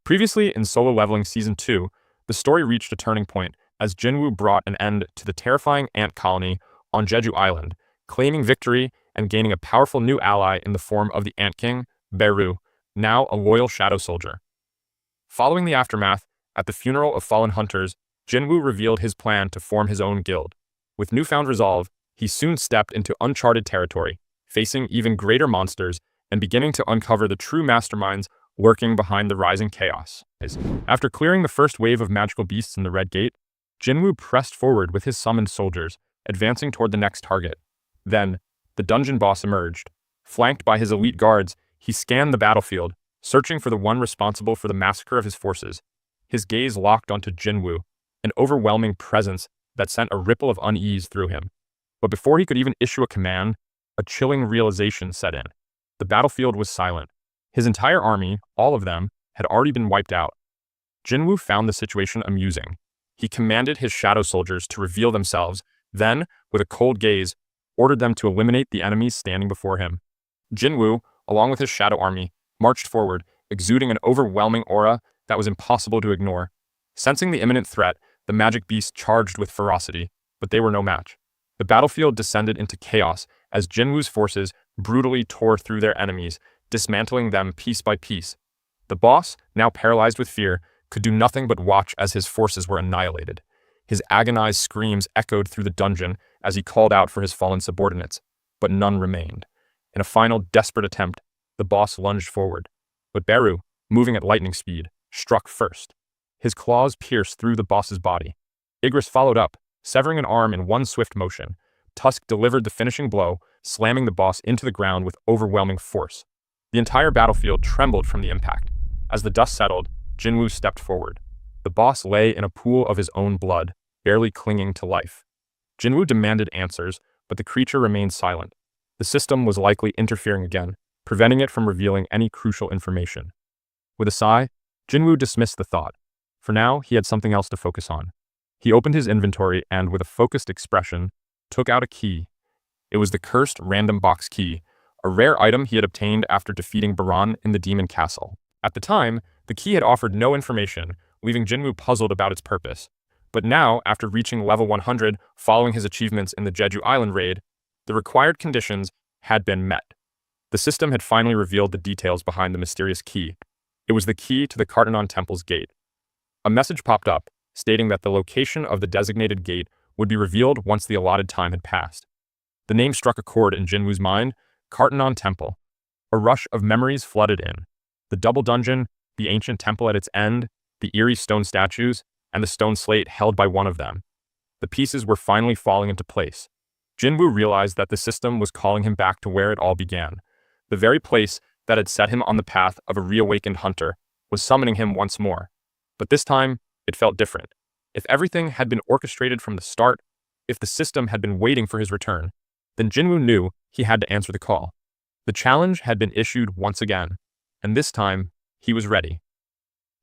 Previously in Solo Leveling Season 2, the story reached a turning point as Jinwoo brought an end to the terrifying ant colony on Jeju Island, claiming victory and gaining a powerful new ally in the form of the Ant King, Beru, now a loyal shadow soldier. Following the aftermath, at the funeral of fallen hunters, Jinwoo revealed his plan to form his own guild. With newfound resolve, he soon stepped into uncharted territory, facing even greater monsters and beginning to uncover the true masterminds lurking behind the rising chaos. After clearing the first wave of magical beasts in the Red Gate, Jinwoo pressed forward with his summoned soldiers, advancing toward the next target. Then, the dungeon boss emerged. Flanked by his elite guards, he scanned the battlefield, searching for the one responsible for the massacre of his forces. His gaze locked onto Jinwoo, an overwhelming presence that sent a ripple of unease through him. But before he could even issue a command, a chilling realization set in. The battlefield was silent. His entire army, all of them, had already been wiped out. Jinwoo found the situation amusing. He commanded his shadow soldiers to reveal themselves, then, with a cold gaze, ordered them to eliminate the enemies standing before him. Jinwoo, along with his shadow army, marched forward, exuding an overwhelming aura that was impossible to ignore. Sensing the imminent threat, the magic beasts charged with ferocity, but they were no match. The battlefield descended into chaos as Jinwoo's forces brutally tore through their enemies, dismantling them piece by piece. The boss, now paralyzed with fear, could do nothing but watch as his forces were annihilated. His agonized screams echoed through the dungeon as he called out for his fallen subordinates, but none remained. In a final desperate attempt, the boss lunged forward, but Beru, moving at lightning speed, struck first. His claws pierced through the boss's body. Igris followed up, severing an arm in one swift motion. Tusk delivered the finishing blow, slamming the boss into the ground with overwhelming force. The entire battlefield trembled from the impact. As the dust settled, Jinwoo stepped forward. The boss lay in a pool of his own blood, barely clinging to life. Jinwoo demanded answers, but the creature remained silent. The system was likely interfering again, preventing it from revealing any crucial information. With a sigh, Jinwoo dismissed the thought. For now, he had something else to focus on. He opened his inventory and, with a focused expression, took out a key. It was the cursed random box key, a rare item he had obtained after defeating Baran in the Demon Castle. At the time, the key had offered no information, leaving Jinwoo puzzled about its purpose. But now, after reaching level 100 following his achievements in the Jeju Island raid, the required conditions had been met. The system had finally revealed the details behind the mysterious key. It was the key to the Kartanon Temple's gate. A message popped up, stating that the location of the designated gate would be revealed once the allotted time had passed. The name struck a chord in Jinwoo's mind, Kartanon Temple. A rush of memories flooded in. The double dungeon, the ancient temple at its end, the eerie stone statues, and the stone slate held by one of them. The pieces were finally falling into place. Jinwoo realized that the system was calling him back to where it all began. The very place that had set him on the path of a reawakened hunter was summoning him once more. But this time, it felt different. If everything had been orchestrated from the start, if the system had been waiting for his return, then Jinwoo knew he had to answer the call. The challenge had been issued once again, and this time, he was ready.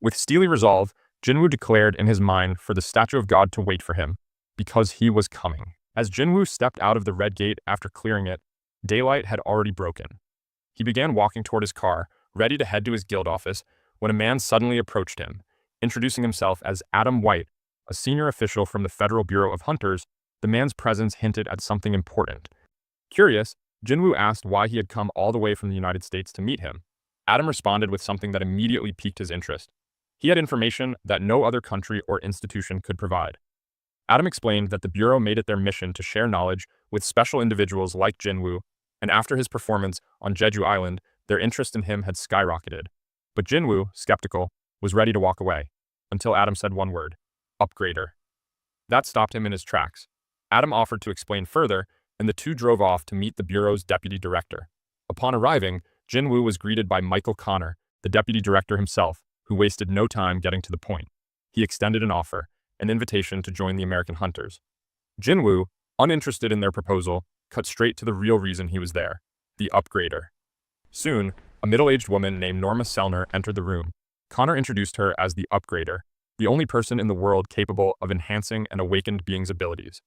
With steely resolve, Jinwoo declared in his mind for the statue of God to wait for him, because he was coming. As Jinwoo stepped out of the Red Gate after clearing it, daylight had already broken. He began walking toward his car, ready to head to his guild office, when a man suddenly approached him, introducing himself as Adam White, a senior official from the Federal Bureau of Hunters. The man's presence hinted at something important. Curious, Jinwoo asked why he had come all the way from the United States to meet him. Adam responded with something that immediately piqued his interest. He had information that no other country or institution could provide. Adam explained that the Bureau made it their mission to share knowledge with special individuals like Jinwoo, and after his performance on Jeju Island, their interest in him had skyrocketed. But Jinwoo, skeptical, was ready to walk away, until Adam said one word: upgrader. That stopped him in his tracks. Adam offered to explain further, and the two drove off to meet the Bureau's deputy director. Upon arriving, Jinwoo was greeted by Michael Connor, the deputy director himself, who wasted no time getting to the point. He extended an offer, an invitation to join the American Hunters. Jinwoo, uninterested in their proposal, cut straight to the real reason he was there: the upgrader. Soon, a middle-aged woman named Norma Selner entered the room. Connor introduced her as the upgrader, the only person in the world capable of enhancing an awakened being's abilities.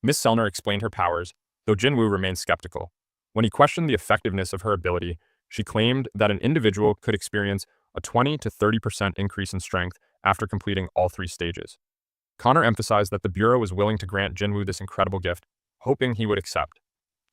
Miss Selner explained her powers, though Jinwoo remained skeptical. When he questioned the effectiveness of her ability, she claimed that an individual could experience a 20 to 30% increase in strength after completing all 3 stages. Connor emphasized that the Bureau was willing to grant Jinwoo this incredible gift, hoping he would accept.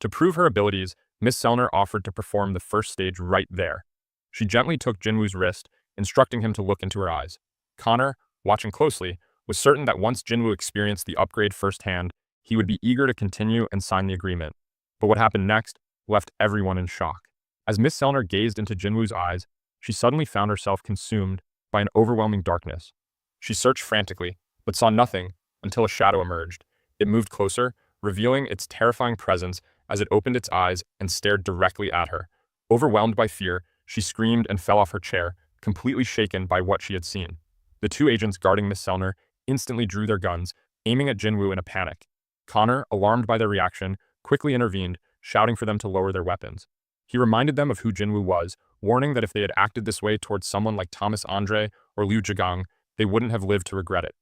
To prove her abilities, Miss Selner offered to perform the first stage right there. She gently took Jinwoo's wrist, instructing him to look into her eyes. Connor, watching closely, was certain that once Jinwoo experienced the upgrade firsthand, he would be eager to continue and sign the agreement. But what happened next left everyone in shock. As Miss Selner gazed into Jinwoo's eyes, she suddenly found herself consumed by an overwhelming darkness. She searched frantically, but saw nothing until a shadow emerged. It moved closer, revealing its terrifying presence as it opened its eyes and stared directly at her. Overwhelmed by fear, she screamed and fell off her chair, completely shaken by what she had seen. The 2 agents guarding Miss Selner instantly drew their guns, aiming at Jinwoo in a panic. Connor, alarmed by their reaction, quickly intervened, shouting for them to lower their weapons. He reminded them of who Jinwoo was, warning that if they had acted this way towards someone like Thomas Andre or Liu Zhigang, they wouldn't have lived to regret it.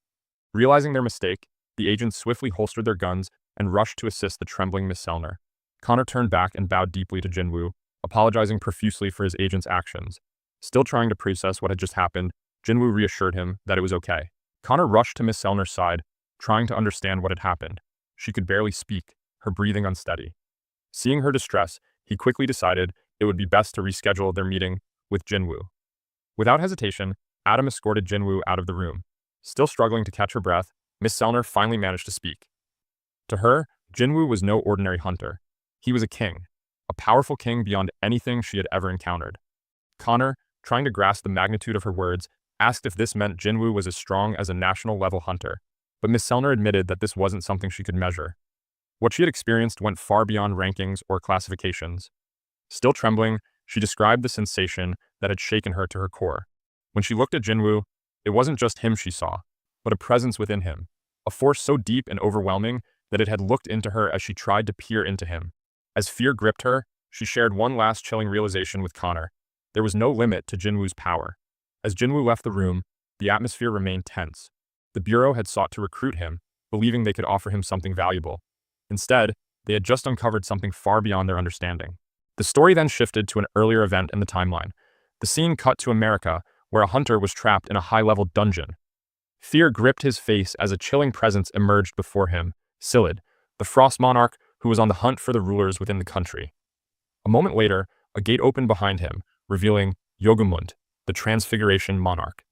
Realizing their mistake, the agents swiftly holstered their guns and rushed to assist the trembling Miss Selner. Connor turned back and bowed deeply to Jinwoo, apologizing profusely for his agent's actions. Still trying to process what had just happened, Jinwoo reassured him that it was okay. Connor rushed to Miss Selner's side, trying to understand what had happened. She could barely speak, her breathing unsteady. Seeing her distress, he quickly decided it would be best to reschedule their meeting with Jinwoo. Without hesitation, Adam escorted Jinwoo out of the room. Still struggling to catch her breath, Miss Selner finally managed to speak. To her, Jinwoo was no ordinary hunter. He was a king, a powerful king beyond anything she had ever encountered. Connor, trying to grasp the magnitude of her words, asked if this meant Jinwoo was as strong as a national-level hunter, but Miss Selner admitted that this wasn't something she could measure. What she had experienced went far beyond rankings or classifications. Still trembling, she described the sensation that had shaken her to her core. When she looked at Jinwoo, it wasn't just him she saw, but a presence within him, a force so deep and overwhelming that it had looked into her as she tried to peer into him. As fear gripped her, she shared one last chilling realization with Connor. There was no limit to Jinwoo's power. As Jinwoo left the room, the atmosphere remained tense. The Bureau had sought to recruit him, believing they could offer him something valuable. Instead, they had just uncovered something far beyond their understanding. The story then shifted to an earlier event in the timeline. The scene cut to America, where a hunter was trapped in a high-level dungeon. Fear gripped his face as a chilling presence emerged before him, Silid, the Frost Monarch who was on the hunt for the rulers within the country. A moment later, a gate opened behind him, revealing Yogumund, the Transfiguration Monarch.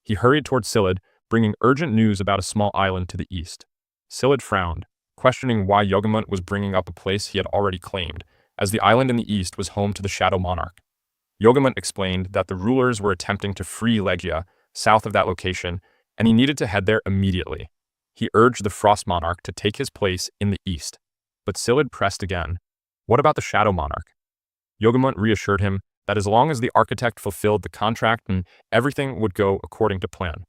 He hurried toward Silid, bringing urgent news about a small island to the east. Silid frowned, questioning why Yogumund was bringing up a place he had already claimed, as the island in the east was home to the Shadow Monarch. Yogumund explained that the rulers were attempting to free Legia, south of that location, and he needed to head there immediately. He urged the Frost Monarch to take his place in the east. But Silid pressed again. What about the Shadow Monarch? Yogumund reassured him that as long as the architect fulfilled the contract and everything would go according to plan.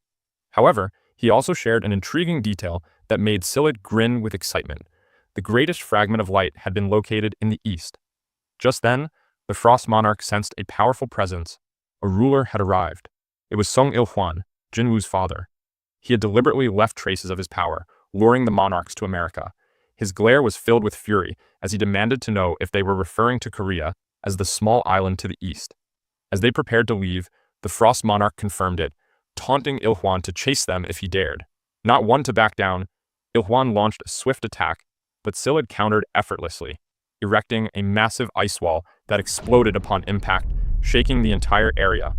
However, he also shared an intriguing detail that made Silid grin with excitement. The greatest fragment of light had been located in the east. Just then, the Frost Monarch sensed a powerful presence. A ruler had arrived. It was Song Il-hwan, Jinwoo's father. He had deliberately left traces of his power, luring the monarchs to America. His glare was filled with fury as he demanded to know if they were referring to Korea as the small island to the east. As they prepared to leave, the Frost Monarch confirmed it, taunting Il-hwan to chase them if he dared. Not one to back down, Il-hwan launched a swift attack, but Silid countered effortlessly, erecting a massive ice wall that exploded upon impact, shaking the entire area.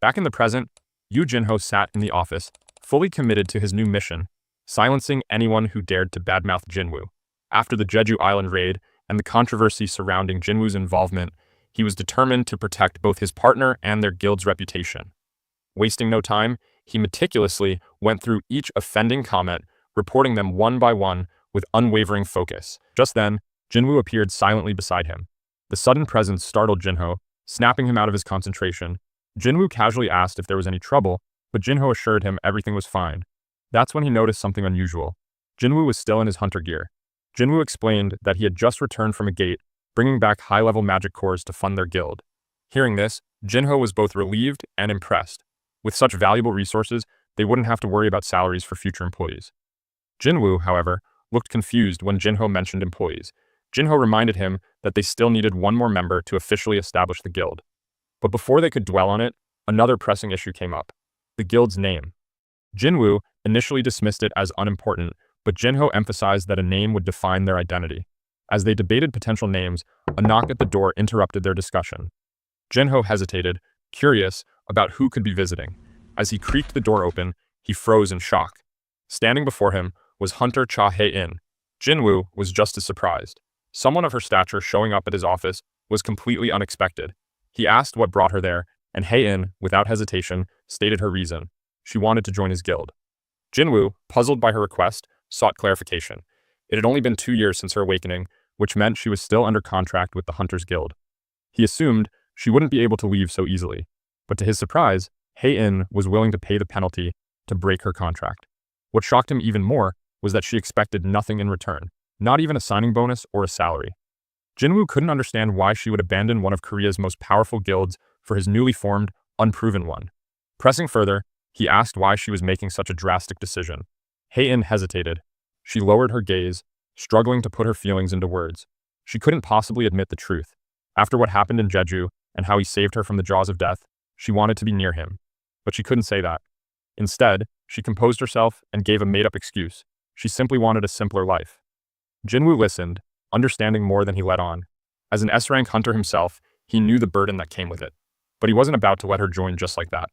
Back in the present, Yu Jinho sat in the office, fully committed to his new mission, silencing anyone who dared to badmouth Jinwoo. After the Jeju Island raid and the controversy surrounding Jinwoo's involvement, he was determined to protect both his partner and their guild's reputation. Wasting no time, he meticulously went through each offending comment, reporting them one by one with unwavering focus. Just then, Jinwoo appeared silently beside him. The sudden presence startled Jinho, snapping him out of his concentration. Jinwoo casually asked if there was any trouble, but Jinho assured him everything was fine. That's when he noticed something unusual. Jinwoo was still in his hunter gear. Jinwoo explained that he had just returned from a gate, bringing back high-level magic cores to fund their guild. Hearing this, Jinho was both relieved and impressed. With such valuable resources, they wouldn't have to worry about salaries for future employees. Jinwoo, however, looked confused when Jinho mentioned employees. Jinho reminded him that they still needed one more member to officially establish the guild. But before they could dwell on it, another pressing issue came up: the guild's name. Jinwoo initially dismissed it as unimportant, but Jinho emphasized that a name would define their identity. As they debated potential names, a knock at the door interrupted their discussion. Jinho hesitated, curious about who could be visiting. As he creaked the door open, he froze in shock. Standing before him was Hunter Cha Hae-in. Jinwoo was just as surprised. Someone of her stature showing up at his office was completely unexpected. He asked what brought her there, and Hae-in, without hesitation, stated her reason. She wanted to join his guild. Jinwoo, puzzled by her request, sought clarification. It had only been 2 years since her awakening, which meant she was still under contract with the Hunters Guild. He assumed she wouldn't be able to leave so easily, but to his surprise, Hae-in was willing to pay the penalty to break her contract. What shocked him even more was that she expected nothing in return, not even a signing bonus or a salary. Jinwoo couldn't understand why she would abandon one of Korea's most powerful guilds for his newly formed, unproven one. Pressing further, he asked why she was making such a drastic decision. Hae-in hesitated. She lowered her gaze, struggling to put her feelings into words. She couldn't possibly admit the truth. After what happened in Jeju and how he saved her from the jaws of death, she wanted to be near him. But she couldn't say that. Instead, she composed herself and gave a made-up excuse. She simply wanted a simpler life. Jinwoo listened, understanding more than he let on. As an S-rank hunter himself, he knew the burden that came with it. But he wasn't about to let her join just like that.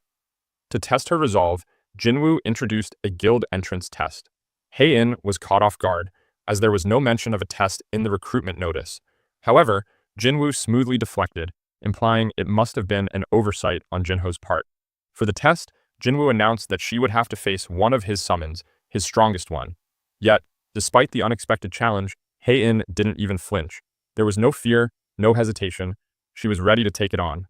To test her resolve, Jinwoo introduced a guild entrance test. Hae-in was caught off guard, as there was no mention of a test in the recruitment notice. However, Jinwoo smoothly deflected, implying it must have been an oversight on Jinho's part. For the test, Jinwoo announced that she would have to face one of his summons, his strongest one. Yet, despite the unexpected challenge, Hae-in didn't even flinch. There was no fear, no hesitation. She was ready to take it on.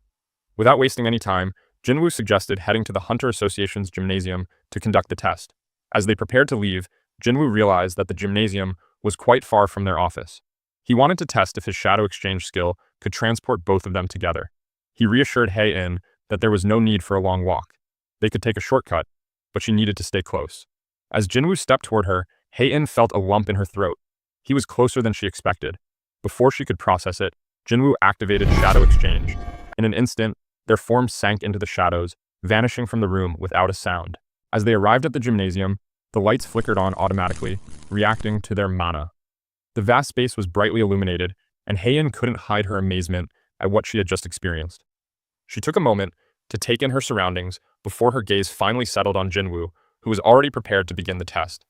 Without wasting any time, Jinwoo suggested heading to the Hunter Association's gymnasium to conduct the test. As they prepared to leave, Jinwoo realized that the gymnasium was quite far from their office. He wanted to test if his shadow exchange skill could transport both of them together. He reassured Hae-in that there was no need for a long walk. They could take a shortcut, but she needed to stay close. As Jinwoo stepped toward her, Hae-in felt a lump in her throat. He was closer than she expected. Before she could process it, Jinwoo activated Shadow Exchange. In an instant, their forms sank into the shadows, vanishing from the room without a sound. As they arrived at the gymnasium, the lights flickered on automatically, reacting to their mana. The vast space was brightly illuminated, and Hae-in couldn't hide her amazement at what she had just experienced. She took a moment to take in her surroundings before her gaze finally settled on Jinwoo, who was already prepared to begin the test.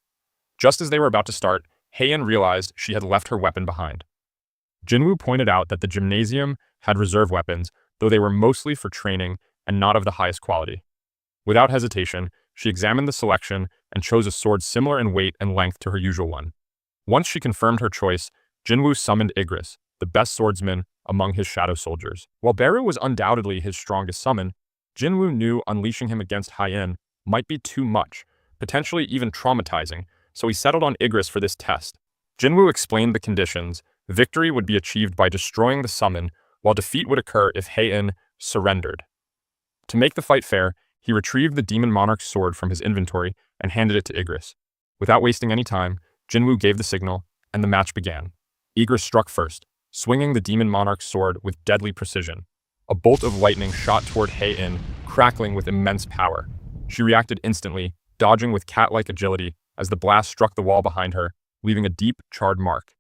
Just as they were about to start, Hae-in realized she had left her weapon behind. Jinwoo pointed out that the gymnasium had reserve weapons, though they were mostly for training and not of the highest quality. Without hesitation, she examined the selection and chose a sword similar in weight and length to her usual one. Once she confirmed her choice, Jinwoo summoned Igris, the best swordsman among his shadow soldiers. While Beru was undoubtedly his strongest summon, Jinwoo knew unleashing him against Hae-in might be too much, potentially even traumatizing, so he settled on Igris for this test. Jinwoo explained the conditions. Victory would be achieved by destroying the summon, while defeat would occur if Hae-in surrendered. To make the fight fair, he retrieved the Demon Monarch's sword from his inventory and handed it to Igris. Without wasting any time, Jinwoo gave the signal, and the match began. Igris struck first, swinging the Demon Monarch's sword with deadly precision. A bolt of lightning shot toward Hae-in, crackling with immense power. She reacted instantly, dodging with cat-like agility as the blast struck the wall behind her, leaving a deep, charred mark.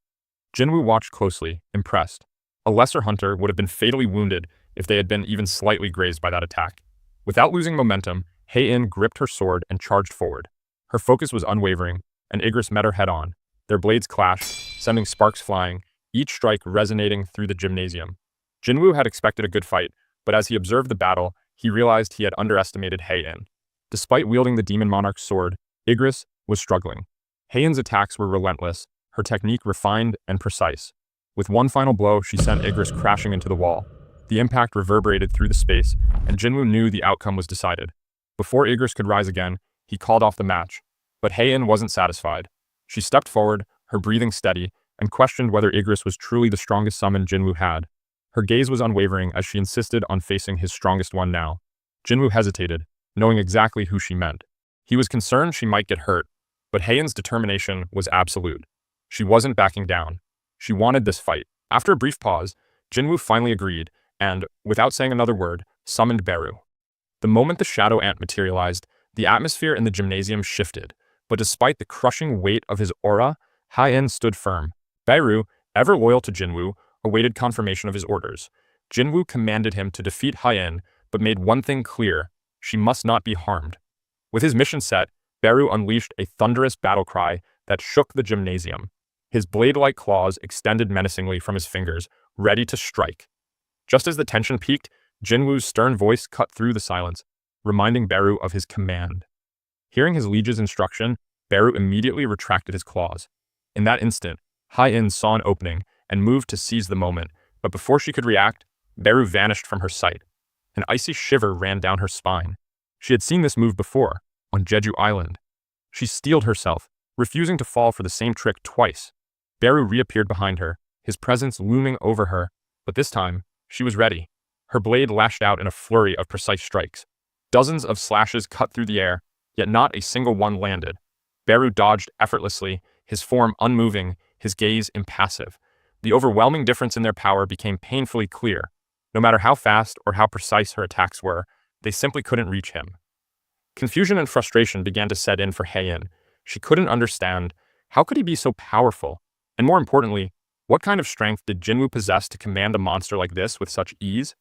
Jinwoo watched closely, impressed. A lesser hunter would have been fatally wounded if they had been even slightly grazed by that attack. Without losing momentum, Hae-in gripped her sword and charged forward. Her focus was unwavering, and Igris met her head-on. Their blades clashed, sending sparks flying, each strike resonating through the gymnasium. Jinwoo had expected a good fight, but as he observed the battle, he realized he had underestimated Hae-in. Despite wielding the Demon Monarch's sword, Igris was struggling. Hae-in's attacks were relentless, her technique refined and precise. With one final blow, she sent Igris crashing into the wall. The impact reverberated through the space, and Jinwoo knew the outcome was decided. Before Igris could rise again, he called off the match. But Hae-in wasn't satisfied. She stepped forward, her breathing steady, and questioned whether Igris was truly the strongest summon Jinwoo had. Her gaze was unwavering as she insisted on facing his strongest one now. Jinwoo hesitated, knowing exactly who she meant. He was concerned she might get hurt, but Hae-in's determination was absolute. She wasn't backing down. She wanted this fight. After a brief pause, Jinwoo finally agreed and, without saying another word, summoned Beru. The moment the shadow ant materialized, the atmosphere in the gymnasium shifted, but despite the crushing weight of his aura, Hien stood firm. Beru, ever loyal to Jinwoo, awaited confirmation of his orders. Jinwoo commanded him to defeat Hien, but made one thing clear: she must not be harmed. With his mission set, Beru unleashed a thunderous battle cry that shook the gymnasium. His blade-like claws extended menacingly from his fingers, ready to strike. Just as the tension peaked, Jinwoo's stern voice cut through the silence, reminding Beru of his command. Hearing his liege's instruction, Beru immediately retracted his claws. In that instant, Hien saw an opening and moved to seize the moment, but before she could react, Beru vanished from her sight. An icy shiver ran down her spine. She had seen this move before, on Jeju Island. She steeled herself, refusing to fall for the same trick twice. Beru reappeared behind her, his presence looming over her, but this time, she was ready. Her blade lashed out in a flurry of precise strikes. Dozens of slashes cut through the air, yet not a single one landed. Beru dodged effortlessly, his form unmoving, his gaze impassive. The overwhelming difference in their power became painfully clear. No matter how fast or how precise her attacks were, they simply couldn't reach him. Confusion and frustration began to set in for Hien. She couldn't understand. How could he be so powerful? And more importantly, what kind of strength did Jinwoo possess to command a monster like this with such ease?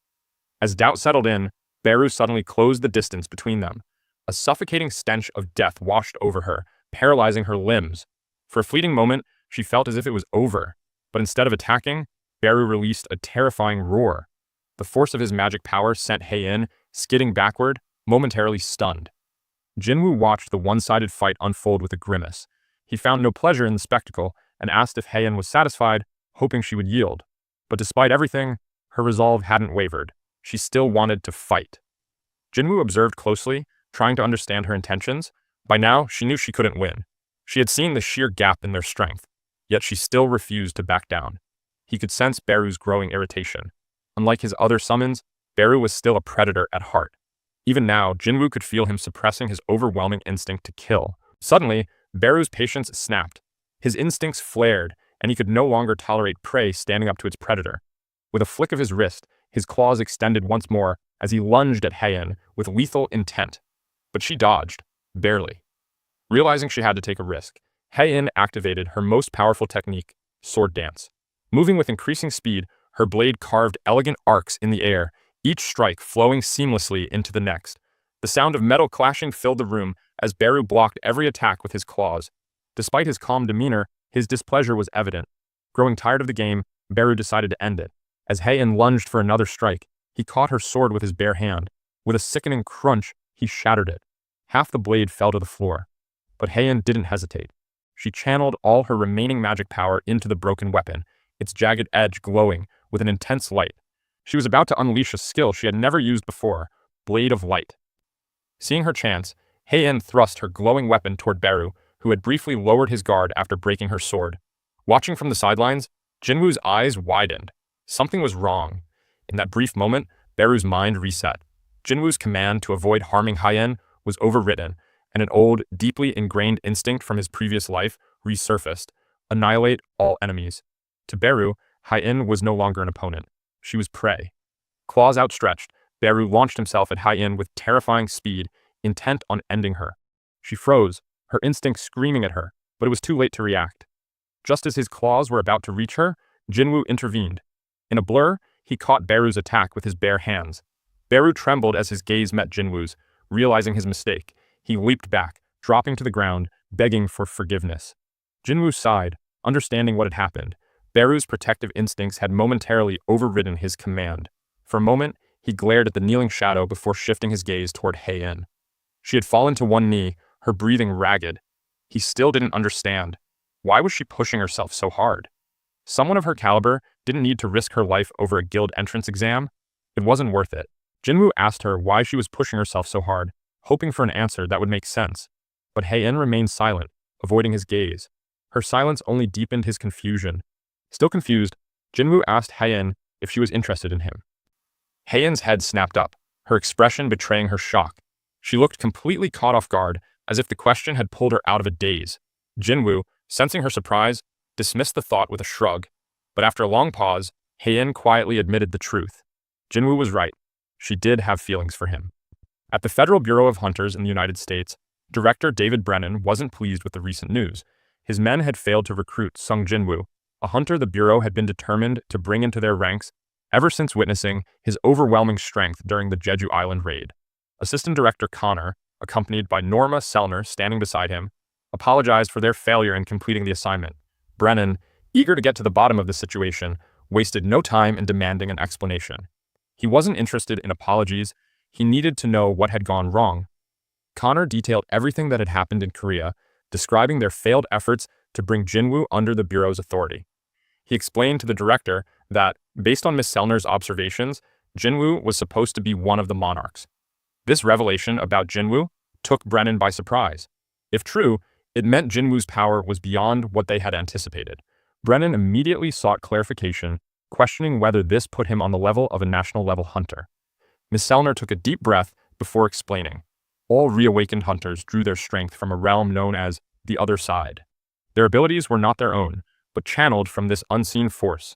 As doubt settled in, Beru suddenly closed the distance between them. A suffocating stench of death washed over her, paralyzing her limbs. For a fleeting moment, she felt as if it was over. But instead of attacking, Beru released a terrifying roar. The force of his magic power sent Hien skidding backward, momentarily stunned. Jinwoo watched the one-sided fight unfold with a grimace. He found no pleasure in the spectacle and asked if Hien was satisfied, hoping she would yield. But despite everything, her resolve hadn't wavered. She still wanted to fight. Jinwoo observed closely, trying to understand her intentions. By now, she knew she couldn't win. She had seen the sheer gap in their strength, yet she still refused to back down. He could sense Beru's growing irritation. Unlike his other summons, Beru was still a predator at heart. Even now, Jinwoo could feel him suppressing his overwhelming instinct to kill. Suddenly, Beru's patience snapped. His instincts flared, and he could no longer tolerate prey standing up to its predator. With a flick of his wrist, his claws extended once more as he lunged at Hien with lethal intent. But she dodged, barely. Realizing she had to take a risk, Hien activated her most powerful technique, sword dance. Moving with increasing speed, her blade carved elegant arcs in the air, each strike flowing seamlessly into the next. The sound of metal clashing filled the room as Beru blocked every attack with his claws. Despite his calm demeanor, his displeasure was evident. Growing tired of the game, Beru decided to end it. As Hien lunged for another strike, he caught her sword with his bare hand. With a sickening crunch, he shattered it. Half the blade fell to the floor. But Hien didn't hesitate. She channeled all her remaining magic power into the broken weapon, its jagged edge glowing with an intense light. She was about to unleash a skill she had never used before, Blade of Light. Seeing her chance, Hien thrust her glowing weapon toward Beru, who had briefly lowered his guard after breaking her sword. Watching from the sidelines, Jinwoo's eyes widened. Something was wrong. In that brief moment, Beru's mind reset. Jinwoo's command to avoid harming Hien was overwritten, and an old, deeply ingrained instinct from his previous life resurfaced: annihilate all enemies. To Beru, Hien was no longer an opponent. She was prey. Claws outstretched, Beru launched himself at Hien with terrifying speed, intent on ending her. She froze, her instinct screaming at her, but it was too late to react. Just as his claws were about to reach her, Jinwoo intervened. In a blur, he caught Beru's attack with his bare hands. Beru trembled as his gaze met Jinwoo's. Realizing his mistake, he leaped back, dropping to the ground, begging for forgiveness. Jinwoo sighed, understanding what had happened. Beru's protective instincts had momentarily overridden his command. For a moment, he glared at the kneeling shadow before shifting his gaze toward Hien. She had fallen to one knee, her breathing ragged. He still didn't understand. Why was she pushing herself so hard? Someone of her caliber didn't need to risk her life over a guild entrance exam. It wasn't worth it. Jinwoo asked her why she was pushing herself so hard, hoping for an answer that would make sense. But Hien remained silent, avoiding his gaze. Her silence only deepened his confusion. Still confused, Jinwoo asked Hien if she was interested in him. Hien's head snapped up, her expression betraying her shock. She looked completely caught off guard, as if the question had pulled her out of a daze. Jinwoo, sensing her surprise, dismissed the thought with a shrug. But after a long pause, Hien quietly admitted the truth. Jinwoo was right. She did have feelings for him. At the Federal Bureau of Hunters in the United States, Director David Brennan wasn't pleased with the recent news. His men had failed to recruit Sung Jinwoo, a hunter the Bureau had been determined to bring into their ranks ever since witnessing his overwhelming strength during the Jeju Island raid. Assistant Director Connor, accompanied by Norma Selner standing beside him, apologized for their failure in completing the assignment. Brennan, eager to get to the bottom of the situation, wasted no time in demanding an explanation. He wasn't interested in apologies, he needed to know what had gone wrong. Connor detailed everything that had happened in Korea, describing their failed efforts to bring Jinwoo under the Bureau's authority. He explained to the director that, based on Miss Selner's observations, Jinwoo was supposed to be one of the monarchs. This revelation about Jinwoo took Brennan by surprise. If true, it meant Jinwoo's power was beyond what they had anticipated. Brennan immediately sought clarification, questioning whether this put him on the level of a national-level hunter. Miss Selner took a deep breath before explaining. All reawakened hunters drew their strength from a realm known as the other side. Their abilities were not their own, but channeled from this unseen force.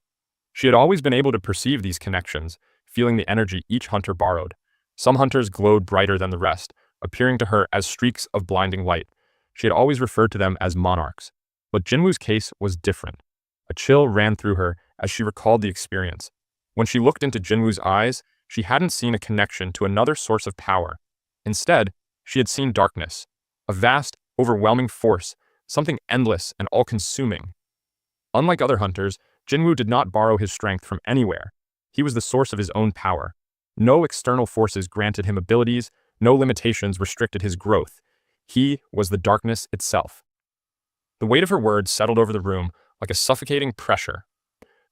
She had always been able to perceive these connections, feeling the energy each hunter borrowed. Some hunters glowed brighter than the rest, appearing to her as streaks of blinding light. She had always referred to them as monarchs. But Jinwoo's case was different. A chill ran through her as she recalled the experience. When she looked into Jinwoo's eyes, she hadn't seen a connection to another source of power. Instead, she had seen darkness, a vast, overwhelming force, something endless and all-consuming. Unlike other hunters, Jinwoo did not borrow his strength from anywhere. He was the source of his own power. No external forces granted him abilities, no limitations restricted his growth. He was the darkness itself. The weight of her words settled over the room like a suffocating pressure.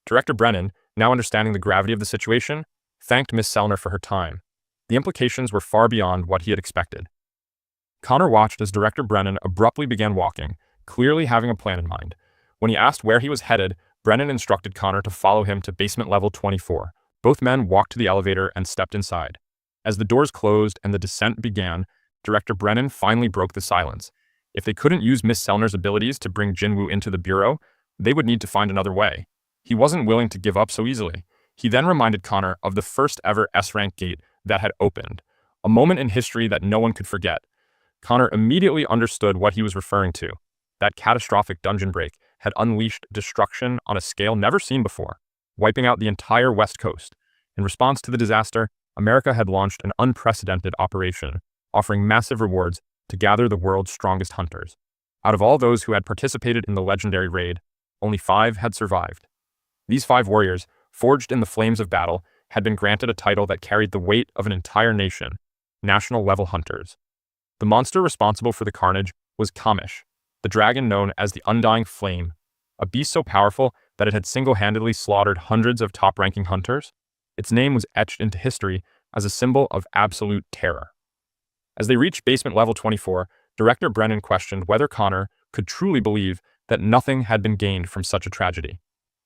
Director Brennan, now understanding the gravity of the situation, thanked Miss Selner for her time. The implications were far beyond what he had expected. Connor watched as Director Brennan abruptly began walking, clearly having a plan in mind. When he asked where he was headed, Brennan instructed Connor to follow him to basement level 24. Both men walked to the elevator and stepped inside. As the doors closed and the descent began, Director Brennan finally broke the silence. If they couldn't use Miss Selner's abilities to bring Jinwoo into the Bureau, they would need to find another way. He wasn't willing to give up so easily. He then reminded Connor of the first ever S-rank gate that had opened, a moment in history that no one could forget. Connor immediately understood what he was referring to. That catastrophic dungeon break had unleashed destruction on a scale never seen before, wiping out the entire West Coast. In response to the disaster, America had launched an unprecedented operation, offering massive rewards to gather the world's strongest hunters. Out of all those who had participated in the legendary raid, only 5 had survived. These 5 warriors, forged in the flames of battle, had been granted a title that carried the weight of an entire nation, national-level hunters. The monster responsible for the carnage was Kamish, the dragon known as the Undying Flame, a beast so powerful that it had single-handedly slaughtered hundreds of top-ranking hunters. Its name was etched into history as a symbol of absolute terror. As they reached basement level 24, Director Brennan questioned whether Connor could truly believe that nothing had been gained from such a tragedy.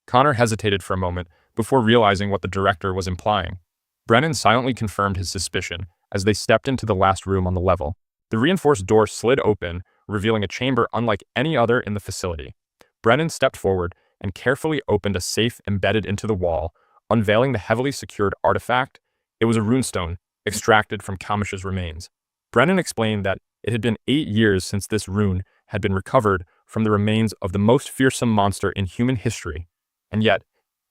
Connor hesitated for a moment before realizing what the director was implying. Brennan silently confirmed his suspicion as they stepped into the last room on the level. The reinforced door slid open, revealing a chamber unlike any other in the facility. Brennan stepped forward and carefully opened a safe embedded into the wall, unveiling the heavily secured artifact. It was a runestone, extracted from Kamish's remains. Brennan explained that it had been 8 years since this rune had been recovered from the remains of the most fearsome monster in human history, and yet,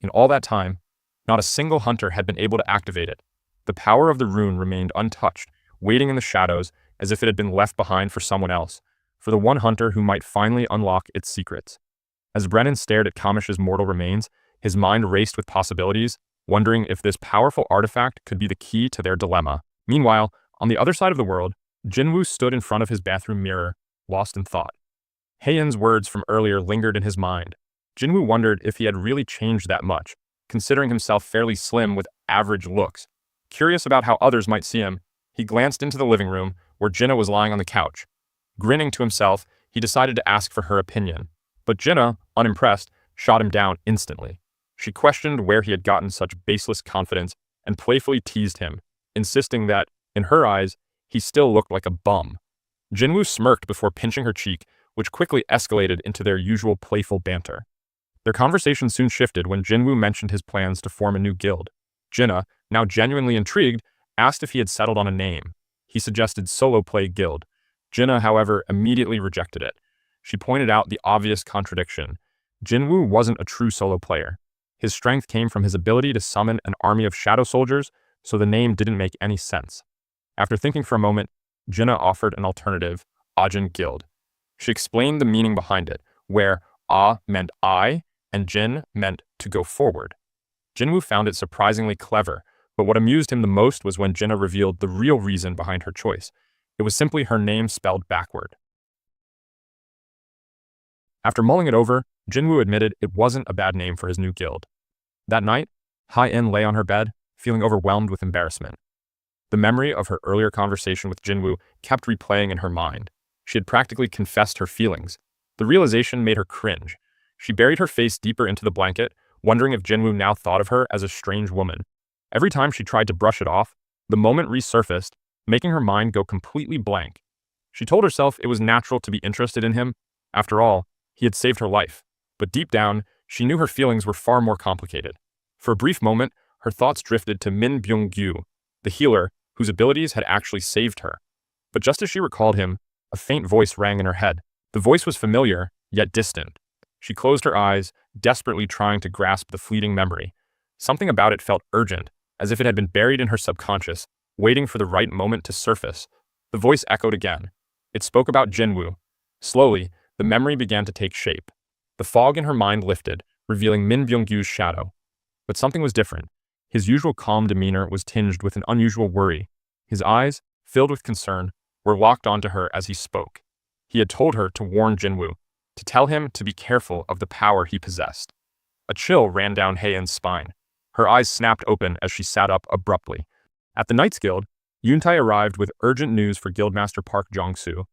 in all that time, not a single hunter had been able to activate it. The power of the rune remained untouched, waiting in the shadows as if it had been left behind for someone else, for the one hunter who might finally unlock its secrets. As Brennan stared at Kamish's mortal remains, his mind raced with possibilities, wondering if this powerful artifact could be the key to their dilemma. Meanwhile, on the other side of the world, Jinwoo stood in front of his bathroom mirror, lost in thought. Heian's words from earlier lingered in his mind. Jinwoo wondered if he had really changed that much, considering himself fairly slim with average looks. Curious about how others might see him, he glanced into the living room, where Jinna was lying on the couch. Grinning to himself, he decided to ask for her opinion. But Jinna, unimpressed, shot him down instantly. She questioned where he had gotten such baseless confidence and playfully teased him, insisting that, in her eyes, he still looked like a bum. Jinwoo smirked before pinching her cheek, which quickly escalated into their usual playful banter. Their conversation soon shifted when Jinwoo mentioned his plans to form a new guild. Jinna, now genuinely intrigued, asked if he had settled on a name. He suggested solo play guild. Jinna, however, immediately rejected it. She pointed out the obvious contradiction. Jinwoo wasn't a true solo player. His strength came from his ability to summon an army of shadow soldiers, so the name didn't make any sense. After thinking for a moment, Jinna offered an alternative, Ajin Guild. She explained the meaning behind it, where A meant I and Jin meant to go forward. Jinwoo found it surprisingly clever, but what amused him the most was when Jinna revealed the real reason behind her choice. It was simply her name spelled backward. After mulling it over, Jinwoo admitted it wasn't a bad name for his new guild. That night, Hai-In lay on her bed, feeling overwhelmed with embarrassment. The memory of her earlier conversation with Jinwoo kept replaying in her mind. She had practically confessed her feelings. The realization made her cringe. She buried her face deeper into the blanket, wondering if Jinwoo now thought of her as a strange woman. Every time she tried to brush it off, the moment resurfaced, making her mind go completely blank. She told herself it was natural to be interested in him. After all, he had saved her life. But deep down, she knew her feelings were far more complicated. For a brief moment, her thoughts drifted to Min Byung-gyu, the healer whose abilities had actually saved her. But just as she recalled him, a faint voice rang in her head. The voice was familiar, yet distant. She closed her eyes, desperately trying to grasp the fleeting memory. Something about it felt urgent, as if it had been buried in her subconscious, waiting for the right moment to surface. The voice echoed again. It spoke about Jinwoo. Slowly, the memory began to take shape. The fog in her mind lifted, revealing Min Byung-gyu's shadow. But something was different. His usual calm demeanor was tinged with an unusual worry. His eyes, filled with concern, were locked onto her as he spoke. He had told her to warn Jinwoo, to tell him to be careful of the power he possessed. A chill ran down Hae-In's spine. Her eyes snapped open as she sat up abruptly. At the Knights Guild, Yoontae arrived with urgent news for Guildmaster Park Jong-soo.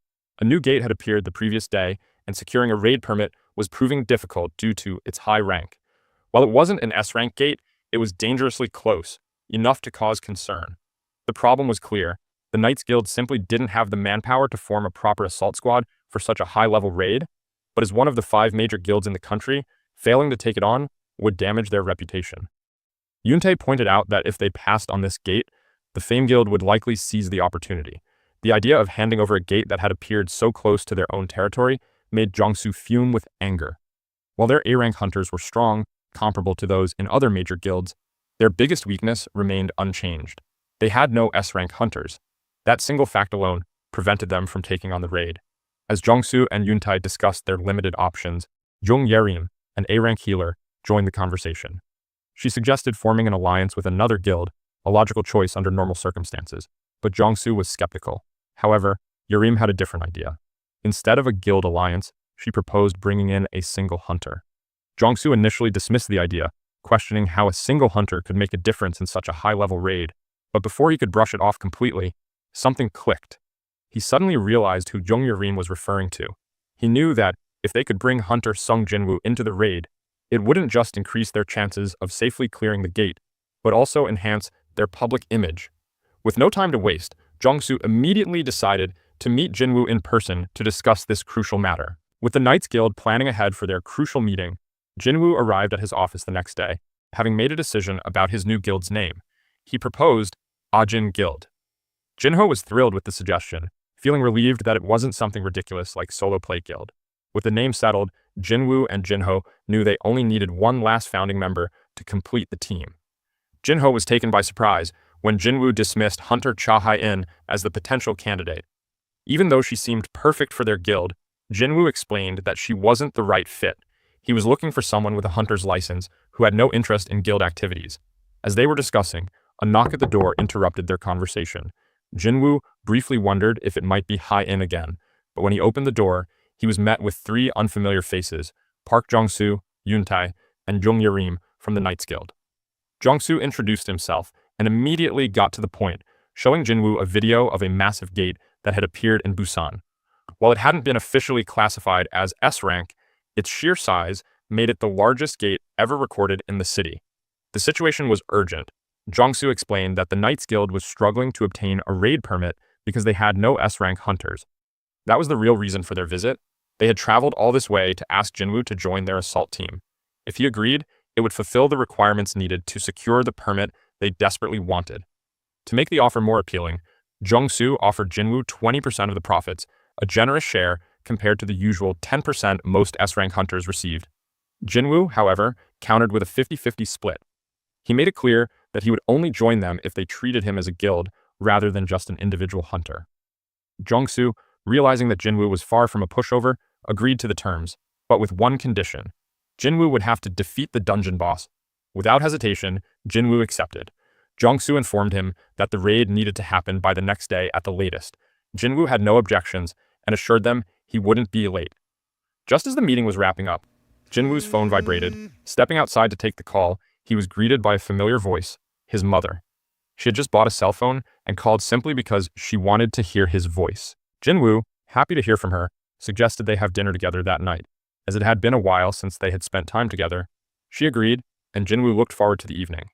A new gate had appeared the previous day, and securing a raid permit was proving difficult due to its high rank. While it wasn't an S-rank gate, it was dangerously close, enough to cause concern. The problem was clear. The Knights Guild simply didn't have the manpower to form a proper assault squad for such a high-level raid, but as one of the 5 major guilds in the country, failing to take it on would damage their reputation. Yoontae pointed out that if they passed on this gate, the Fame Guild would likely seize the opportunity. The idea of handing over a gate that had appeared so close to their own territory made Jong-soo fume with anger. While their A-rank hunters were strong, comparable to those in other major guilds, their biggest weakness remained unchanged. They had no S-rank hunters. That single fact alone prevented them from taking on the raid. As Jong-soo and Yoontae discussed their limited options, Jung Yerim, an A-rank healer, joined the conversation. She suggested forming an alliance with another guild, a logical choice under normal circumstances, but Jong-soo was skeptical. However, Yerim had a different idea. Instead of a guild alliance, she proposed bringing in a single hunter. Jong-soo initially dismissed the idea, questioning how a single hunter could make a difference in such a high-level raid, but before he could brush it off completely, something clicked. He suddenly realized who Jung Yerim was referring to. He knew that if they could bring Hunter Sung Jinwoo into the raid, it wouldn't just increase their chances of safely clearing the gate, but also enhance their public image. With no time to waste, Jong-soo immediately decided to meet Jinwoo in person to discuss this crucial matter. With the Knights Guild planning ahead for their crucial meeting, Jinwoo arrived at his office the next day, having made a decision about his new guild's name. He proposed Ajin Guild. Jinho was thrilled with the suggestion, feeling relieved that it wasn't something ridiculous like Solo Play Guild. With the name settled, Jinwoo and Jinho knew they only needed one last founding member to complete the team. Jinho was taken by surprise when Jinwoo dismissed Hunter Cha Hai-In as the potential candidate. Even though she seemed perfect for their guild, Jinwoo explained that she wasn't the right fit. He was looking for someone with a hunter's license who had no interest in guild activities. As they were discussing, a knock at the door interrupted their conversation. Jinwoo briefly wondered if it might be Hai-In again, but when he opened the door, he was met with 3 unfamiliar faces, Park Jong-soo, Yoontae, and Jung Yerim from the Knights Guild. Jong-soo introduced himself and immediately got to the point, showing Jinwoo a video of a massive gate that had appeared in Busan. While it hadn't been officially classified as S-rank, its sheer size made it the largest gate ever recorded in the city. The situation was urgent. Jong-soo explained that the Knights Guild was struggling to obtain a raid permit because they had no S-rank hunters. That was the real reason for their visit. They had traveled all this way to ask Jinwoo to join their assault team. If he agreed, it would fulfill the requirements needed to secure the permit they desperately wanted. To make the offer more appealing, Jung-soo offered Jinwoo 20% of the profits, a generous share compared to the usual 10% most S-rank hunters received. Jinwoo, however, countered with a 50-50 split. He made it clear that he would only join them if they treated him as a guild rather than just an individual hunter. Jung-soo, realizing that Jinwoo was far from a pushover, agreed to the terms, but with one condition. Jinwoo would have to defeat the dungeon boss. Without hesitation, Jinwoo accepted. Jung-soo informed him that the raid needed to happen by the next day at the latest. Jinwoo had no objections and assured them he wouldn't be late. Just as the meeting was wrapping up, Jinwoo's phone vibrated. Stepping outside to take the call, he was greeted by a familiar voice, his mother. She had just bought a cell phone and called simply because she wanted to hear his voice. Jinwoo, happy to hear from her, suggested they have dinner together that night. As it had been a while since they had spent time together, she agreed, and Jinwoo looked forward to the evening.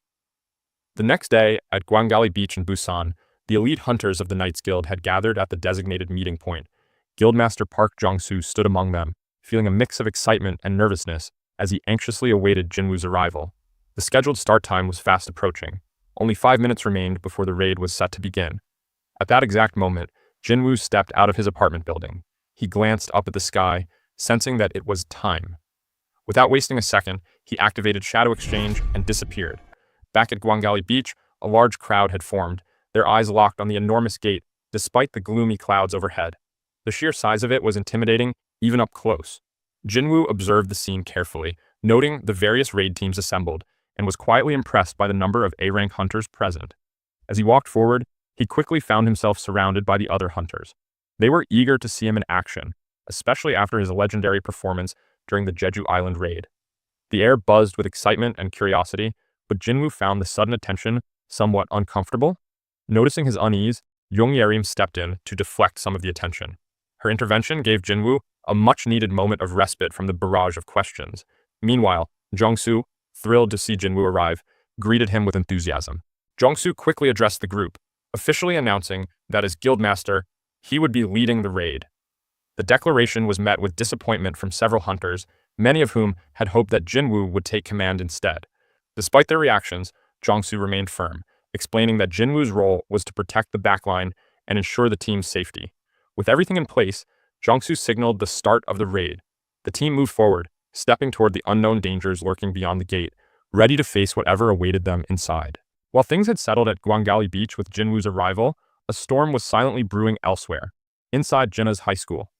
The next day, at Gwangali Beach in Busan, the elite hunters of the Knights Guild had gathered at the designated meeting point. Guildmaster Park Jong-soo stood among them, feeling a mix of excitement and nervousness as he anxiously awaited Jinwoo's arrival. The scheduled start time was fast approaching. Only 5 minutes remained before the raid was set to begin. At that exact moment, Jinwoo stepped out of his apartment building. He glanced up at the sky, sensing that it was time. Without wasting a second, he activated Shadow Exchange and disappeared. Back at Gwangali Beach, a large crowd had formed, their eyes locked on the enormous gate, despite the gloomy clouds overhead. The sheer size of it was intimidating, even up close. Jinwoo observed the scene carefully, noting the various raid teams assembled, and was quietly impressed by the number of A-rank hunters present. As he walked forward, he quickly found himself surrounded by the other hunters. They were eager to see him in action, especially after his legendary performance during the Jeju Island raid. The air buzzed with excitement and curiosity, but Jinwoo found the sudden attention somewhat uncomfortable. Noticing his unease, Yong Yerim stepped in to deflect some of the attention. Her intervention gave Jinwoo a much-needed moment of respite from the barrage of questions. Meanwhile, Jung-soo, thrilled to see Jinwoo arrive, greeted him with enthusiasm. Jung-soo quickly addressed the group, officially announcing that as guildmaster, he would be leading the raid. The declaration was met with disappointment from several hunters, many of whom had hoped that Jinwoo would take command instead. Despite their reactions, Jung-soo remained firm, explaining that Jinwoo's role was to protect the backline and ensure the team's safety. With everything in place, Jung-soo signaled the start of the raid. The team moved forward, stepping toward the unknown dangers lurking beyond the gate, ready to face whatever awaited them inside. While things had settled at Gwangali Beach with Jinwoo's arrival, a storm was silently brewing elsewhere, inside Jinnah's high school.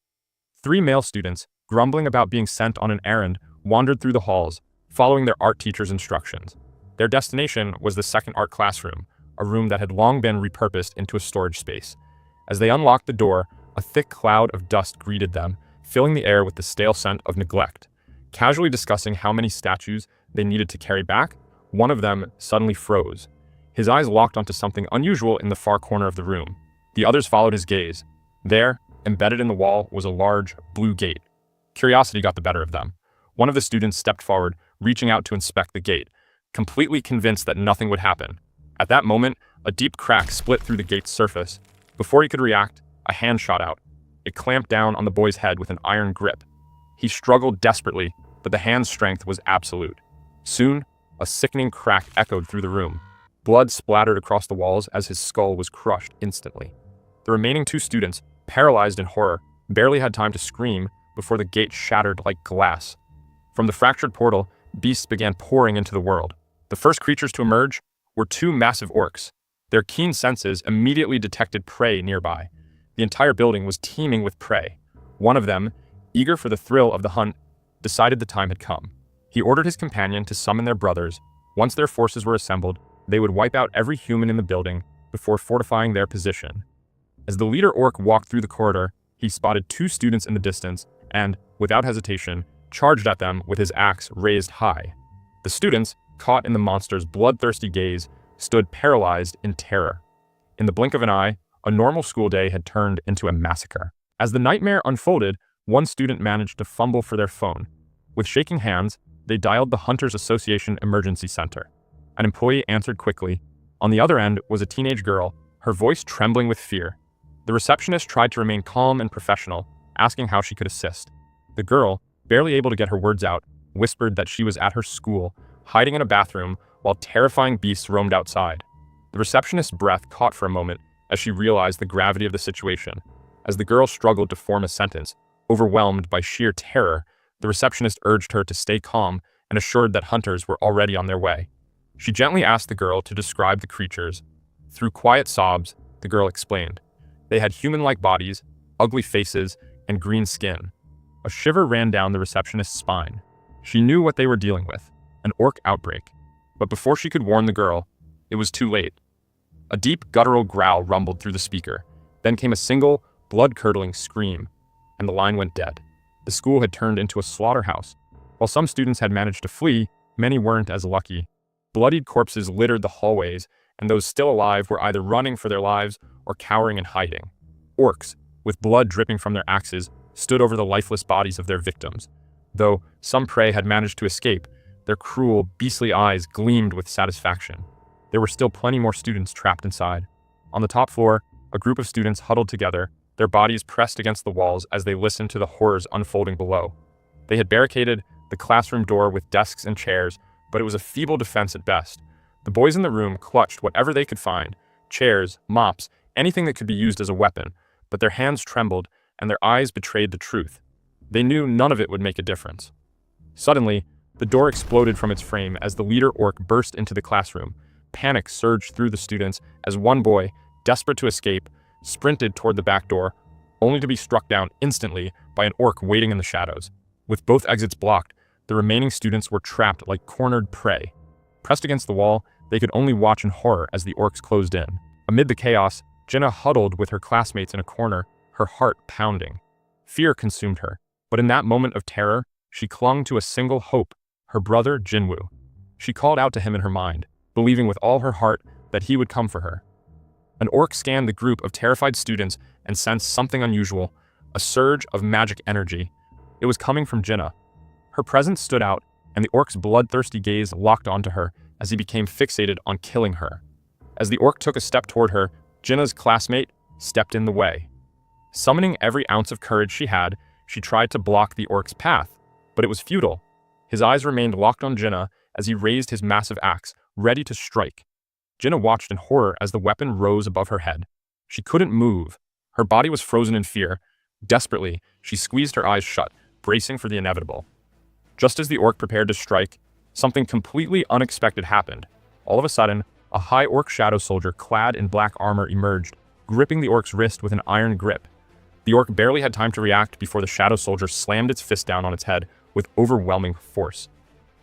3 male students, grumbling about being sent on an errand, wandered through the halls, following their art teacher's instructions. Their destination was the second art classroom, a room that had long been repurposed into a storage space. As they unlocked the door, a thick cloud of dust greeted them, filling the air with the stale scent of neglect. Casually discussing how many statues they needed to carry back, one of them suddenly froze. His eyes locked onto something unusual in the far corner of the room. The others followed his gaze. There, embedded in the wall, was a large, blue gate. Curiosity got the better of them. One of the students stepped forward, reaching out to inspect the gate, completely convinced that nothing would happen. At that moment, a deep crack split through the gate's surface. Before he could react, a hand shot out. It clamped down on the boy's head with an iron grip. He struggled desperately, but the hand's strength was absolute. Soon, a sickening crack echoed through the room. Blood splattered across the walls as his skull was crushed instantly. The remaining 2 students, paralyzed in horror, barely had time to scream before the gate shattered like glass. From the fractured portal, beasts began pouring into the world. The first creatures to emerge were 2 massive orcs. Their keen senses immediately detected prey nearby. The entire building was teeming with prey. One of them, eager for the thrill of the hunt, decided the time had come. He ordered his companion to summon their brothers. Once their forces were assembled, they would wipe out every human in the building before fortifying their position. As the leader orc walked through the corridor, he spotted 2 students in the distance and, without hesitation, charged at them with his axe raised high. The students, caught in the monster's bloodthirsty gaze, stood paralyzed in terror. In the blink of an eye, a normal school day had turned into a massacre. As the nightmare unfolded, one student managed to fumble for their phone. With shaking hands, they dialed the Hunters Association Emergency Center. An employee answered quickly. On the other end was a teenage girl, her voice trembling with fear. The receptionist tried to remain calm and professional, asking how she could assist. The girl, barely able to get her words out, whispered that she was at her school, hiding in a bathroom while terrifying beasts roamed outside. The receptionist's breath caught for a moment, as she realized the gravity of the situation. As the girl struggled to form a sentence, overwhelmed by sheer terror, the receptionist urged her to stay calm and assured that hunters were already on their way. She gently asked the girl to describe the creatures. Through quiet sobs, the girl explained. They had human-like bodies, ugly faces, and green skin. A shiver ran down the receptionist's spine. She knew what they were dealing with, an orc outbreak. But before she could warn the girl, it was too late. A deep, guttural growl rumbled through the speaker. Then came a single, blood-curdling scream, and the line went dead. The school had turned into a slaughterhouse. While some students had managed to flee, many weren't as lucky. Bloodied corpses littered the hallways, and those still alive were either running for their lives or cowering and hiding. Orcs, with blood dripping from their axes, stood over the lifeless bodies of their victims. Though some prey had managed to escape, their cruel, beastly eyes gleamed with satisfaction. There were still plenty more students trapped inside. On the top floor, a group of students huddled together, their bodies pressed against the walls as they listened to the horrors unfolding below. They had barricaded the classroom door with desks and chairs, but it was a feeble defense at best. The boys in the room clutched whatever they could find, chairs, mops, anything that could be used as a weapon, but their hands trembled and their eyes betrayed the truth. They knew none of it would make a difference. Suddenly, the door exploded from its frame as the leader orc burst into the classroom. Panic surged through the students as one boy, desperate to escape, sprinted toward the back door, only to be struck down instantly by an orc waiting in the shadows. With both exits blocked, the remaining students were trapped like cornered prey. Pressed against the wall, they could only watch in horror as the orcs closed in. Amid the chaos, Jenna huddled with her classmates in a corner, her heart pounding. Fear consumed her, but in that moment of terror, she clung to a single hope, her brother Jinwoo. She called out to him in her mind, believing with all her heart that he would come for her. An orc scanned the group of terrified students and sensed something unusual, a surge of magic energy. It was coming from Jinna. Her presence stood out, and the orc's bloodthirsty gaze locked onto her as he became fixated on killing her. As the orc took a step toward her, Jinna's classmate stepped in the way. Summoning every ounce of courage she had, she tried to block the orc's path, but it was futile. His eyes remained locked on Jinna as he raised his massive axe, ready to strike. Jinna watched in horror as the weapon rose above her head. She couldn't move. Her body was frozen in fear. Desperately, she squeezed her eyes shut, bracing for the inevitable. Just as the orc prepared to strike, something completely unexpected happened. All of a sudden, a high orc shadow soldier clad in black armor emerged, gripping the orc's wrist with an iron grip. The orc barely had time to react before the shadow soldier slammed its fist down on its head with overwhelming force.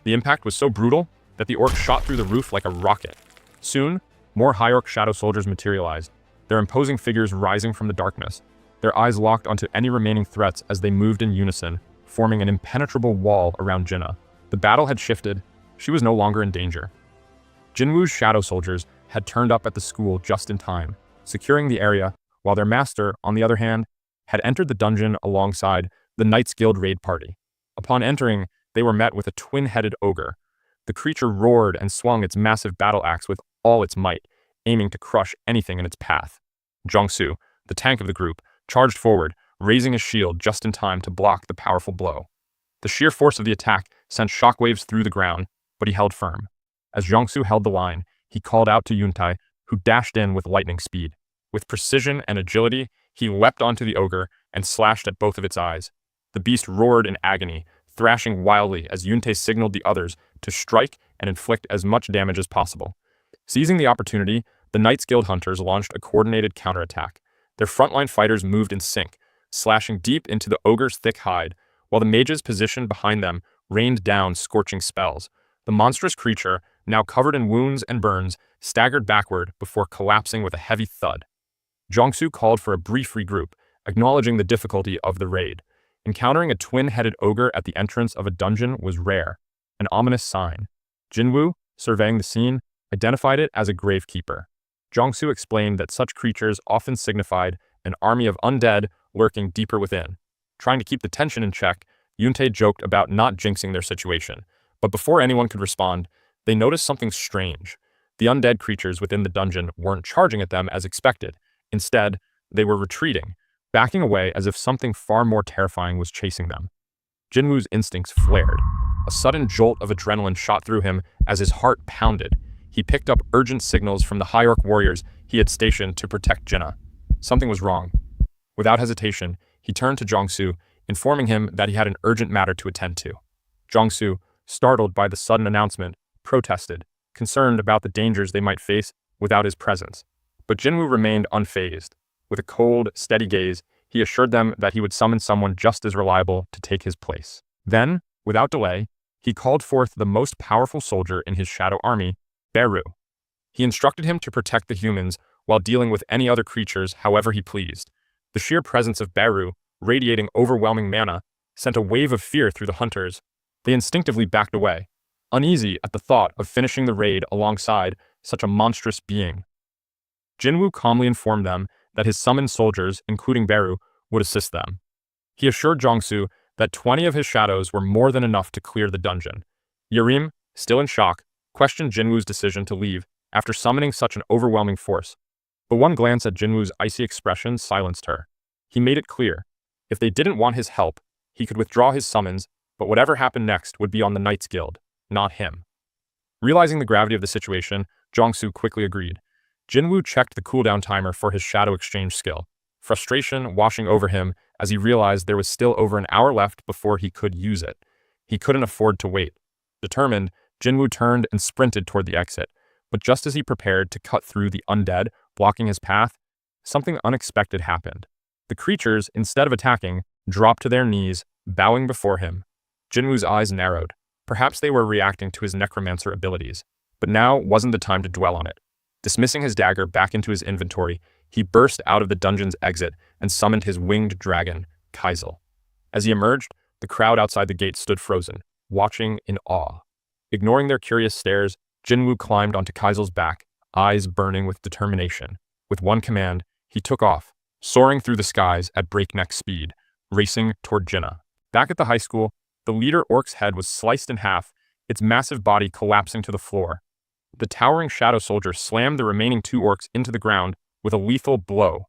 The impact was so brutal that the orc shot through the roof like a rocket. Soon, more high orc shadow soldiers materialized, their imposing figures rising from the darkness. Their eyes locked onto any remaining threats as they moved in unison, forming an impenetrable wall around Jinna. The battle had shifted. She was no longer in danger. Jinwoo's shadow soldiers had turned up at the school just in time, securing the area, while their master, on the other hand, had entered the dungeon alongside the Knights Guild raid party. Upon entering, they were met with a twin-headed ogre. The creature roared and swung its massive battle axe with all its might, aiming to crush anything in its path. Jongsu, the tank of the group, charged forward, raising his shield just in time to block the powerful blow. The sheer force of the attack sent shockwaves through the ground, but he held firm. As Jongsu held the line, he called out to Yuntai, who dashed in with lightning speed. With precision and agility, he leapt onto the ogre and slashed at both of its eyes. The beast roared in agony, thrashing wildly as Yuntai signaled the others to strike and inflict as much damage as possible. Seizing the opportunity, the Knights Guild hunters launched a coordinated counterattack. Their frontline fighters moved in sync, slashing deep into the ogre's thick hide, while the mages positioned behind them rained down scorching spells. The monstrous creature, now covered in wounds and burns, staggered backward before collapsing with a heavy thud. Jongsu called for a brief regroup, acknowledging the difficulty of the raid. Encountering a twin-headed ogre at the entrance of a dungeon was rare, an ominous sign. Jinwoo, surveying the scene, identified it as a gravekeeper. Jongsu explained that such creatures often signified an army of undead lurking deeper within. Trying to keep the tension in check, Yuntai joked about not jinxing their situation, but before anyone could respond, they noticed something strange. The undead creatures within the dungeon weren't charging at them as expected. Instead, they were retreating, backing away as if something far more terrifying was chasing them. Jinwoo's instincts flared. A sudden jolt of adrenaline shot through him as his heart pounded. He picked up urgent signals from the High Orc warriors, he had stationed to protect Jinnah. Something was wrong. Without hesitation, he turned to Jongsu, informing him that he had an urgent matter to attend to. Jongsu, startled by the sudden announcement, protested, concerned about the dangers they might face without his presence. But Jinwoo remained unfazed. With a cold, steady gaze, he assured them that he would summon someone just as reliable to take his place. Then, without delay, he called forth the most powerful soldier in his shadow army, Beru. He instructed him to protect the humans while dealing with any other creatures however he pleased. The sheer presence of Beru, radiating overwhelming mana, sent a wave of fear through the hunters. They instinctively backed away, uneasy at the thought of finishing the raid alongside such a monstrous being. Jinwoo calmly informed them that his summoned soldiers, including Beru, would assist them. He assured Jongsu that 20 of his shadows were more than enough to clear the dungeon. Yerim, still in shock, questioned Jinwoo's decision to leave after summoning such an overwhelming force. But one glance at Jinwoo's icy expression silenced her. He made it clear, if they didn't want his help, he could withdraw his summons, but whatever happened next would be on the Knights Guild, not him. Realizing the gravity of the situation, Jongsu quickly agreed. Jinwoo checked the cooldown timer for his shadow exchange skill, frustration washing over him as he realized there was still over an hour left before he could use it. He couldn't afford to wait. Determined, Jinwoo turned and sprinted toward the exit, but just as he prepared to cut through the undead blocking his path, something unexpected happened. The creatures, instead of attacking, dropped to their knees, bowing before him. Jinwoo's eyes narrowed. Perhaps they were reacting to his necromancer abilities, but now wasn't the time to dwell on it. Dismissing his dagger back into his inventory, he burst out of the dungeon's exit and summoned his winged dragon, Kaisel. As he emerged, the crowd outside the gate stood frozen, watching in awe. Ignoring their curious stares, Jinwoo climbed onto Kaisel's back, eyes burning with determination. With one command, he took off, soaring through the skies at breakneck speed, racing toward Jinnah. Back at the high school, the leader orc's head was sliced in half, its massive body collapsing to the floor. The towering shadow soldier slammed the remaining 2 orcs into the ground with a lethal blow.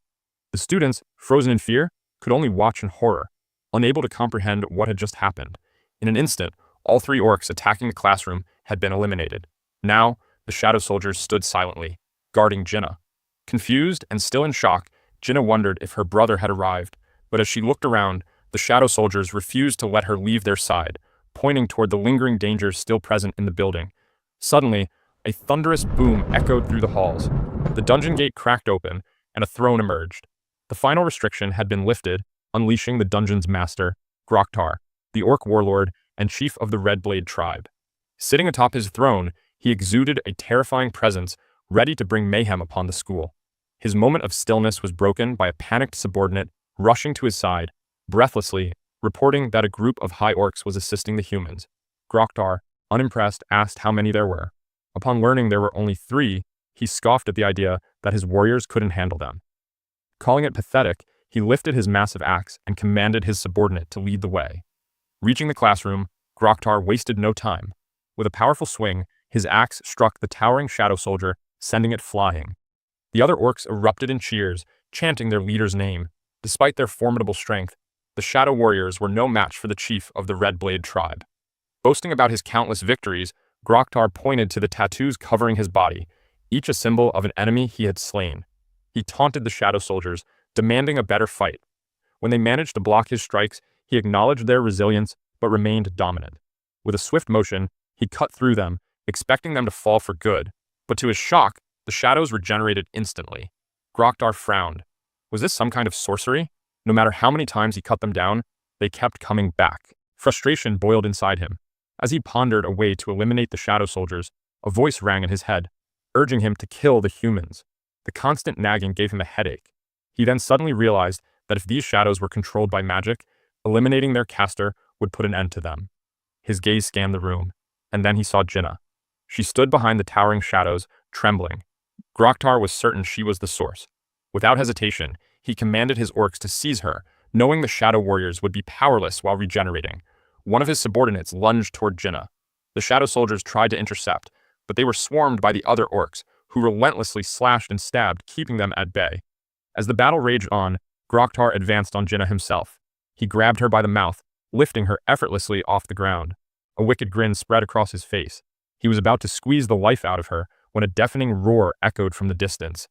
The students, frozen in fear, could only watch in horror, unable to comprehend what had just happened. In an instant, all 3 orcs attacking the classroom had been eliminated. Now, the shadow soldiers stood silently, guarding Jinnah. Confused and still in shock, Jinnah wondered if her brother had arrived, but as she looked around, the shadow soldiers refused to let her leave their side, pointing toward the lingering dangers still present in the building. Suddenly, a thunderous boom echoed through the halls. The dungeon gate cracked open, and a throne emerged. The final restriction had been lifted, unleashing the dungeon's master, Groktar, the orc warlord and chief of the Red Blade tribe. Sitting atop his throne, he exuded a terrifying presence, ready to bring mayhem upon the school. His moment of stillness was broken by a panicked subordinate rushing to his side, breathlessly, reporting that a group of high orcs was assisting the humans. Groktar, unimpressed, asked how many there were. Upon learning there were only 3, he scoffed at the idea that his warriors couldn't handle them. Calling it pathetic, he lifted his massive axe and commanded his subordinate to lead the way. Reaching the classroom, Groktar wasted no time. With a powerful swing, his axe struck the towering shadow soldier, sending it flying. The other orcs erupted in cheers, chanting their leader's name. Despite their formidable strength, the shadow warriors were no match for the chief of the Red Blade tribe. Boasting about his countless victories, Groktar pointed to the tattoos covering his body, each a symbol of an enemy he had slain. He taunted the shadow soldiers, demanding a better fight. When they managed to block his strikes, he acknowledged their resilience but remained dominant. With a swift motion, he cut through them, expecting them to fall for good. But to his shock, the shadows regenerated instantly. Groktar frowned. Was this some kind of sorcery? No matter how many times he cut them down, they kept coming back. Frustration boiled inside him. As he pondered a way to eliminate the shadow soldiers, a voice rang in his head, urging him to kill the humans. The constant nagging gave him a headache. He then suddenly realized that if these shadows were controlled by magic, eliminating their caster would put an end to them. His gaze scanned the room, and then he saw Jinnah. She stood behind the towering shadows, trembling. Groktar was certain she was the source. Without hesitation, he commanded his orcs to seize her, knowing the shadow warriors would be powerless while regenerating. One of his subordinates lunged toward Jinnah. The shadow soldiers tried to intercept, but they were swarmed by the other orcs, who relentlessly slashed and stabbed, keeping them at bay. As the battle raged on, Groktar advanced on Jinnah himself. He grabbed her by the mouth, lifting her effortlessly off the ground. A wicked grin spread across his face. He was about to squeeze the life out of her when a deafening roar echoed from the distance.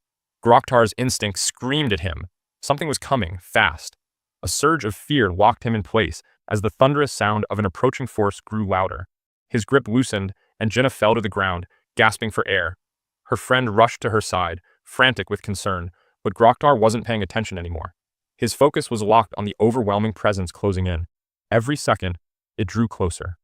Groktar's instinct screamed at him. Something was coming, fast. A surge of fear locked him in place as the thunderous sound of an approaching force grew louder. His grip loosened, and Jinna fell to the ground, gasping for air. Her friend rushed to her side, frantic with concern, but Groktar wasn't paying attention anymore. His focus was locked on the overwhelming presence closing in. Every second, it drew closer.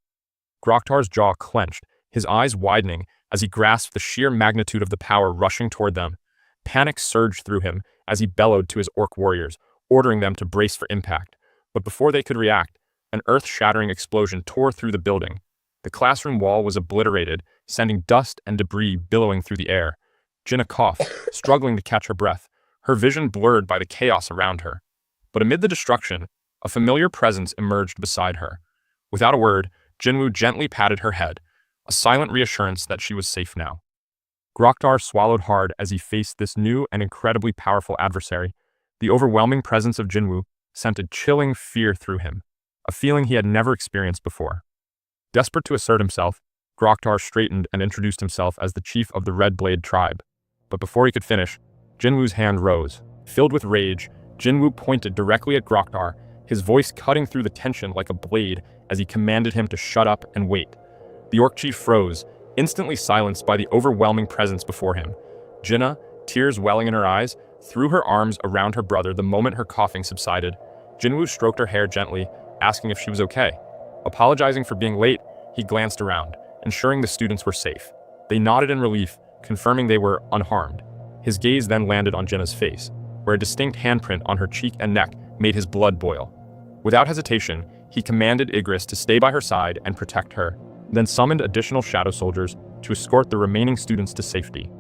Groktar's jaw clenched, his eyes widening as he grasped the sheer magnitude of the power rushing toward them. Panic surged through him as he bellowed to his orc warriors, ordering them to brace for impact. But before they could react, an earth-shattering explosion tore through the building. The classroom wall was obliterated, sending dust and debris billowing through the air. Jinna coughed, struggling to catch her breath, her vision blurred by the chaos around her. But amid the destruction, a familiar presence emerged beside her. Without a word, Jinwoo gently patted her head, a silent reassurance that she was safe now. Groktar swallowed hard as he faced this new and incredibly powerful adversary. The overwhelming presence of Jinwoo sent a chilling fear through him, a feeling he had never experienced before. Desperate to assert himself, Groktar straightened and introduced himself as the chief of the Red Blade tribe. But before he could finish, Jinwoo's hand rose. Filled with rage, Jinwoo pointed directly at Groktar, his voice cutting through the tension like a blade as he commanded him to shut up and wait. The orc chief froze, instantly silenced by the overwhelming presence before him. Jinna, tears welling in her eyes, threw her arms around her brother the moment her coughing subsided. Jinwoo stroked her hair gently, asking if she was okay. Apologizing for being late, he glanced around, ensuring the students were safe. They nodded in relief, confirming they were unharmed. His gaze then landed on Jinna's face, where a distinct handprint on her cheek and neck made his blood boil. Without hesitation, he commanded Igris to stay by her side and protect her, then summoned additional shadow soldiers to escort the remaining students to safety.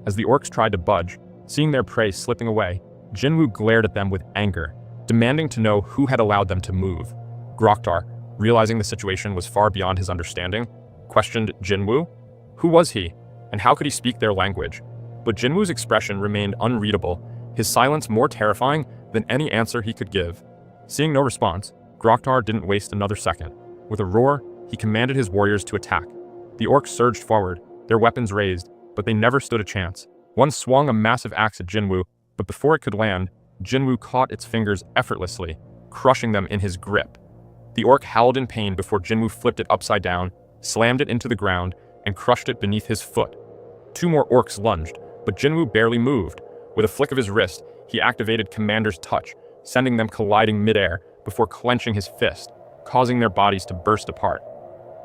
As the orcs tried to budge, seeing their prey slipping away, Jinwoo glared at them with anger, demanding to know who had allowed them to move. Groktar, realizing the situation was far beyond his understanding, questioned Jinwoo. Who was he, and how could he speak their language? But Jinwoo's expression remained unreadable, his silence more terrifying than any answer he could give. Seeing no response, Groktar didn't waste another second. With a roar, he commanded his warriors to attack. The orcs surged forward, their weapons raised, but they never stood a chance. One swung a massive axe at Jinwoo, but before it could land, Jinwoo caught its fingers effortlessly, crushing them in his grip. The orc howled in pain before Jinwoo flipped it upside down, slammed it into the ground, and crushed it beneath his foot. Two more orcs lunged, but Jinwoo barely moved. With a flick of his wrist, he activated Commander's Touch, sending them colliding midair before clenching his fist, causing their bodies to burst apart.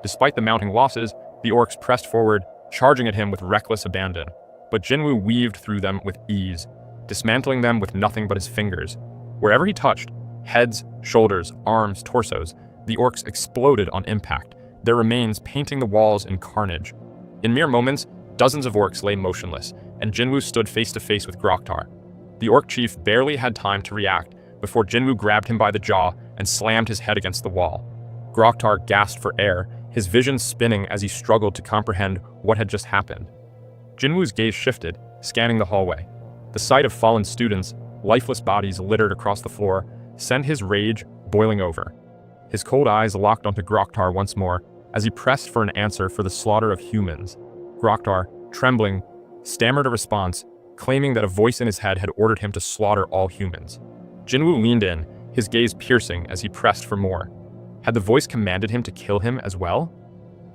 Despite the mounting losses, the orcs pressed forward, charging at him with reckless abandon. But Jinwoo weaved through them with ease, dismantling them with nothing but his fingers. Wherever he touched, heads, shoulders, arms, torsos, the orcs exploded on impact, their remains painting the walls in carnage. In mere moments, dozens of orcs lay motionless, and Jinwoo stood face to face with Groktar. The orc chief barely had time to react before Jinwoo grabbed him by the jaw and slammed his head against the wall. Groktar gasped for air, his vision spinning as he struggled to comprehend what had just happened. Jinwoo's gaze shifted, scanning the hallway. The sight of fallen students, lifeless bodies littered across the floor, sent his rage boiling over. His cold eyes locked onto Groktar once more as he pressed for an answer for the slaughter of humans. Groktar, trembling, stammered a response, claiming that a voice in his head had ordered him to slaughter all humans. Jinwoo leaned in, his gaze piercing as he pressed for more. Had the voice commanded him to kill him as well?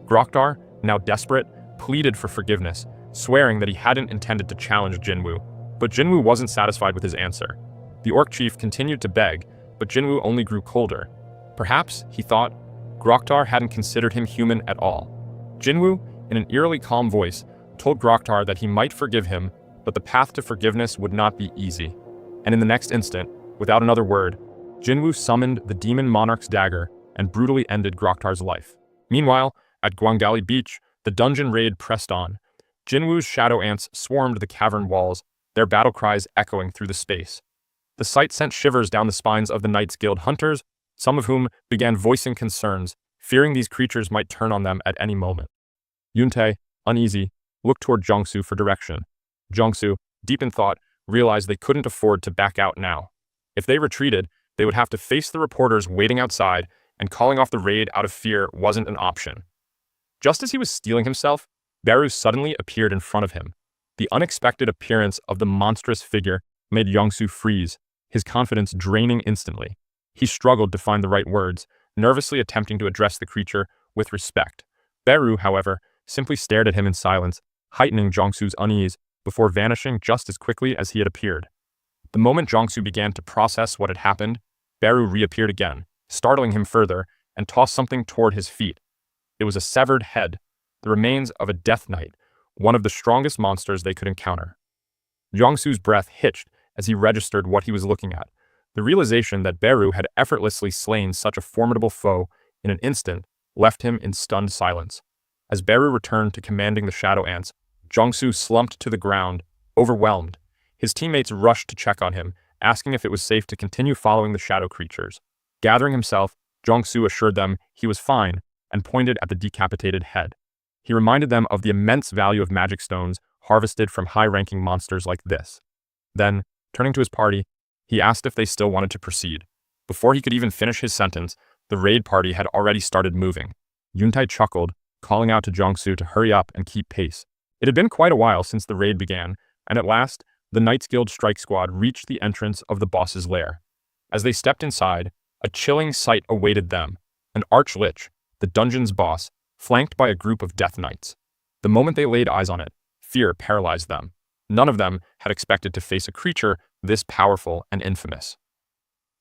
Groktar, now desperate, pleaded for forgiveness, swearing that he hadn't intended to challenge Jinwoo. But Jinwoo wasn't satisfied with his answer. The orc chief continued to beg, but Jinwoo only grew colder. Perhaps, he thought, Groktar hadn't considered him human at all. Jinwoo, in an eerily calm voice, told Groktar that he might forgive him, but the path to forgiveness would not be easy. And in the next instant, without another word, Jinwoo summoned the demon monarch's dagger and brutally ended Groktar's life. Meanwhile, at Guangdali Beach, the dungeon raid pressed on. Jinwoo's shadow ants swarmed the cavern walls, their battle cries echoing through the space. The sight sent shivers down the spines of the Knights Guild hunters, some of whom began voicing concerns, fearing these creatures might turn on them at any moment. Yuntae, uneasy, looked toward Jongsu for direction. Jongsu, deep in thought, realized they couldn't afford to back out now. If they retreated, they would have to face the reporters waiting outside, and calling off the raid out of fear wasn't an option. Just as he was steeling himself, Beru suddenly appeared in front of him. The unexpected appearance of the monstrous figure made Yongsu freeze, his confidence draining instantly. He struggled to find the right words, nervously attempting to address the creature with respect. Beru, however, simply stared at him in silence, heightening Jiangsu's unease before vanishing just as quickly as he had appeared. The moment Jiangsu began to process what had happened, Beru reappeared again, startling him further, and tossed something toward his feet. It was a severed head, the remains of a death knight, one of the strongest monsters they could encounter. Jiangsu's breath hitched as he registered what he was looking at. The realization that Beru had effortlessly slain such a formidable foe in an instant left him in stunned silence. As Beru returned to commanding the shadow ants, Jiangsu slumped to the ground, overwhelmed. His teammates rushed to check on him, asking if it was safe to continue following the shadow creatures. Gathering himself, Jiangsu assured them he was fine and pointed at the decapitated head. He reminded them of the immense value of magic stones harvested from high-ranking monsters like this. Then, turning to his party, he asked if they still wanted to proceed. Before he could even finish his sentence, the raid party had already started moving. Yuntai chuckled, calling out to Jiangsu to hurry up and keep pace. It had been quite a while since the raid began, and at last, the Knights Guild strike squad reached the entrance of the boss's lair. As they stepped inside, a chilling sight awaited them. An arch-lich, the dungeon's boss, flanked by a group of death knights. The moment they laid eyes on it, fear paralyzed them. None of them had expected to face a creature this powerful and infamous.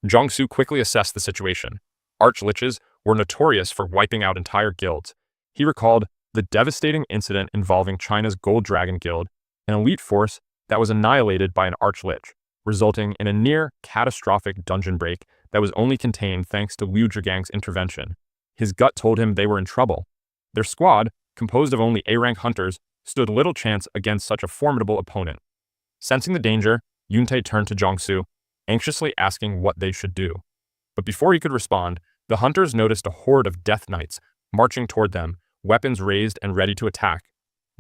Jiangsu quickly assessed the situation. Arch-liches were notorious for wiping out entire guilds. He recalled the devastating incident involving China's Gold Dragon Guild, an elite force that was annihilated by an arch-lich, resulting in a near-catastrophic dungeon break that was only contained thanks to Liu Zhigang's intervention. His gut told him they were in trouble. Their squad, composed of only A-rank hunters, stood little chance against such a formidable opponent. Sensing the danger, Yuntai turned to Jiangsu, anxiously asking what they should do. But before he could respond, the hunters noticed a horde of death knights marching toward them, weapons raised and ready to attack.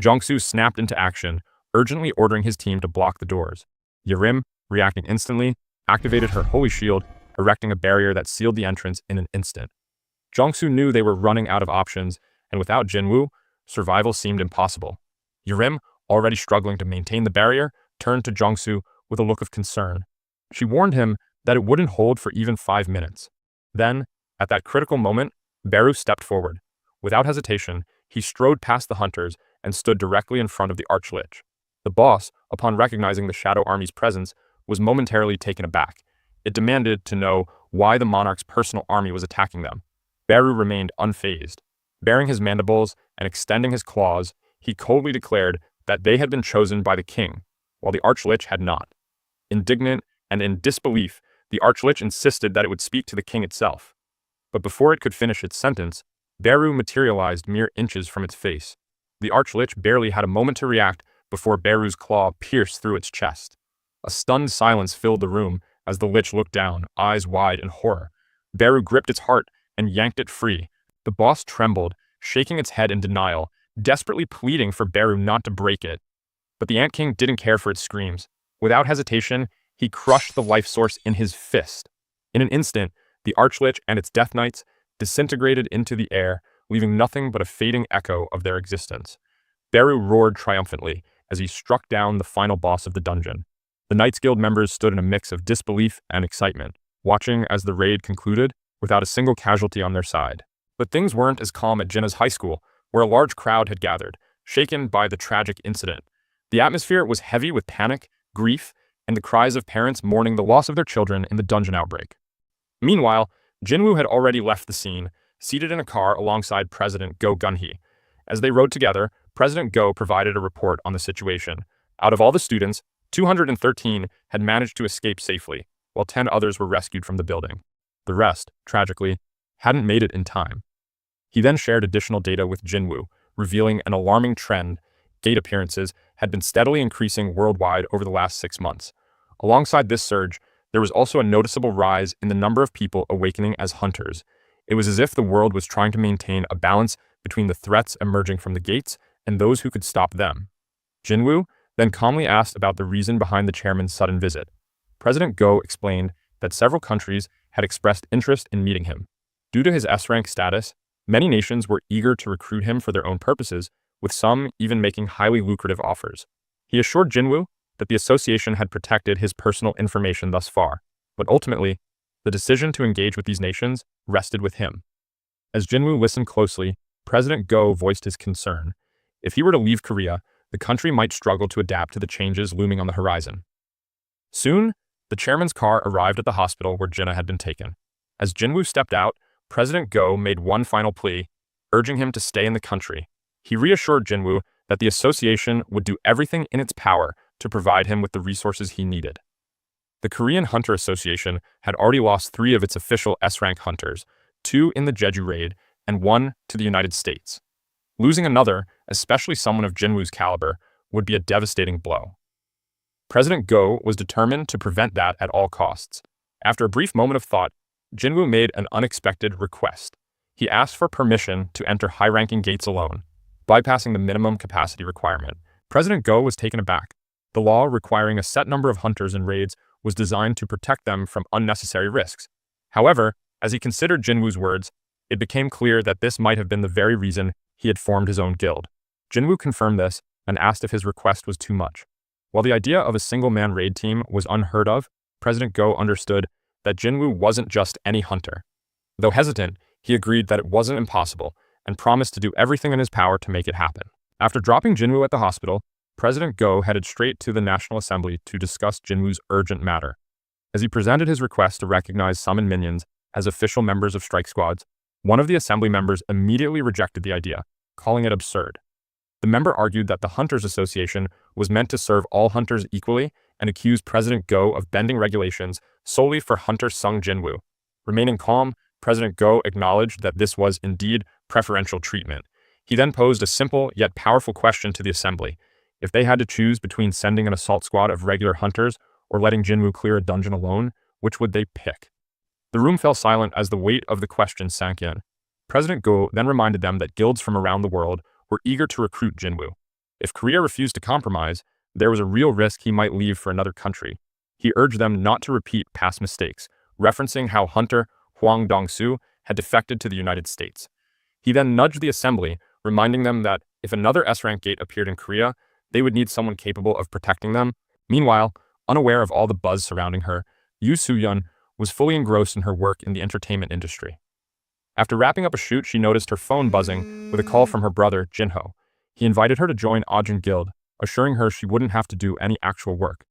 Jiangsu snapped into action, urgently ordering his team to block the doors. Yerim, reacting instantly, activated her holy shield, erecting a barrier that sealed the entrance in an instant. Jiangsu knew they were running out of options, and without Jinwu, survival seemed impossible. Yerim, already struggling to maintain the barrier, turned to Jiangsu with a look of concern. She warned him that it wouldn't hold for even 5 minutes. Then, at that critical moment, Beru stepped forward. Without hesitation, he strode past the hunters and stood directly in front of the arch-lich. The boss, upon recognizing the Shadow Army's presence, was momentarily taken aback. It demanded to know why the monarch's personal army was attacking them. Beru remained unfazed. Baring his mandibles and extending his claws, he coldly declared that they had been chosen by the king, while the arch-lich had not. Indignant and in disbelief, the arch-lich insisted that it would speak to the king itself. But before it could finish its sentence, Beru materialized mere inches from its face. The arch-lich barely had a moment to react before Beru's claw pierced through its chest. A stunned silence filled the room as the lich looked down, eyes wide in horror. Beru gripped its heart and yanked it free. The boss trembled, shaking its head in denial, desperately pleading for Beru not to break it. But the Ant King didn't care for its screams. Without hesitation, he crushed the life source in his fist. In an instant, the arch-lich and its death knights disintegrated into the air, leaving nothing but a fading echo of their existence. Beru roared triumphantly as he struck down the final boss of the dungeon. The Knights Guild members stood in a mix of disbelief and excitement, watching as the raid concluded without a single casualty on their side. But things weren't as calm at Jinna's high school, where a large crowd had gathered, shaken by the tragic incident. The atmosphere was heavy with panic, grief, and the cries of parents mourning the loss of their children in the dungeon outbreak. Meanwhile, Jinwoo had already left the scene, seated in a car alongside President Go Gunhee. As they rode together, President Go provided a report on the situation. Out of all the students, 213 had managed to escape safely, while 10 others were rescued from the building. The rest, tragically, hadn't made it in time. He then shared additional data with Jinwoo, revealing an alarming trend. Gate appearances had been steadily increasing worldwide over the last 6 months. Alongside this surge, there was also a noticeable rise in the number of people awakening as hunters. It was as if the world was trying to maintain a balance between the threats emerging from the gates and those who could stop them. Jinwoo then calmly asked about the reason behind the chairman's sudden visit. President Go explained that several countries had expressed interest in meeting him. Due to his S-rank status, many nations were eager to recruit him for their own purposes, with some even making highly lucrative offers. He assured Jinwoo that the association had protected his personal information thus far, but ultimately, the decision to engage with these nations rested with him. As Jinwoo listened closely, President Go voiced his concern. If he were to leave Korea, the country might struggle to adapt to the changes looming on the horizon. Soon, the chairman's car arrived at the hospital where Jinna had been taken. As Jinwoo stepped out, President Go made one final plea, urging him to stay in the country. He reassured Jinwoo that the association would do everything in its power to provide him with the resources he needed. The Korean Hunter Association had already lost 3 of its official S-rank hunters, 2 in the Jeju raid and 1 to the United States. Losing another, especially someone of Jinwoo's caliber, would be a devastating blow. President Go was determined to prevent that at all costs. After a brief moment of thought, Jinwoo made an unexpected request. He asked for permission to enter high-ranking gates alone, bypassing the minimum capacity requirement. President Go was taken aback. The law requiring a set number of hunters in raids was designed to protect them from unnecessary risks. However, as he considered Jinwoo's words, it became clear that this might have been the very reason he had formed his own guild. Jinwoo confirmed this and asked if his request was too much. While the idea of a single-man raid team was unheard of, President Go understood that Jinwoo wasn't just any hunter. Though hesitant, he agreed that it wasn't impossible and promised to do everything in his power to make it happen. After dropping Jinwoo at the hospital, President Go headed straight to the National Assembly to discuss Jinwoo's urgent matter. As he presented his request to recognize summoned minions as official members of strike squads, one of the assembly members immediately rejected the idea, calling it absurd. The member argued that the Hunters Association was meant to serve all hunters equally and accused President Go of bending regulations solely for Hunter Sung Jinwoo. Remaining calm, President Go acknowledged that this was indeed preferential treatment. He then posed a simple yet powerful question to the assembly. If they had to choose between sending an assault squad of regular hunters or letting Jinwoo clear a dungeon alone, which would they pick? The room fell silent as the weight of the question sank in. President Go then reminded them that guilds from around the world were eager to recruit Jinwoo. If Korea refused to compromise, there was a real risk he might leave for another country. He urged them not to repeat past mistakes, referencing how Hunter Hwang Dong-soo had defected to the United States. He then nudged the assembly, reminding them that if another S-rank gate appeared in Korea, they would need someone capable of protecting them. Meanwhile, unaware of all the buzz surrounding her, Yoo Soo-yeon was fully engrossed in her work in the entertainment industry. After wrapping up a shoot, she noticed her phone buzzing with a call from her brother, Jinho. He invited her to join Ajin Guild, assuring her she wouldn't have to do any actual work.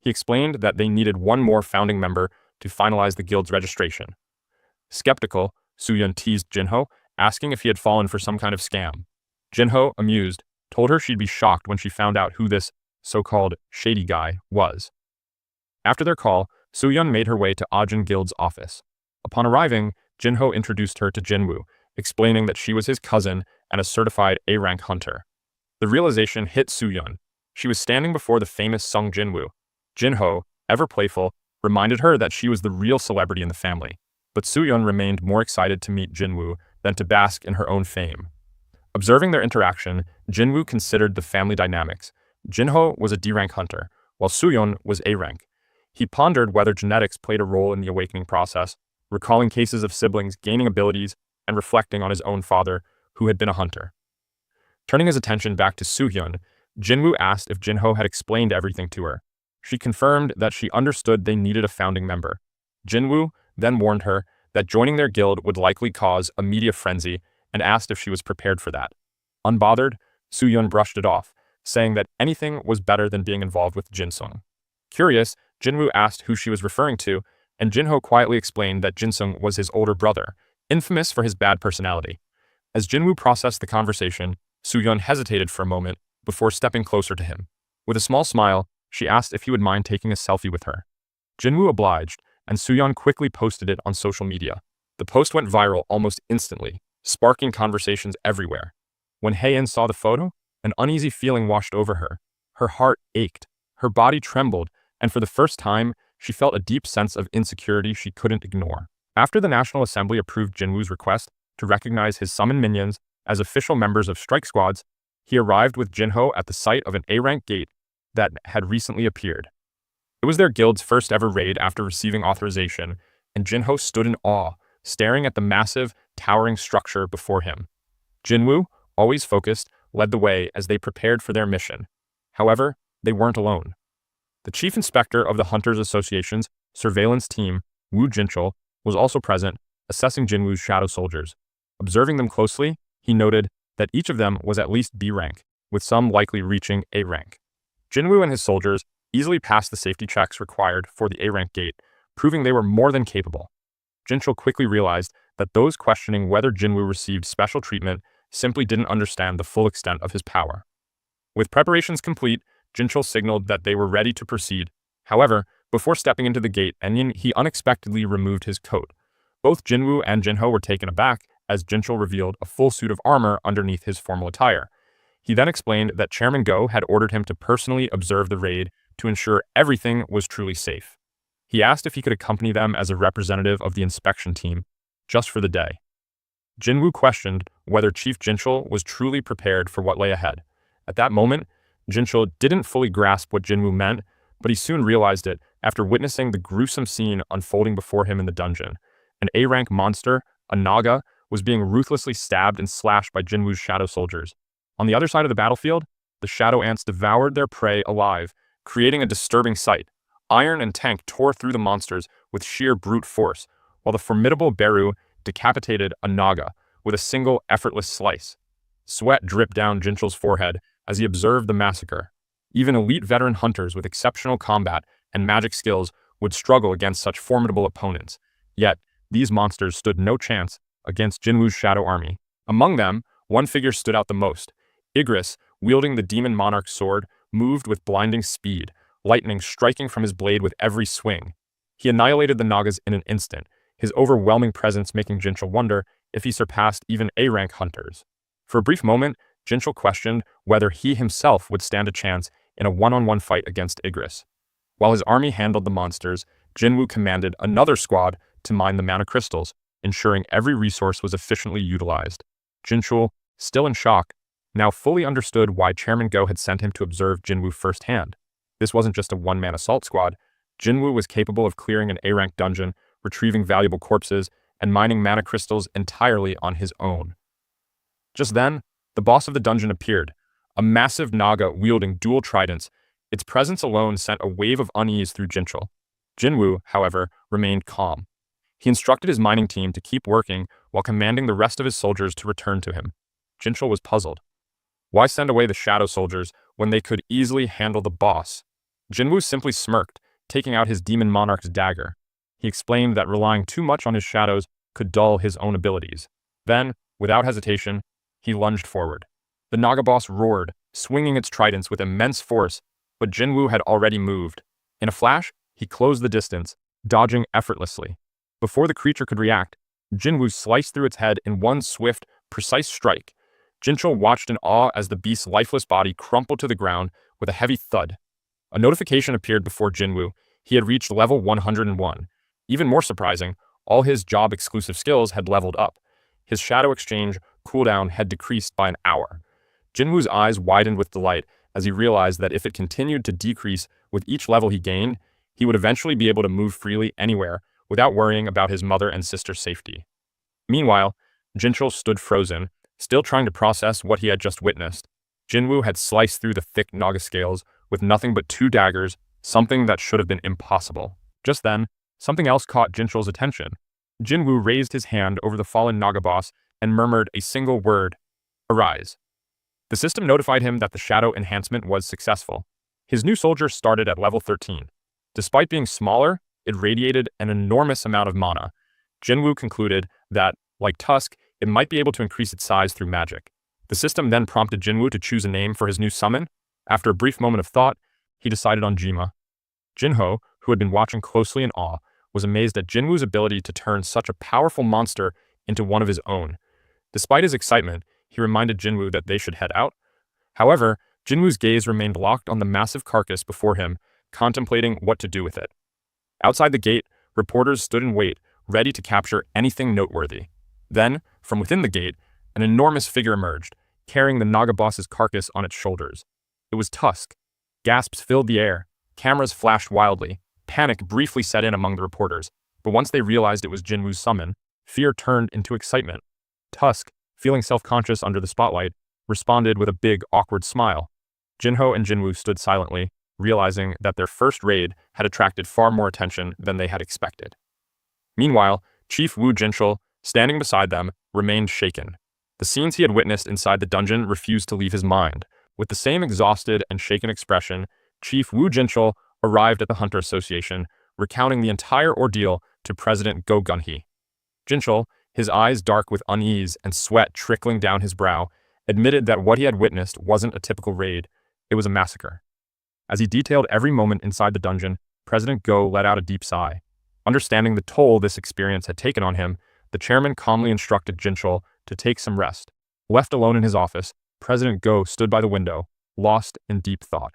He explained that they needed one more founding member to finalize the guild's registration. Skeptical, Soo-yeon teased Jinho, asking if he had fallen for some kind of scam. Jinho, amused, told her she'd be shocked when she found out who this so-called shady guy was. After their call, Soo-yeon made her way to Ajin Guild's office. Upon arriving, Jinho introduced her to Jinwoo, explaining that she was his cousin and a certified A-rank hunter. The realization hit Soo-yeon. She was standing before the famous Sung Jinwoo. Jinho, ever playful, reminded her that she was the real celebrity in the family. But Soo-yeon remained more excited to meet Jinwoo than to bask in her own fame. Observing their interaction, Jinwoo considered the family dynamics. Jinho was a D-rank hunter, while Soo-yeon was A-rank. He pondered whether genetics played a role in the awakening process, recalling cases of siblings gaining abilities and reflecting on his own father, who had been a hunter. Turning his attention back to Soo-yeon, Jinwoo asked if Jinho had explained everything to her. She confirmed that she understood they needed a founding member. Jinwoo then warned her that joining their guild would likely cause a media frenzy and asked if she was prepared for that. Unbothered, Soo-yeon brushed it off, saying that anything was better than being involved with Jinsung. Curious, Jinwoo asked who she was referring to, and Jinho quietly explained that Jinsung was his older brother, infamous for his bad personality. As Jinwoo processed the conversation, Soo-yeon hesitated for a moment before stepping closer to him. With a small smile, she asked if he would mind taking a selfie with her. Jinwoo obliged, and Soo-yeon quickly posted it on social media. The post went viral almost instantly, sparking conversations everywhere. When Hae-in saw the photo, an uneasy feeling washed over her. Her heart ached, her body trembled, and for the first time, she felt a deep sense of insecurity she couldn't ignore. After the National Assembly approved Jinwoo's request to recognize his summoned minions as official members of strike squads, he arrived with Jinho at the site of an A-rank gate that had recently appeared. It was their guild's first ever raid after receiving authorization, and Jinho stood in awe, staring at the massive, towering structure before him. Jinwoo, always focused, led the way as they prepared for their mission. However, they weren't alone. The chief inspector of the Hunters Association's surveillance team, Wu Jinchul, was also present, assessing Jinwu's shadow soldiers. Observing them closely, he noted that each of them was at least B rank, with some likely reaching A rank. Jinwu and his soldiers easily passed the safety checks required for the A rank gate, proving they were more than capable. Jinchul quickly realized that those questioning whether Jinwu received special treatment simply didn't understand the full extent of his power. With preparations complete, Jinchul signaled that they were ready to proceed. However, before stepping into the gate, he unexpectedly removed his coat. Both Jinwu and Jinho were taken aback as Jinchul revealed a full suit of armor underneath his formal attire. He then explained that Chairman Go had ordered him to personally observe the raid to ensure everything was truly safe. He asked if he could accompany them as a representative of the inspection team, just for the day. Jinwu questioned whether Chief Jinchul was truly prepared for what lay ahead. At that moment, Jinchul didn't fully grasp what Jinwu meant, but he soon realized it after witnessing the gruesome scene unfolding before him in the dungeon. An A-rank monster, a Naga, was being ruthlessly stabbed and slashed by Jinwu's shadow soldiers. On the other side of the battlefield, the shadow ants devoured their prey alive, creating a disturbing sight. Iron and Tank tore through the monsters with sheer brute force, while the formidable Beru decapitated a Naga with a single effortless slice. Sweat dripped down Jinchul's forehead as he observed the massacre. Even elite veteran hunters with exceptional combat and magic skills would struggle against such formidable opponents. Yet, these monsters stood no chance against Jinwu's shadow army. Among them, one figure stood out the most. Igris, wielding the demon monarch's sword, moved with blinding speed, lightning striking from his blade with every swing. He annihilated the Nagas in an instant, his overwhelming presence making Jinchul wonder if he surpassed even A-rank hunters. For a brief moment, Jinchul questioned whether he himself would stand a chance in a one-on-one fight against Igris. While his army handled the monsters, Jinwu commanded another squad to mine the mana crystals, ensuring every resource was efficiently utilized. Jinchul, still in shock, now fully understood why Chairman Go had sent him to observe Jinwu firsthand. This wasn't just a one-man assault squad. Jinwu was capable of clearing an A-rank dungeon, retrieving valuable corpses, and mining mana crystals entirely on his own. Just then, the boss of the dungeon appeared, a massive Naga wielding dual tridents. Its presence alone sent a wave of unease through Jinchul. Jinwu, however, remained calm. He instructed his mining team to keep working while commanding the rest of his soldiers to return to him. Jinchul was puzzled. Why send away the shadow soldiers when they could easily handle the boss? Jinwu simply smirked, taking out his demon monarch's dagger. He explained that relying too much on his shadows could dull his own abilities. Then, without hesitation, he lunged forward. The Naga boss roared, swinging its tridents with immense force, but Jinwu had already moved. In a flash, he closed the distance, dodging effortlessly. Before the creature could react, Jinwu sliced through its head in one swift, precise strike. Jinchul watched in awe as the beast's lifeless body crumpled to the ground with a heavy thud. A notification appeared before Jinwu. He had reached level 101. Even more surprising, all his job-exclusive skills had leveled up. His shadow exchange cooldown had decreased by an hour. Jinwu's eyes widened with delight as he realized that if it continued to decrease with each level he gained, he would eventually be able to move freely anywhere without worrying about his mother and sister's safety. Meanwhile, Jinchul stood frozen, still trying to process what he had just witnessed. Jinwu had sliced through the thick Naga scales with nothing but 2 daggers, something that should have been impossible. Just then, something else caught Jinchul's attention. Jinwu raised his hand over the fallen Naga boss and murmured a single word, "Arise." The system notified him that the shadow enhancement was successful. His new soldier started at level 13. Despite being smaller, it radiated an enormous amount of mana. Jinwu concluded that, like Tusk, it might be able to increase its size through magic. The system then prompted Jinwu to choose a name for his new summon. After a brief moment of thought, he decided on Jima. Jinho, who had been watching closely in awe, was amazed at Jinwu's ability to turn such a powerful monster into one of his own. Despite his excitement, he reminded Jinwu that they should head out. However, Jinwu's gaze remained locked on the massive carcass before him, contemplating what to do with it. Outside the gate, reporters stood in wait, ready to capture anything noteworthy. Then, from within the gate, an enormous figure emerged, carrying the Naga boss's carcass on its shoulders. It was Tusk. Gasps filled the air. Cameras flashed wildly. Panic briefly set in among the reporters, but once they realized it was Jinwu's summon, fear turned into excitement. Tusk, feeling self-conscious under the spotlight, responded with a big, awkward smile. Jinho and Jinwoo stood silently, realizing that their first raid had attracted far more attention than they had expected. Meanwhile, Chief Wu Jinchul, standing beside them, remained shaken. The scenes he had witnessed inside the dungeon refused to leave his mind. With the same exhausted and shaken expression, Chief Wu Jinchul arrived at the Hunter Association, recounting the entire ordeal to President Go Gunhee. Jinchul, his eyes dark with unease and sweat trickling down his brow, admitted that what he had witnessed wasn't a typical raid, it was a massacre. As he detailed every moment inside the dungeon, President Go let out a deep sigh. Understanding the toll this experience had taken on him, the chairman calmly instructed Jinchul to take some rest. Left alone in his office, President Go stood by the window, lost in deep thought.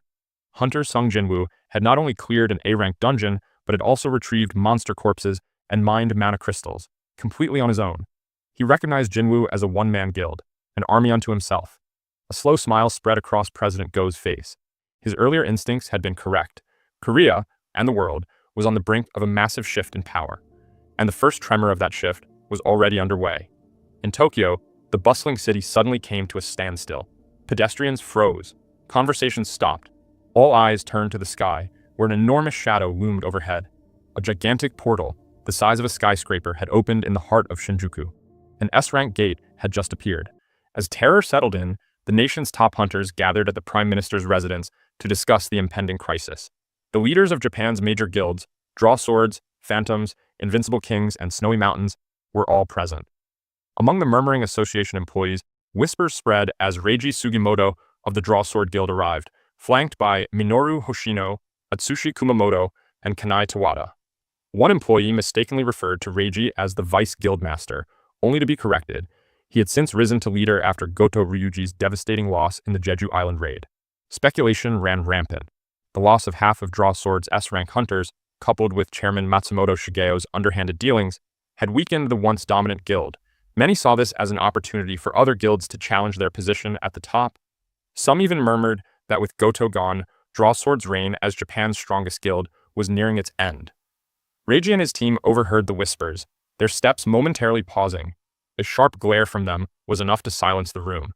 Hunter Sung Jinwoo had not only cleared an A-rank dungeon, but had also retrieved monster corpses and mined mana crystals, completely on his own. He recognized Jinwoo as a one-man guild, an army unto himself. A slow smile spread across President Go's face. His earlier instincts had been correct. Korea, and the world, was on the brink of a massive shift in power. And the first tremor of that shift was already underway. In Tokyo, the bustling city suddenly came to a standstill. Pedestrians froze. Conversations stopped. All eyes turned to the sky, where an enormous shadow loomed overhead. A gigantic portal, the size of a skyscraper, had opened in the heart of Shinjuku. An S-rank gate had just appeared. As terror settled in, the nation's top hunters gathered at the Prime Minister's residence to discuss the impending crisis. The leaders of Japan's major guilds, Draw Swords, Phantoms, Invincible Kings, and Snowy Mountains, were all present. Among the murmuring association employees, whispers spread as Reiji Sugimoto of the Draw Sword Guild arrived, flanked by Minoru Hoshino, Atsushi Kumamoto, and Kanai Tawada. One employee mistakenly referred to Reiji as the Vice Guildmaster, only to be corrected. He had since risen to leader after Goto Ryuji's devastating loss in the Jeju Island raid. Speculation ran rampant. The loss of half of Draw Sword's S-rank hunters, coupled with Chairman Matsumoto Shigeo's underhanded dealings, had weakened the once dominant guild. Many saw this as an opportunity for other guilds to challenge their position at the top. Some even murmured that with Goto gone, Draw Sword's reign as Japan's strongest guild was nearing its end. Reiji and his team overheard the whispers, their steps momentarily pausing. A sharp glare from them was enough to silence the room.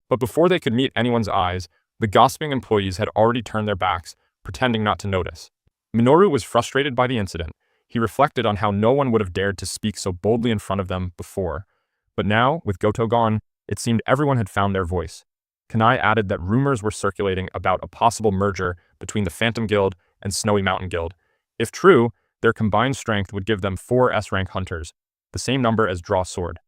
But before they could meet anyone's eyes, the gossiping employees had already turned their backs, pretending not to notice. Minoru was frustrated by the incident. He reflected on how no one would have dared to speak so boldly in front of them before. But now, with Goto gone, it seemed everyone had found their voice. Kanai added that rumors were circulating about a possible merger between the Phantom Guild and Snowy Mountain Guild. If true, their combined strength would give them 4 S-rank hunters, the same number as Draw Sword.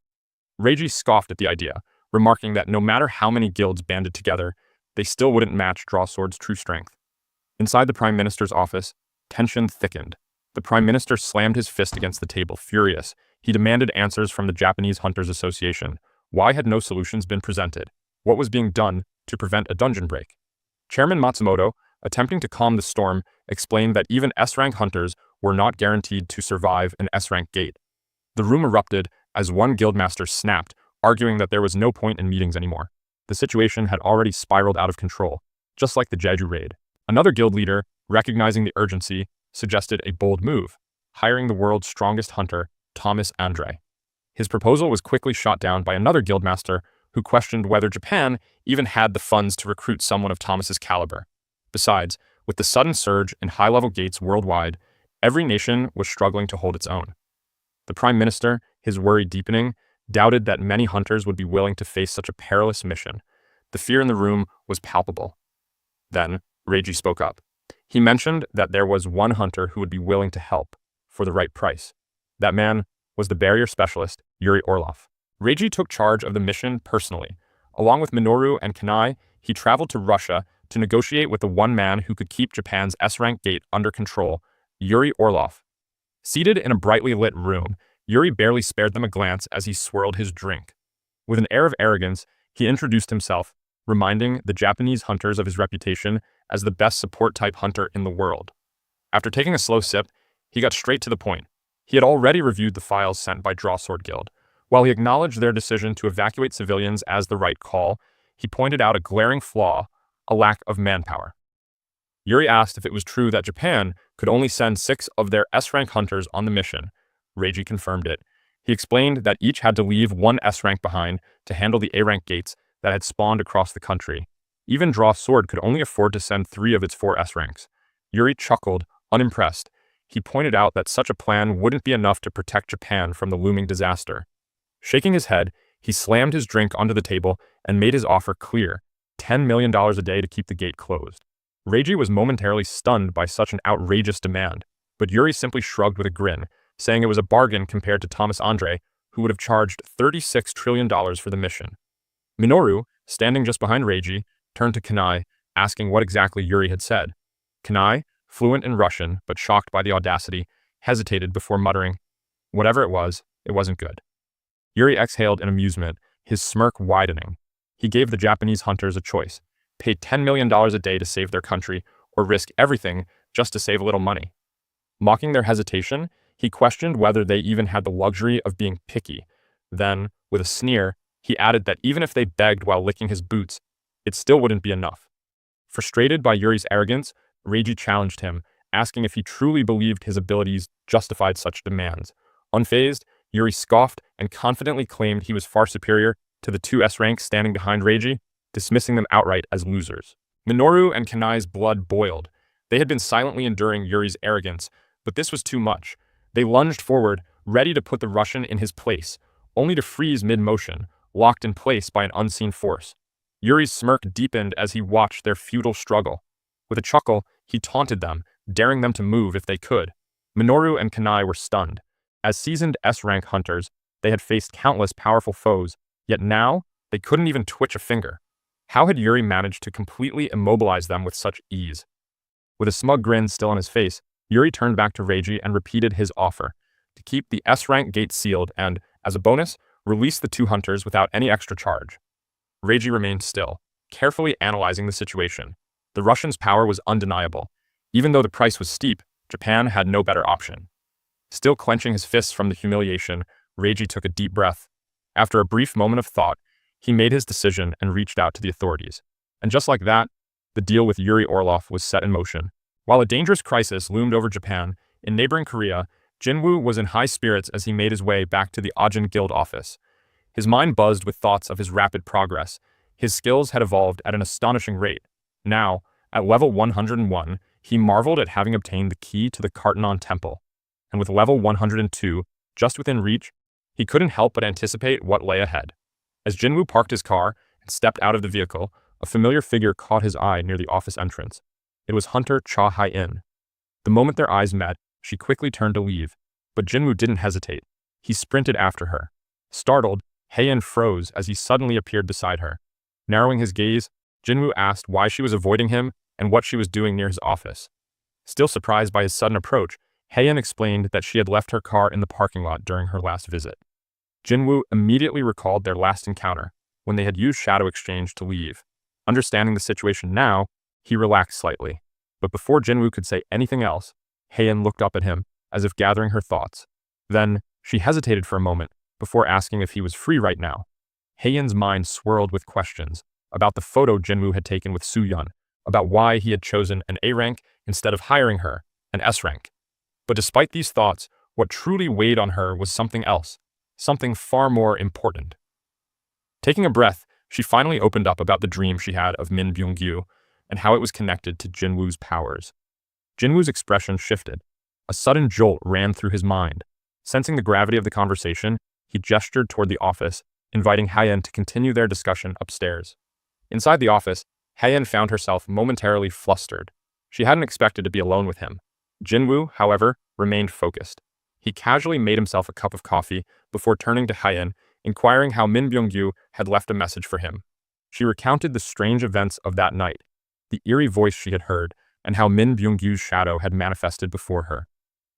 Reiji scoffed at the idea, remarking that no matter how many guilds banded together, they still wouldn't match Draw Sword's true strength. Inside the Prime Minister's office, tension thickened. The Prime Minister slammed his fist against the table, furious. He demanded answers from the Japanese Hunters Association. Why had no solutions been presented? What was being done to prevent a dungeon break? Chairman Matsumoto, attempting to calm the storm, explained that even S-rank hunters were not guaranteed to survive an S-rank gate. The room erupted as one guildmaster snapped, arguing that there was no point in meetings anymore. The situation had already spiraled out of control, just like the Jeju raid. Another guild leader, recognizing the urgency, suggested a bold move, hiring the world's strongest hunter, Thomas Andre. His proposal was quickly shot down by another guildmaster who questioned whether Japan even had the funds to recruit someone of Thomas's caliber. Besides, with the sudden surge in high-level gates worldwide, every nation was struggling to hold its own. The Prime Minister, his worry deepening, doubted that many hunters would be willing to face such a perilous mission. The fear in the room was palpable. Then, Reiji spoke up. He mentioned that there was one hunter who would be willing to help, for the right price. That man was the barrier specialist, Yuri Orlov. Reiji took charge of the mission personally. Along with Minoru and Kanai, he traveled to Russia to negotiate with the one man who could keep Japan's S-rank gate under control, Yuri Orlov. Seated in a brightly lit room, Yuri barely spared them a glance as he swirled his drink. With an air of arrogance, he introduced himself, reminding the Japanese hunters of his reputation as the best support-type hunter in the world. After taking a slow sip, he got straight to the point. He had already reviewed the files sent by Draw Sword Guild. While he acknowledged their decision to evacuate civilians as the right call, he pointed out a glaring flaw, a lack of manpower. Yuri asked if it was true that Japan could only send 6 of their S-rank hunters on the mission. Reiji confirmed it. He explained that each had to leave one S-rank behind to handle the A-rank gates that had spawned across the country. Even Draw Sword could only afford to send 3 of its 4 S ranks. Yuri chuckled, unimpressed. He pointed out that such a plan wouldn't be enough to protect Japan from the looming disaster. Shaking his head, he slammed his drink onto the table and made his offer clear: $10 million a day to keep the gate closed. Reiji was momentarily stunned by such an outrageous demand, but Yuri simply shrugged with a grin, saying it was a bargain compared to Thomas Andre, who would have charged $36 trillion for the mission. Minoru, standing just behind Reiji, turned to Kanai, asking what exactly Yuri had said. Kanai, fluent in Russian but shocked by the audacity, hesitated before muttering, "Whatever it wasn't good." Yuri exhaled in amusement, his smirk widening. He gave the Japanese hunters a choice: pay $10 million a day to save their country, or risk everything just to save a little money. Mocking their hesitation, he questioned whether they even had the luxury of being picky. Then, with a sneer, he added that even if they begged while licking his boots, it still wouldn't be enough. Frustrated by Yuri's arrogance, Reiji challenged him, asking if he truly believed his abilities justified such demands. Unfazed, Yuri scoffed and confidently claimed he was far superior to the 2 S ranks standing behind Reiji, dismissing them outright as losers. Minoru and Kanai's blood boiled. They had been silently enduring Yuri's arrogance, but this was too much. They lunged forward, ready to put the Russian in his place, only to freeze mid-motion, locked in place by an unseen force. Yuri's smirk deepened as he watched their futile struggle. With a chuckle, he taunted them, daring them to move if they could. Minoru and Kanai were stunned. As seasoned S-rank hunters, they had faced countless powerful foes, yet now, they couldn't even twitch a finger. How had Yuri managed to completely immobilize them with such ease? With a smug grin still on his face, Yuri turned back to Reiji and repeated his offer: to keep the S-rank gate sealed and, as a bonus, release the 2 hunters without any extra charge. Reiji remained still, carefully analyzing the situation. The Russians' power was undeniable. Even though the price was steep, Japan had no better option. Still clenching his fists from the humiliation, Reiji took a deep breath. After a brief moment of thought, he made his decision and reached out to the authorities. And just like that, the deal with Yuri Orlov was set in motion. While a dangerous crisis loomed over Japan, in neighboring Korea, Jinwoo was in high spirits as he made his way back to the Ajin Guild office. His mind buzzed with thoughts of his rapid progress. His skills had evolved at an astonishing rate. Now, at level 101, he marveled at having obtained the key to the Kartanon Temple. And with level 102, just within reach, he couldn't help but anticipate what lay ahead. As Jinwoo parked his car and stepped out of the vehicle, a familiar figure caught his eye near the office entrance. It was Hunter Cha Hai-in. The moment their eyes met, she quickly turned to leave, but Jinwoo didn't hesitate. He sprinted after her. Startled, Hai-in froze as he suddenly appeared beside her. Narrowing his gaze, Jinwoo asked why she was avoiding him and what she was doing near his office. Still surprised by his sudden approach, Hai-in explained that she had left her car in the parking lot during her last visit. Jinwoo immediately recalled their last encounter, when they had used Shadow Exchange to leave. Understanding the situation now, he relaxed slightly. But before Jinwoo could say anything else, Hai-in looked up at him, as if gathering her thoughts. Then, she hesitated for a moment, before asking if he was free right now. Hai-in's mind swirled with questions, about the photo Jinwoo had taken with Soo-yeon, about why he had chosen an A rank instead of hiring her, an S rank. But despite these thoughts, what truly weighed on her was something else, something far more important. Taking a breath, she finally opened up about the dream she had of Min Byung-gyu and how it was connected to Jinwoo's powers. Jinwoo's expression shifted. A sudden jolt ran through his mind. Sensing the gravity of the conversation, he gestured toward the office, inviting Hai-in to continue their discussion upstairs. Inside the office, Hai-in found herself momentarily flustered. She hadn't expected to be alone with him. Jinwoo, however, remained focused. He casually made himself a cup of coffee before turning to Hai-in, inquiring how Min Byung-gyu had left a message for him. She recounted the strange events of that night, the eerie voice she had heard, and how Min Byung-gyu's shadow had manifested before her.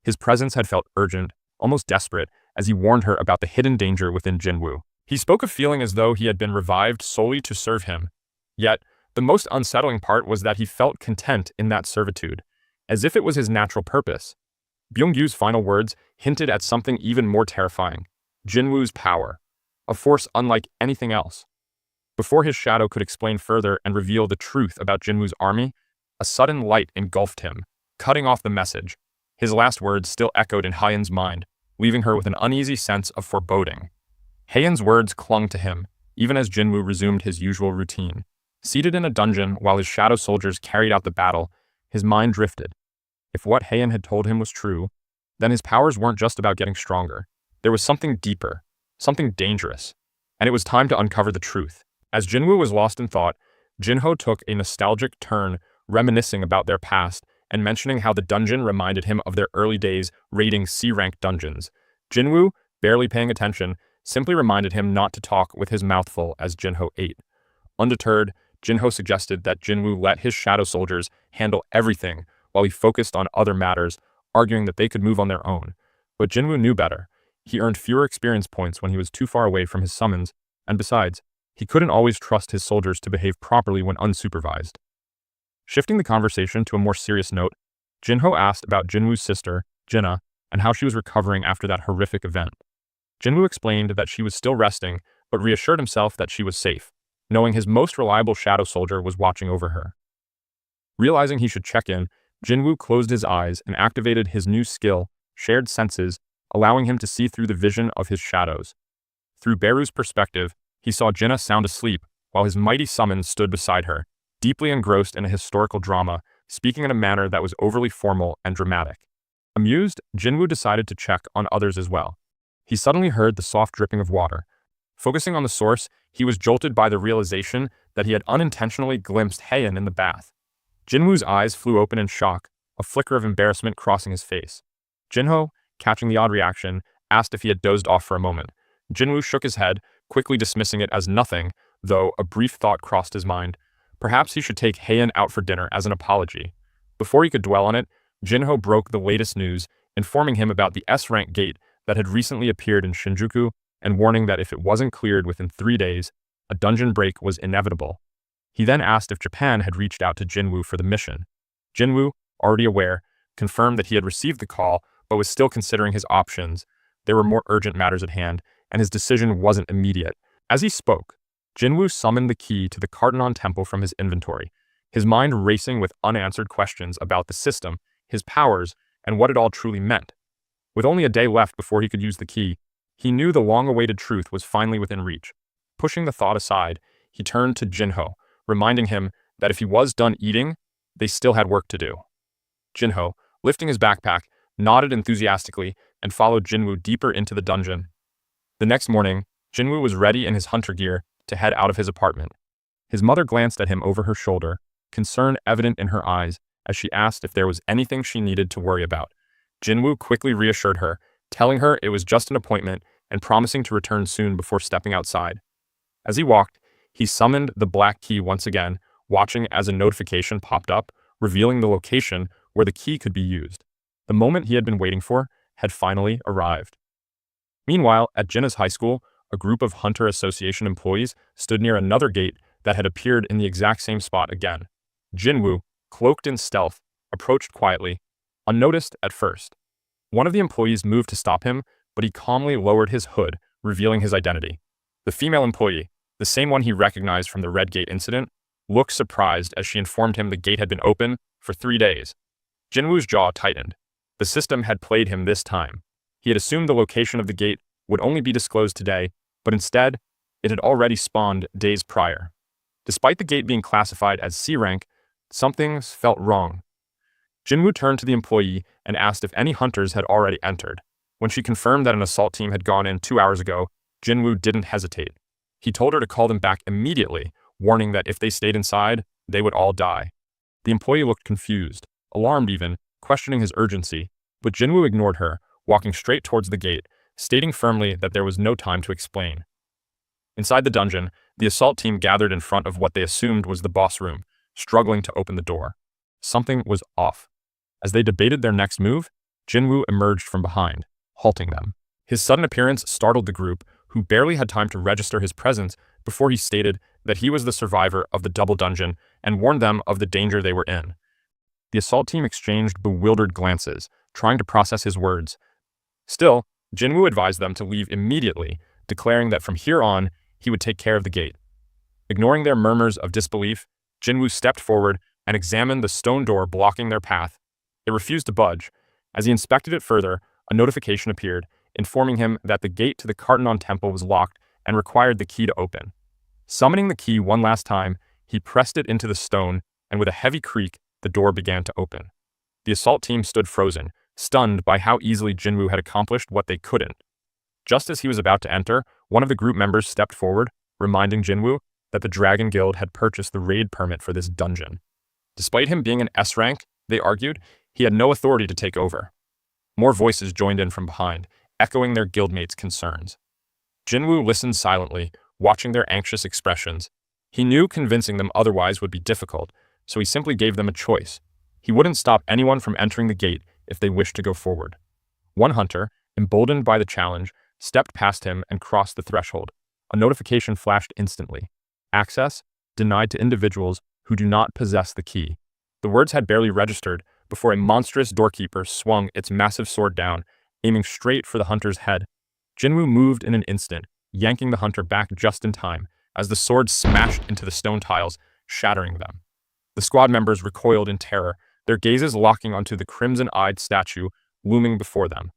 His presence had felt urgent, almost desperate, as he warned her about the hidden danger within Jinwoo. He spoke of feeling as though he had been revived solely to serve him. Yet, the most unsettling part was that he felt content in that servitude, as if it was his natural purpose. Byung-gyu's final words hinted at something even more terrifying: Jinwoo's power, a force unlike anything else. Before his shadow could explain further and reveal the truth about Jinwoo's army, a sudden light engulfed him, cutting off the message. His last words still echoed in Hai-in's mind, leaving her with an uneasy sense of foreboding. Hai-in's words clung to him, even as Jinwoo resumed his usual routine. Seated in a dungeon while his shadow soldiers carried out the battle, his mind drifted. If what Heian had told him was true, then his powers weren't just about getting stronger. There was something deeper, something dangerous, and it was time to uncover the truth. As Jinwoo was lost in thought, Jinho took a nostalgic turn, reminiscing about their past and mentioning how the dungeon reminded him of their early days raiding C-rank dungeons. Jinwoo, barely paying attention, simply reminded him not to talk with his mouth full as Jinho ate. Undeterred, Jinho suggested that Jinwoo let his shadow soldiers handle everything while he focused on other matters, arguing that they could move on their own. But Jinwoo knew better. He earned fewer experience points when he was too far away from his summons, and besides, he couldn't always trust his soldiers to behave properly when unsupervised. Shifting the conversation to a more serious note, Jinho asked about Jinwoo's sister, Jinna, and how she was recovering after that horrific event. Jinwoo explained that she was still resting, but reassured himself that she was safe, knowing his most reliable shadow soldier was watching over her. Realizing he should check in, Jinwoo closed his eyes and activated his new skill, Shared Senses, allowing him to see through the vision of his shadows. Through Beru's perspective, he saw Jinna sound asleep while his mighty summons stood beside her, deeply engrossed in a historical drama, speaking in a manner that was overly formal and dramatic. Amused, Jinwoo decided to check on others as well. He suddenly heard the soft dripping of water. Focusing on the source, he was jolted by the realization that he had unintentionally glimpsed Heian in the bath. Jinwoo's eyes flew open in shock, a flicker of embarrassment crossing his face. Jinho, catching the odd reaction, asked if he had dozed off for a moment. Jinwoo shook his head, quickly dismissing it as nothing, though a brief thought crossed his mind. Perhaps he should take Heian out for dinner as an apology. Before he could dwell on it, Jinho broke the latest news, informing him about the S-rank gate that had recently appeared in Shinjuku and warning that if it wasn't cleared within 3 days, a dungeon break was inevitable. He then asked if Japan had reached out to Jinwoo for the mission. Jinwoo, already aware, confirmed that he had received the call but was still considering his options. There were more urgent matters at hand, and his decision wasn't immediate. As he spoke, Jinwoo summoned the key to the Cartenon Temple from his inventory, his mind racing with unanswered questions about the system, his powers, and what it all truly meant. With only a day left before he could use the key, he knew the long-awaited truth was finally within reach. Pushing the thought aside, he turned to Jinho, reminding him that if he was done eating, they still had work to do. Jinho, lifting his backpack, nodded enthusiastically and followed Jinwoo deeper into the dungeon. The next morning, Jinwoo was ready in his hunter gear to head out of his apartment. His mother glanced at him over her shoulder, concern evident in her eyes as she asked if there was anything she needed to worry about. Jinwoo quickly reassured her, telling her it was just an appointment and promising to return soon before stepping outside. As he walked, he summoned the black key once again, watching as a notification popped up, revealing the location where the key could be used. The moment he had been waiting for had finally arrived. Meanwhile, at Jinna's high school, a group of Hunter Association employees stood near another gate that had appeared in the exact same spot again. Jinwoo, cloaked in stealth, approached quietly, unnoticed at first. One of the employees moved to stop him, but he calmly lowered his hood, revealing his identity. The female employee, the same one he recognized from the Red Gate incident, looked surprised as she informed him the gate had been open for 3 days. Jinwoo's jaw tightened. The system had played him this time. He had assumed the location of the gate would only be disclosed today, but instead, it had already spawned days prior. Despite the gate being classified as C-rank, something felt wrong. Jinwoo turned to the employee and asked if any hunters had already entered. When she confirmed that an assault team had gone in 2 hours ago, Jinwoo didn't hesitate. He told her to call them back immediately, warning that if they stayed inside, they would all die. The employee looked confused, alarmed even, questioning his urgency, but Jinwoo ignored her, walking straight towards the gate, stating firmly that there was no time to explain. Inside the dungeon, the assault team gathered in front of what they assumed was the boss room, struggling to open the door. Something was off. As they debated their next move, Jinwoo emerged from behind, halting them. His sudden appearance startled the group, who barely had time to register his presence before he stated that he was the survivor of the double dungeon and warned them of the danger they were in. The assault team exchanged bewildered glances, trying to process his words. Still, Jinwoo advised them to leave immediately, declaring that from here on, he would take care of the gate. Ignoring their murmurs of disbelief, Jinwoo stepped forward and examined the stone door blocking their path. It refused to budge. As he inspected it further, a notification appeared, informing him that the gate to the Cartenon Temple was locked and required the key to open. Summoning the key one last time, He pressed it into the stone, and with a heavy creak, the door began to open. The assault team stood frozen, stunned by how easily Jinwoo had accomplished what they couldn't. Just as he was about to enter, one of the group members stepped forward, reminding Jinwoo that the Dragon Guild had purchased the raid permit for this dungeon. Despite him being an S rank, they argued, he had no authority to take over. More voices joined in from behind, echoing their guildmates' concerns. Jinwoo listened silently, watching their anxious expressions. He knew convincing them otherwise would be difficult, so he simply gave them a choice. He wouldn't stop anyone from entering the gate if they wished to go forward. One hunter, emboldened by the challenge, stepped past him and crossed the threshold. A notification flashed instantly. Access denied to individuals who do not possess the key. The words had barely registered before a monstrous doorkeeper swung its massive sword down, aiming straight for the hunter's head. Jinwoo moved in an instant, yanking the hunter back just in time, as the sword smashed into the stone tiles, shattering them. The squad members recoiled in terror, their gazes locking onto the crimson-eyed statue looming before them.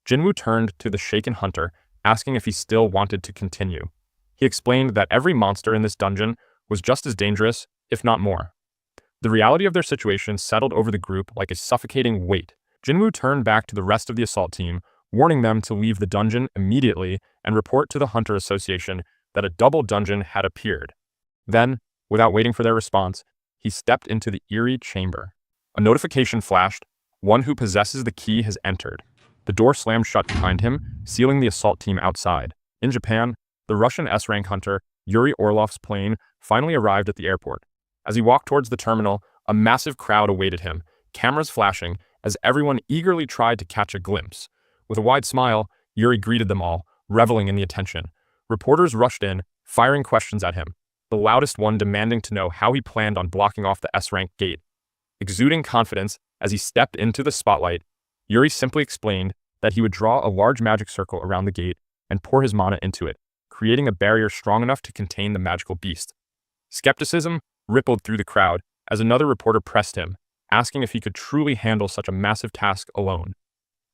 Jinwoo turned to the shaken hunter, asking if he still wanted to continue. He explained that every monster in this dungeon was just as dangerous, if not more. The reality of their situation settled over the group like a suffocating weight. Jinwoo turned back to the rest of the assault team, warning them to leave the dungeon immediately and report to the Hunter Association that a double dungeon had appeared. Then, without waiting for their response, he stepped into the eerie chamber. A notification flashed. One who possesses the key has entered. The door slammed shut behind him, sealing the assault team outside. In Japan, the Russian S-rank hunter, Yuri Orlov's plane, finally arrived at the airport. As he walked towards the terminal, a massive crowd awaited him, cameras flashing as everyone eagerly tried to catch a glimpse. With a wide smile, Yuri greeted them all, reveling in the attention. Reporters rushed in, firing questions at him, the loudest one demanding to know how he planned on blocking off the S-rank gate. Exuding confidence as he stepped into the spotlight, Yuri simply explained that he would draw a large magic circle around the gate and pour his mana into it, creating a barrier strong enough to contain the magical beast. Skepticism rippled through the crowd as another reporter pressed him, asking if he could truly handle such a massive task alone.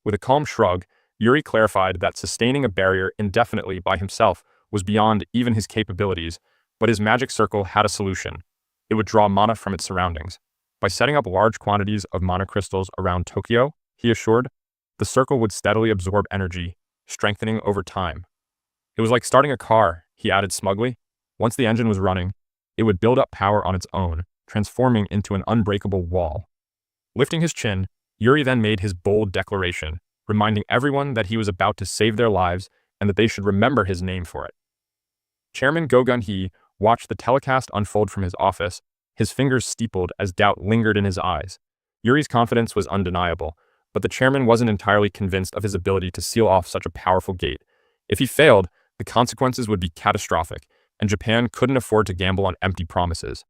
With a calm shrug, Yuri clarified that sustaining a barrier indefinitely by himself was beyond even his capabilities, but his magic circle had a solution. It would draw mana from its surroundings. By setting up large quantities of mana crystals around Tokyo, he assured, the circle would steadily absorb energy, strengthening over time. It was like starting a car, he added smugly. Once the engine was running, it would build up power on its own, transforming into an unbreakable wall. Lifting his chin, Yuri then made his bold declaration, reminding everyone that he was about to save their lives and that they should remember his name for it. Chairman Go Gun-hee watched the telecast unfold from his office, his fingers steepled as doubt lingered in his eyes. Yuri's confidence was undeniable, but the chairman wasn't entirely convinced of his ability to seal off such a powerful gate. If he failed, the consequences would be catastrophic, and Japan couldn't afford to gamble on empty promises.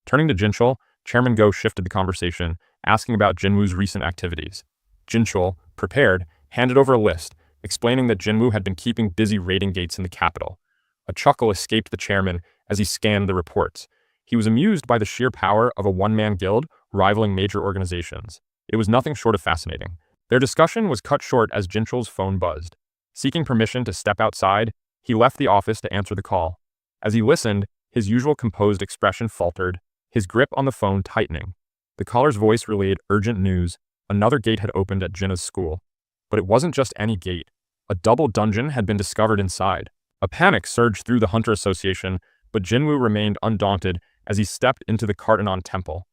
Turning to Jinchul, Chairman Go shifted the conversation, asking about Jinwoo's recent activities. Jinchul, prepared, handed over a list, explaining that Jinwoo had been keeping busy raiding gates in the capital. A chuckle escaped the chairman as he scanned the reports. He was amused by the sheer power of a one-man guild rivaling major organizations. It was nothing short of fascinating. Their discussion was cut short as Jinchul's phone buzzed. Seeking permission to step outside, he left the office to answer the call. As he listened, his usual composed expression faltered, his grip on the phone tightening. The caller's voice relayed urgent news. Another gate had opened at Jinna's school. But it wasn't just any gate. A double dungeon had been discovered inside. A panic surged through the Hunter Association, but Jinwoo remained undaunted as he stepped into the Cartanon Temple.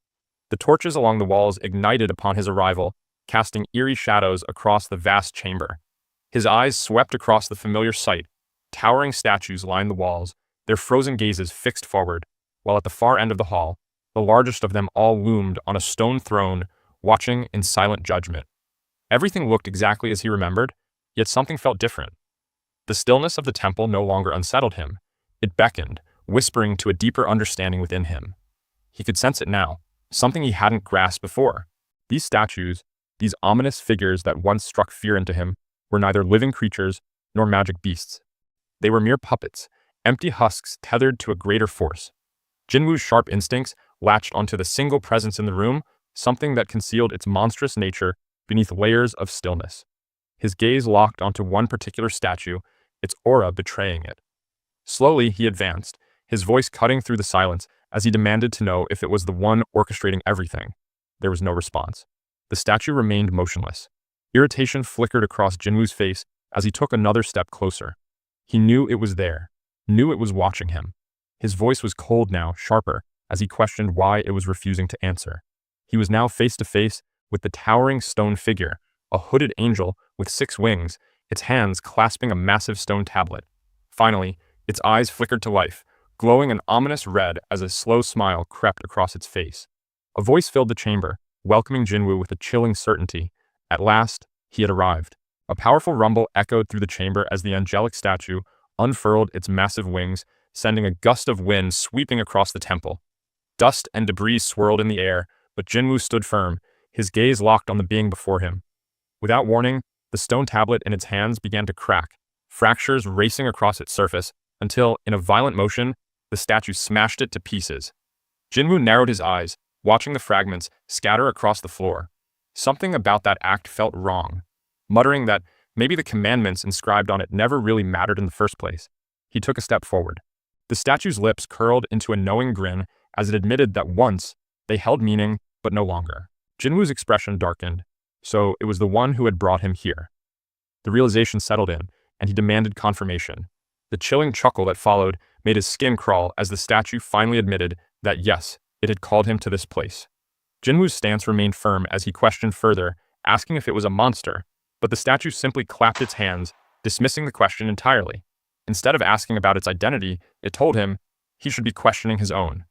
The torches along the walls ignited upon his arrival, casting eerie shadows across the vast chamber. His eyes swept across the familiar sight. Towering statues lined the walls, their frozen gazes fixed forward, while at the far end of the hall, the largest of them all loomed on a stone throne, watching in silent judgment. Everything looked exactly as he remembered, yet something felt different. The stillness of the temple no longer unsettled him. It beckoned, whispering to a deeper understanding within him. He could sense it now, something he hadn't grasped before. These statues, these ominous figures that once struck fear into him, were neither living creatures nor magic beasts. They were mere puppets, empty husks tethered to a greater force. Jinwoo's sharp instincts latched onto the single presence in the room, something that concealed its monstrous nature beneath layers of stillness. His gaze locked onto one particular statue, its aura betraying it. Slowly he advanced, his voice cutting through the silence as he demanded to know if it was the one orchestrating everything. There was no response. The statue remained motionless. Irritation flickered across Jinwoo's face as he took another step closer. He knew it was there, knew it was watching him. His voice was cold now, sharper, as he questioned why it was refusing to answer. He was now face to face with the towering stone figure, a hooded angel with 6 wings, its hands clasping a massive stone tablet. Finally, its eyes flickered to life, glowing an ominous red as a slow smile crept across its face. A voice filled the chamber, welcoming Jinwoo with a chilling certainty. At last, he had arrived. A powerful rumble echoed through the chamber as the angelic statue unfurled its massive wings, sending a gust of wind sweeping across the temple. Dust and debris swirled in the air, but Jinwoo stood firm, his gaze locked on the being before him. Without warning, the stone tablet in its hands began to crack, fractures racing across its surface, until, in a violent motion, the statue smashed it to pieces. Jinwoo narrowed his eyes, watching the fragments scatter across the floor. Something about that act felt wrong. Muttering that maybe the commandments inscribed on it never really mattered in the first place, he took a step forward. The statue's lips curled into a knowing grin as it admitted that once they held meaning, but no longer. Jinwoo's expression darkened. So it was the one who had brought him here. The realization settled in, and he demanded confirmation. The chilling chuckle that followed made his skin crawl as the statue finally admitted that yes, it had called him to this place. Jinwoo's stance remained firm as he questioned further, asking if it was a monster, but the statue simply clapped its hands, dismissing the question entirely. Instead of asking about its identity, it told him he should be questioning his own.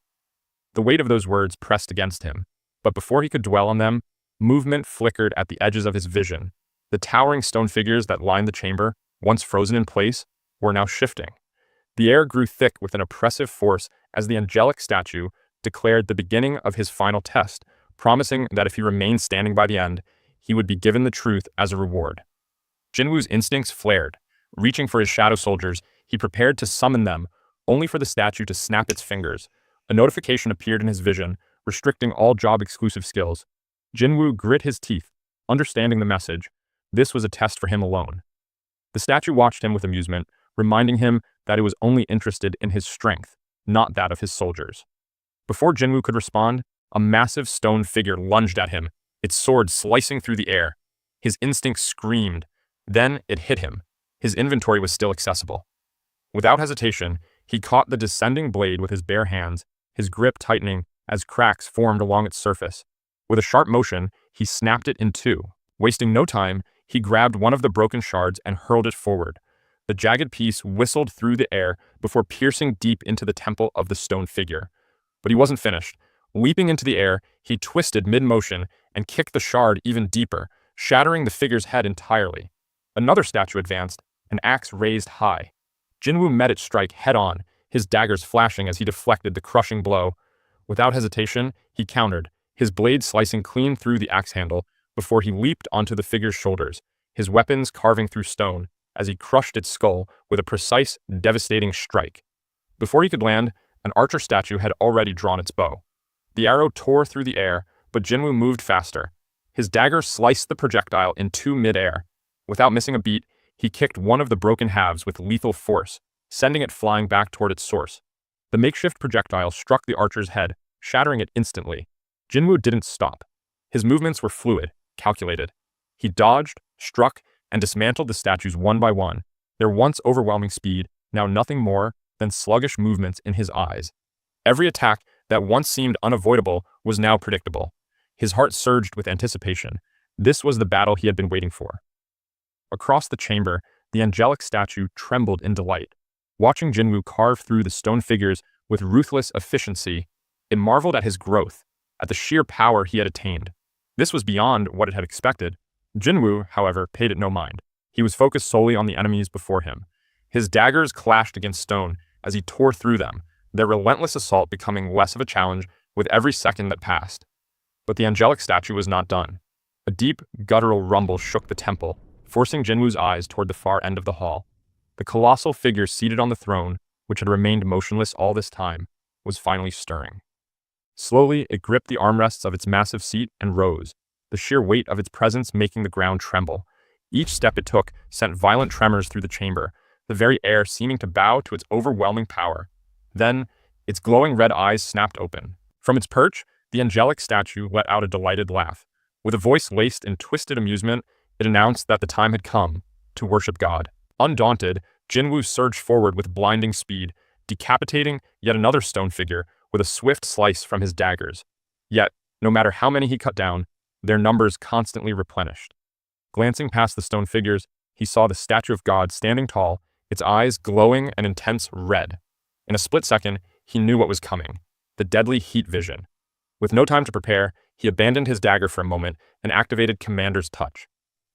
The weight of those words pressed against him, but before he could dwell on them, movement flickered at the edges of his vision. The towering stone figures that lined the chamber, once frozen in place, were now shifting. The air grew thick with an oppressive force as the angelic statue declared the beginning of his final test, promising that if he remained standing by the end, he would be given the truth as a reward. Jinwoo's instincts flared. Reaching for his shadow soldiers, he prepared to summon them, only for the statue to snap its fingers. A notification appeared in his vision, restricting all job-exclusive skills. Jinwoo grit his teeth, understanding the message. This was a test for him alone. The statue watched him with amusement, reminding him that it was only interested in his strength, not that of his soldiers. Before Jinwoo could respond, a massive stone figure lunged at him, its sword slicing through the air. His instinct screamed. Then it hit him. His inventory was still accessible. Without hesitation, he caught the descending blade with his bare hands, his grip tightening as cracks formed along its surface. With a sharp motion, he snapped it in two. Wasting no time, he grabbed one of the broken shards and hurled it forward. The jagged piece whistled through the air before piercing deep into the temple of the stone figure. But he wasn't finished. Leaping into the air, he twisted mid-motion and kicked the shard even deeper, shattering the figure's head entirely. Another statue advanced, an axe raised high. Jinwoo met its strike head-on, his daggers flashing as he deflected the crushing blow. Without hesitation, he countered, his blade slicing clean through the axe handle before he leaped onto the figure's shoulders, his weapons carving through stone as he crushed its skull with a precise, devastating strike. Before he could land, an archer statue had already drawn its bow. The arrow tore through the air, but Jinwoo moved faster. His dagger sliced the projectile in two mid-air. Without missing a beat, he kicked one of the broken halves with lethal force, sending it flying back toward its source. The makeshift projectile struck the archer's head, shattering it instantly. Jinwoo didn't stop. His movements were fluid, calculated. He dodged, struck, and dismantled the statues one by one, their once overwhelming speed now nothing more than sluggish movements in his eyes. Every attack that once seemed unavoidable was now predictable. His heart surged with anticipation. This was the battle he had been waiting for. Across the chamber, the angelic statue trembled in delight. Watching Jinwoo carve through the stone figures with ruthless efficiency, it marveled at his growth, at the sheer power he had attained. This was beyond what it had expected. Jinwoo, however, paid it no mind. He was focused solely on the enemies before him. His daggers clashed against stone as he tore through them, their relentless assault becoming less of a challenge with every second that passed. But the angelic statue was not done. A deep, guttural rumble shook the temple, forcing Jinwoo's eyes toward the far end of the hall. The colossal figure seated on the throne, which had remained motionless all this time, was finally stirring. Slowly, it gripped the armrests of its massive seat and rose, the sheer weight of its presence making the ground tremble. Each step it took sent violent tremors through the chamber, the very air seeming to bow to its overwhelming power. Then, Its glowing red eyes snapped open. From its perch, the angelic statue let out a delighted laugh. With a voice laced in twisted amusement, it announced that the time had come to worship God. Undaunted, Jinwoo surged forward with blinding speed, decapitating yet another stone figure with a swift slice from his daggers. Yet, no matter how many he cut down, their numbers constantly replenished. Glancing past the stone figures, he saw the statue of God standing tall, its eyes glowing an intense red. In a split second, he knew what was coming: the deadly heat vision. With no time to prepare, he abandoned his dagger for a moment and activated Commander's Touch.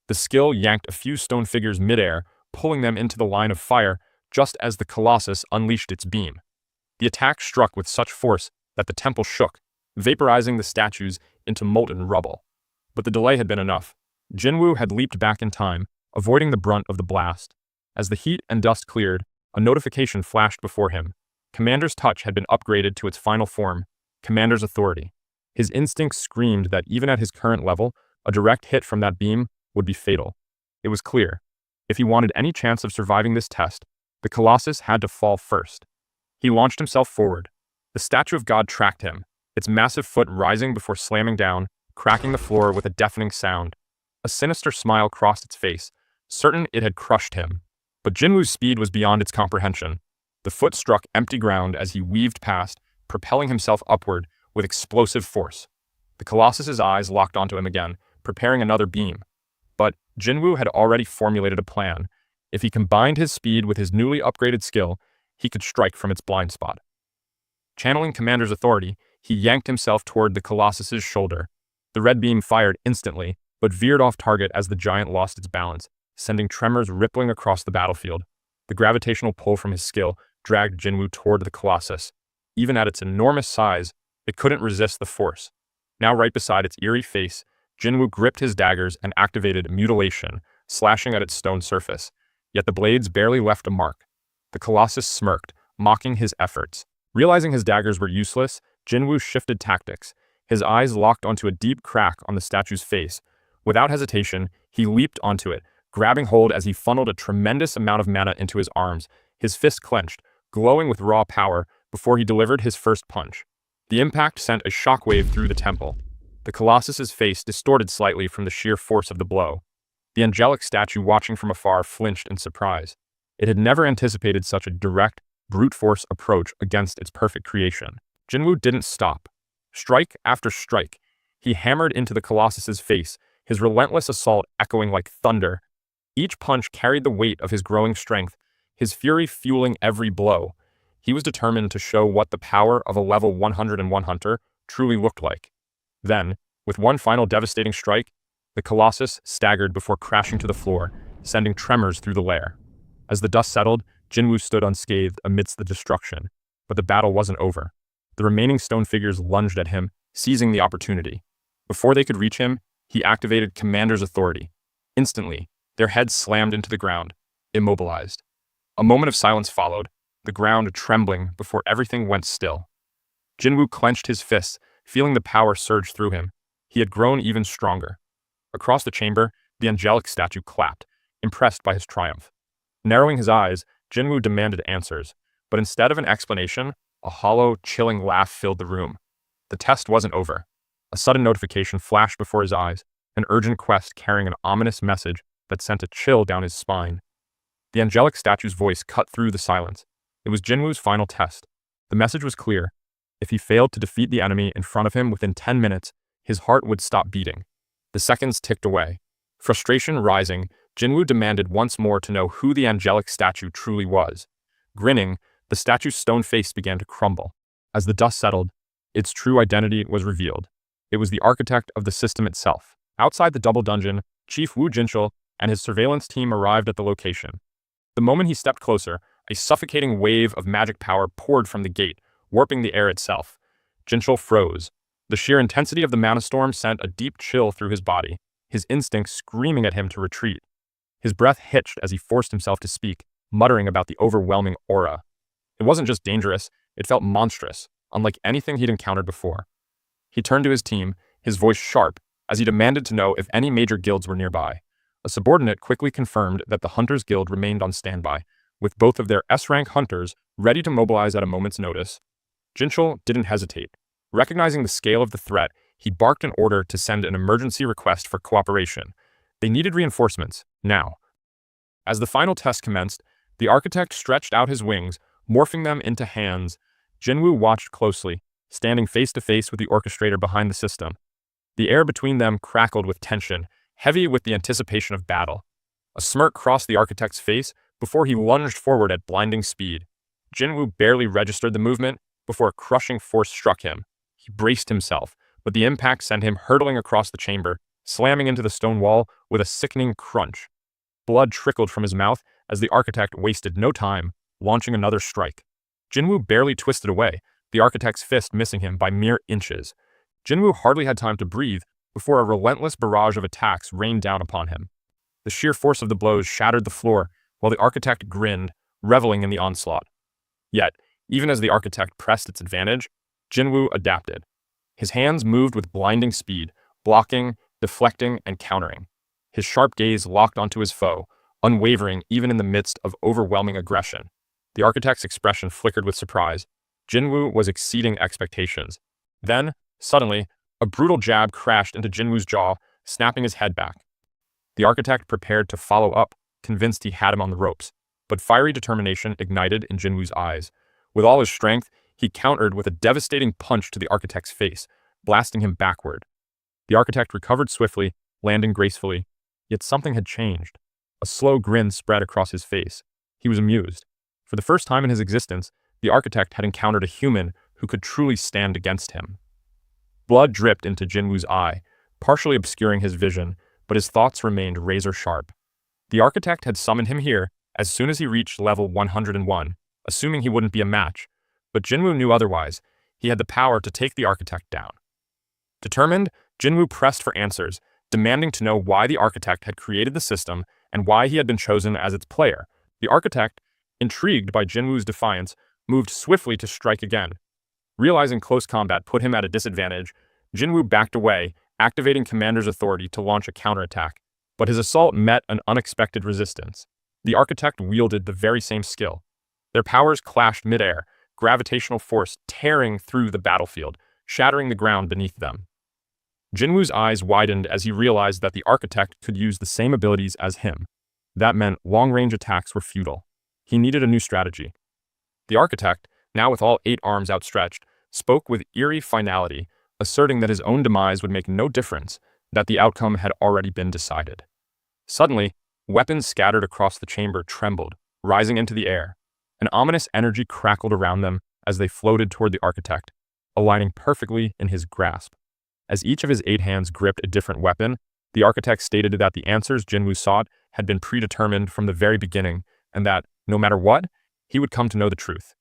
The skill yanked a few stone figures midair, pulling them into the line of fire just as the Colossus unleashed its beam. The attack struck with such force that the temple shook, vaporizing the statues into molten rubble. But the delay had been enough. Jinwoo had leaped back in time, avoiding the brunt of the blast. As the heat and dust cleared, a notification flashed before him. Commander's Touch had been upgraded to its final form, Commander's Authority. His instincts screamed that even at his current level, a direct hit from that beam would be fatal. It was clear. If he wanted any chance of surviving this test, the Colossus had to fall first. He launched himself forward. The statue of God tracked him, its massive foot rising before slamming down, cracking the floor with a deafening sound. A sinister smile crossed its face, certain it had crushed him. But Jinwoo's speed was beyond its comprehension. The foot struck empty ground as he weaved past, propelling himself upward with explosive force. The Colossus's eyes locked onto him again, preparing another beam. But Jinwoo had already formulated a plan. If he combined his speed with his newly upgraded skill, he could strike from its blind spot. Channeling Commander's Authority, he yanked himself toward the Colossus's shoulder. The red beam fired instantly, but veered off target as the giant lost its balance, sending tremors rippling across the battlefield. The gravitational pull from his skill dragged Jinwoo toward the Colossus. Even at its enormous size, it couldn't resist the force. Now right beside its eerie face, Jinwoo gripped his daggers and activated Mutilation, slashing at its stone surface. Yet the blades barely left a mark. The Colossus smirked, mocking his efforts. Realizing his daggers were useless, Jinwoo shifted tactics. His eyes locked onto a deep crack on the statue's face. Without hesitation, he leaped onto it, grabbing hold as he funneled a tremendous amount of mana into his arms, his fist clenched, glowing with raw power, before he delivered his first punch. The impact sent a shockwave through the temple. The Colossus's face distorted slightly from the sheer force of the blow. The angelic statue watching from afar flinched in surprise. It had never anticipated such a direct, brute force approach against its perfect creation. Jinwoo didn't stop. Strike after strike, he hammered into the Colossus's face, his relentless assault echoing like thunder. Each punch carried the weight of his growing strength, his fury fueling every blow. He was determined to show what the power of a level 101 hunter truly looked like. Then, with one final devastating strike, the Colossus staggered before crashing to the floor, sending tremors through the lair. As the dust settled, Jinwoo stood unscathed amidst the destruction. But the battle wasn't over. The remaining stone figures lunged at him, seizing the opportunity. Before they could reach him, he activated Commander's Authority. Instantly, their heads slammed into the ground, immobilized. A moment of silence followed, the ground trembling before everything went still. Jinwoo clenched his fists, feeling the power surge through him. He had grown even stronger. Across the chamber, the angelic statue clapped, impressed by his triumph. Narrowing his eyes, Jinwoo demanded answers, but instead of an explanation, a hollow, chilling laugh filled the room. The test wasn't over. A sudden notification flashed before his eyes, an urgent quest carrying an ominous message that sent a chill down his spine. The angelic statue's voice cut through the silence. It was Jinwoo's final test. The message was clear. If he failed to defeat the enemy in front of him within 10 minutes, his heart would stop beating. The seconds ticked away. Frustration rising, Jinwoo demanded once more to know who the angelic statue truly was. Grinning, the statue's stone face began to crumble. As the dust settled, its true identity was revealed. It was the architect of the system itself. Outside the double dungeon, Chief Wu Jinchul and his surveillance team arrived at the location. The moment he stepped closer, a suffocating wave of magic power poured from the gate, warping the air itself. Jinchul froze. The sheer intensity of the mana storm sent a deep chill through his body, his instincts screaming at him to retreat. His breath hitched as he forced himself to speak, muttering about the overwhelming aura. It wasn't just dangerous, it felt monstrous, unlike anything he'd encountered before. He turned to his team, his voice sharp, as he demanded to know if any major guilds were nearby. A subordinate quickly confirmed that the Hunters Guild remained on standby, with both of their S-rank hunters ready to mobilize at a moment's notice. Jinchul didn't hesitate. Recognizing the scale of the threat, he barked an order to send an emergency request for cooperation. They needed reinforcements, now. As the final test commenced, the architect stretched out his wings, morphing them into hands. Jinwoo watched closely, standing face to face with the orchestrator behind the system. The air between them crackled with tension, heavy with the anticipation of battle. A smirk crossed the architect's face before he lunged forward at blinding speed. Jinwoo barely registered the movement before a crushing force struck him. He braced himself, but the impact sent him hurtling across the chamber, slamming into the stone wall with a sickening crunch. Blood trickled from his mouth as the architect wasted no time, launching another strike. Jinwoo barely twisted away, the architect's fist missing him by mere inches. Jinwoo hardly had time to breathe before a relentless barrage of attacks rained down upon him. The sheer force of the blows shattered the floor, while the architect grinned, reveling in the onslaught. Yet, even as the architect pressed its advantage, Jinwoo adapted. His hands moved with blinding speed, blocking, deflecting, and countering. His sharp gaze locked onto his foe, unwavering even in the midst of overwhelming aggression. The architect's expression flickered with surprise. Jinwoo was exceeding expectations. Then, suddenly, a brutal jab crashed into Jinwoo's jaw, snapping his head back. The architect prepared to follow up, convinced he had him on the ropes, but fiery determination ignited in Jinwoo's eyes. With all his strength, he countered with a devastating punch to the architect's face, blasting him backward. The architect recovered swiftly, landing gracefully, yet something had changed. A slow grin spread across his face. He was amused. For the first time in his existence, the architect had encountered a human who could truly stand against him. Blood dripped into Jinwoo's eye, partially obscuring his vision, but his thoughts remained razor-sharp. The architect had summoned him here as soon as he reached level 101, assuming he wouldn't be a match, but Jinwoo knew otherwise. He had the power to take the architect down. Determined, Jinwoo pressed for answers, demanding to know why the architect had created the system and why he had been chosen as its player. The architect, intrigued by Jinwoo's defiance, moved swiftly to strike again. Realizing close combat put him at a disadvantage, Jinwoo backed away, activating Commander's authority to launch a counterattack, but his assault met an unexpected resistance. The architect wielded the very same skill. Their powers clashed midair, gravitational force tearing through the battlefield, shattering the ground beneath them. Jinwoo's eyes widened as he realized that the architect could use the same abilities as him. That meant long-range attacks were futile. He needed a new strategy. The architect, now with all 8 arms outstretched, spoke with eerie finality, asserting that his own demise would make no difference, that the outcome had already been decided. Suddenly, weapons scattered across the chamber trembled, rising into the air. An ominous energy crackled around them as they floated toward the architect, aligning perfectly in his grasp. As each of his 8 hands gripped a different weapon, the architect stated that the answers Jinwoo sought had been predetermined from the very beginning, and that, no matter what, he would come to know the truth.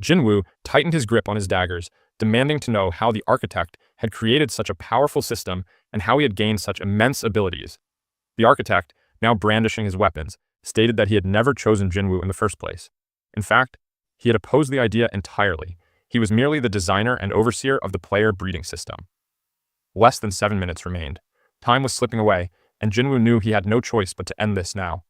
Jinwoo tightened his grip on his daggers, demanding to know how the architect had created such a powerful system and how he had gained such immense abilities. The architect, now brandishing his weapons, stated that he had never chosen Jinwoo in the first place. In fact, he had opposed the idea entirely. He was merely the designer and overseer of the player breeding system. Less than 7 minutes remained. Time was slipping away, and Jinwoo knew he had no choice but to end this now.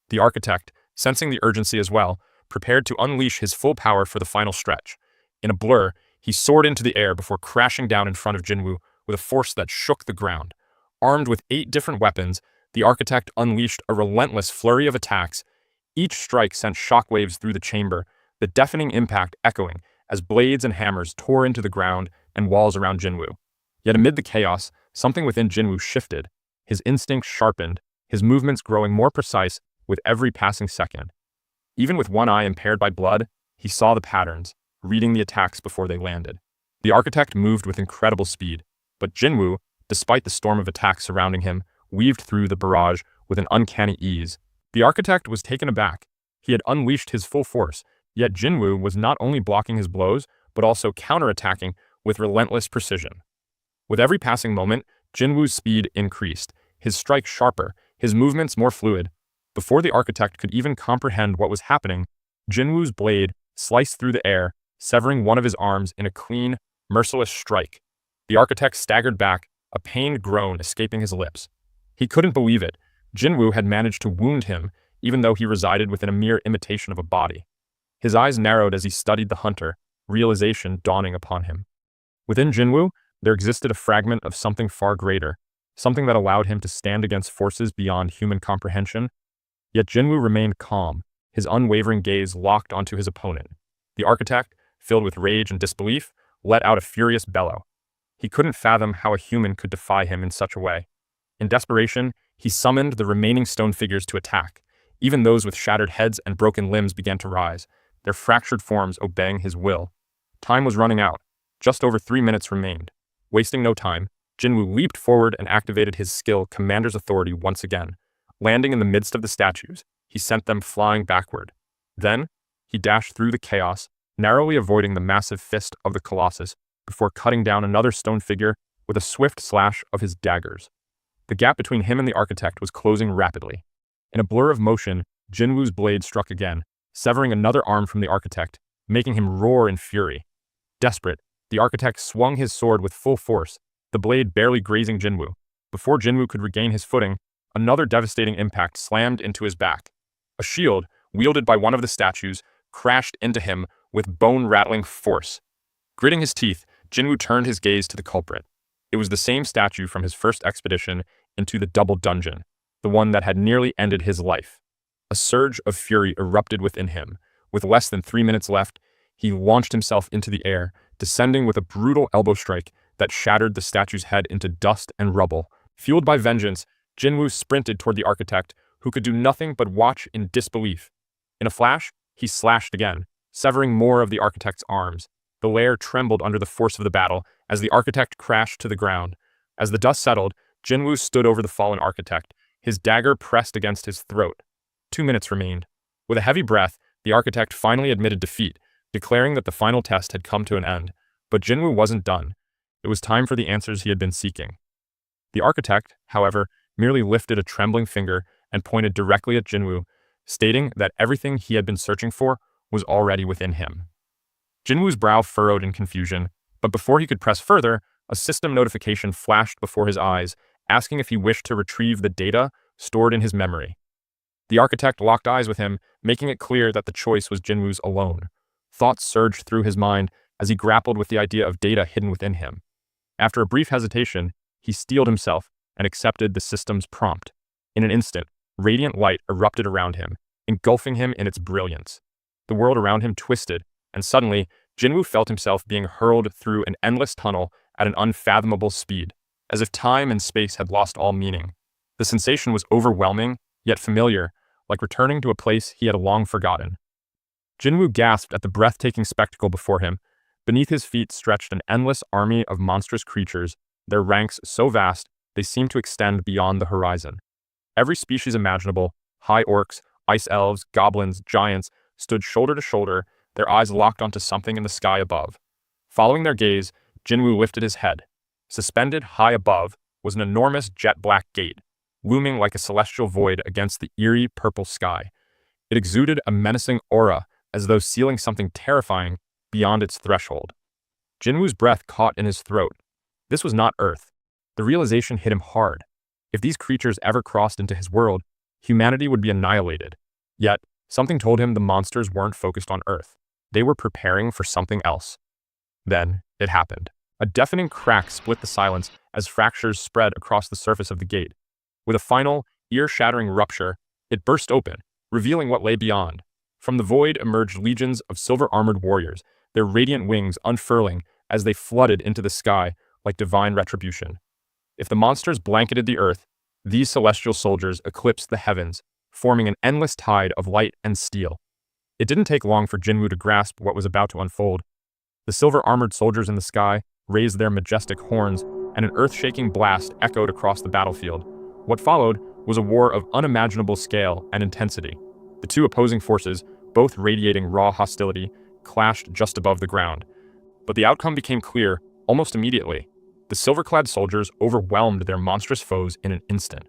The architect, sensing the urgency as well, prepared to unleash his full power for the final stretch. In a blur, he soared into the air before crashing down in front of Jinwoo with a force that shook the ground. Armed with 8 different weapons, the architect unleashed a relentless flurry of attacks. Each strike sent shockwaves through the chamber, the deafening impact echoing as blades and hammers tore into the ground and walls around Jinwoo. Yet amid the chaos, something within Jinwoo shifted. His instincts sharpened, his movements growing more precise with every passing second. Even with one eye impaired by blood, he saw the patterns, reading the attacks before they landed. The architect moved with incredible speed, but Jinwoo, despite the storm of attacks surrounding him, weaved through the barrage with an uncanny ease. The architect was taken aback. He had unleashed his full force, yet Jinwoo was not only blocking his blows, but also counterattacking with relentless precision. With every passing moment, Jinwoo's speed increased, his strikes sharper, his movements more fluid. Before the architect could even comprehend what was happening, Jinwoo's blade sliced through the air, severing one of his arms in a clean, merciless strike. The architect staggered back, a pained groan escaping his lips. He couldn't believe it. Jinwoo had managed to wound him, even though he resided within a mere imitation of a body. His eyes narrowed as he studied the hunter, realization dawning upon him. Within Jinwoo, there existed a fragment of something far greater, something that allowed him to stand against forces beyond human comprehension. Yet Jinwoo remained calm, his unwavering gaze locked onto his opponent. The architect, filled with rage and disbelief, let out a furious bellow. He couldn't fathom how a human could defy him in such a way. In desperation, he summoned the remaining stone figures to attack. Even those with shattered heads and broken limbs began to rise, their fractured forms obeying his will. Time was running out. Just over 3 minutes remained. Wasting no time, Jinwoo leaped forward and activated his skill Commander's Authority once again. Landing in the midst of the statues, he sent them flying backward. Then, he dashed through the chaos, narrowly avoiding the massive fist of the Colossus before cutting down another stone figure with a swift slash of his daggers. The gap between him and the architect was closing rapidly. In a blur of motion, Jinwoo's blade struck again, severing another arm from the architect, making him roar in fury. Desperate, the architect swung his sword with full force, the blade barely grazing Jinwoo. Before Jinwoo could regain his footing, another devastating impact slammed into his back. A shield, wielded by one of the statues, crashed into him with bone-rattling force. Gritting his teeth, Jinwoo turned his gaze to the culprit. It was the same statue from his first expedition into the double dungeon, the one that had nearly ended his life. A surge of fury erupted within him. With less than 3 minutes left, he launched himself into the air, descending with a brutal elbow strike that shattered the statue's head into dust and rubble. Fueled by vengeance, Jinwoo sprinted toward the architect, who could do nothing but watch in disbelief. In a flash, he slashed again, severing more of the architect's arms. The lair trembled under the force of the battle as the architect crashed to the ground. As the dust settled, Jinwoo stood over the fallen architect, his dagger pressed against his throat. 2 minutes remained. With a heavy breath, the architect finally admitted defeat, declaring that the final test had come to an end. But Jinwoo wasn't done. It was time for the answers he had been seeking. The architect, however, merely lifted a trembling finger and pointed directly at Jinwoo, stating that everything he had been searching for was already within him. Jinwoo's brow furrowed in confusion, but before he could press further, a system notification flashed before his eyes, asking if he wished to retrieve the data stored in his memory. The architect locked eyes with him, making it clear that the choice was Jinwoo's alone. Thoughts surged through his mind as he grappled with the idea of data hidden within him. After a brief hesitation, he steeled himself and accepted the system's prompt. In an instant, radiant light erupted around him, engulfing him in its brilliance. The world around him twisted, and suddenly, Jinwoo felt himself being hurled through an endless tunnel at an unfathomable speed, as if time and space had lost all meaning. The sensation was overwhelming, yet familiar, like returning to a place he had long forgotten. Jinwoo gasped at the breathtaking spectacle before him. Beneath his feet stretched an endless army of monstrous creatures, their ranks so vast they seemed to extend beyond the horizon. Every species imaginable, high orcs, ice elves, goblins, giants, stood shoulder to shoulder, their eyes locked onto something in the sky above. Following their gaze, Jinwoo lifted his head. Suspended high above was an enormous jet-black gate, looming like a celestial void against the eerie purple sky. It exuded a menacing aura, as though sealing something terrifying beyond its threshold. Jinwoo's breath caught in his throat. This was not Earth. The realization hit him hard. If these creatures ever crossed into his world, humanity would be annihilated. Yet, something told him the monsters weren't focused on Earth. They were preparing for something else. Then, it happened. A deafening crack split the silence as fractures spread across the surface of the gate. With a final, ear-shattering rupture, it burst open, revealing what lay beyond. From the void emerged legions of silver-armored warriors, their radiant wings unfurling as they flooded into the sky like divine retribution. If the monsters blanketed the earth, these celestial soldiers eclipsed the heavens, forming an endless tide of light and steel. It didn't take long for Jinwoo to grasp what was about to unfold. The silver-armored soldiers in the sky raised their majestic horns, and an earth-shaking blast echoed across the battlefield. What followed was a war of unimaginable scale and intensity. The two opposing forces, both radiating raw hostility, clashed just above the ground. But the outcome became clear almost immediately. The silver-clad soldiers overwhelmed their monstrous foes in an instant.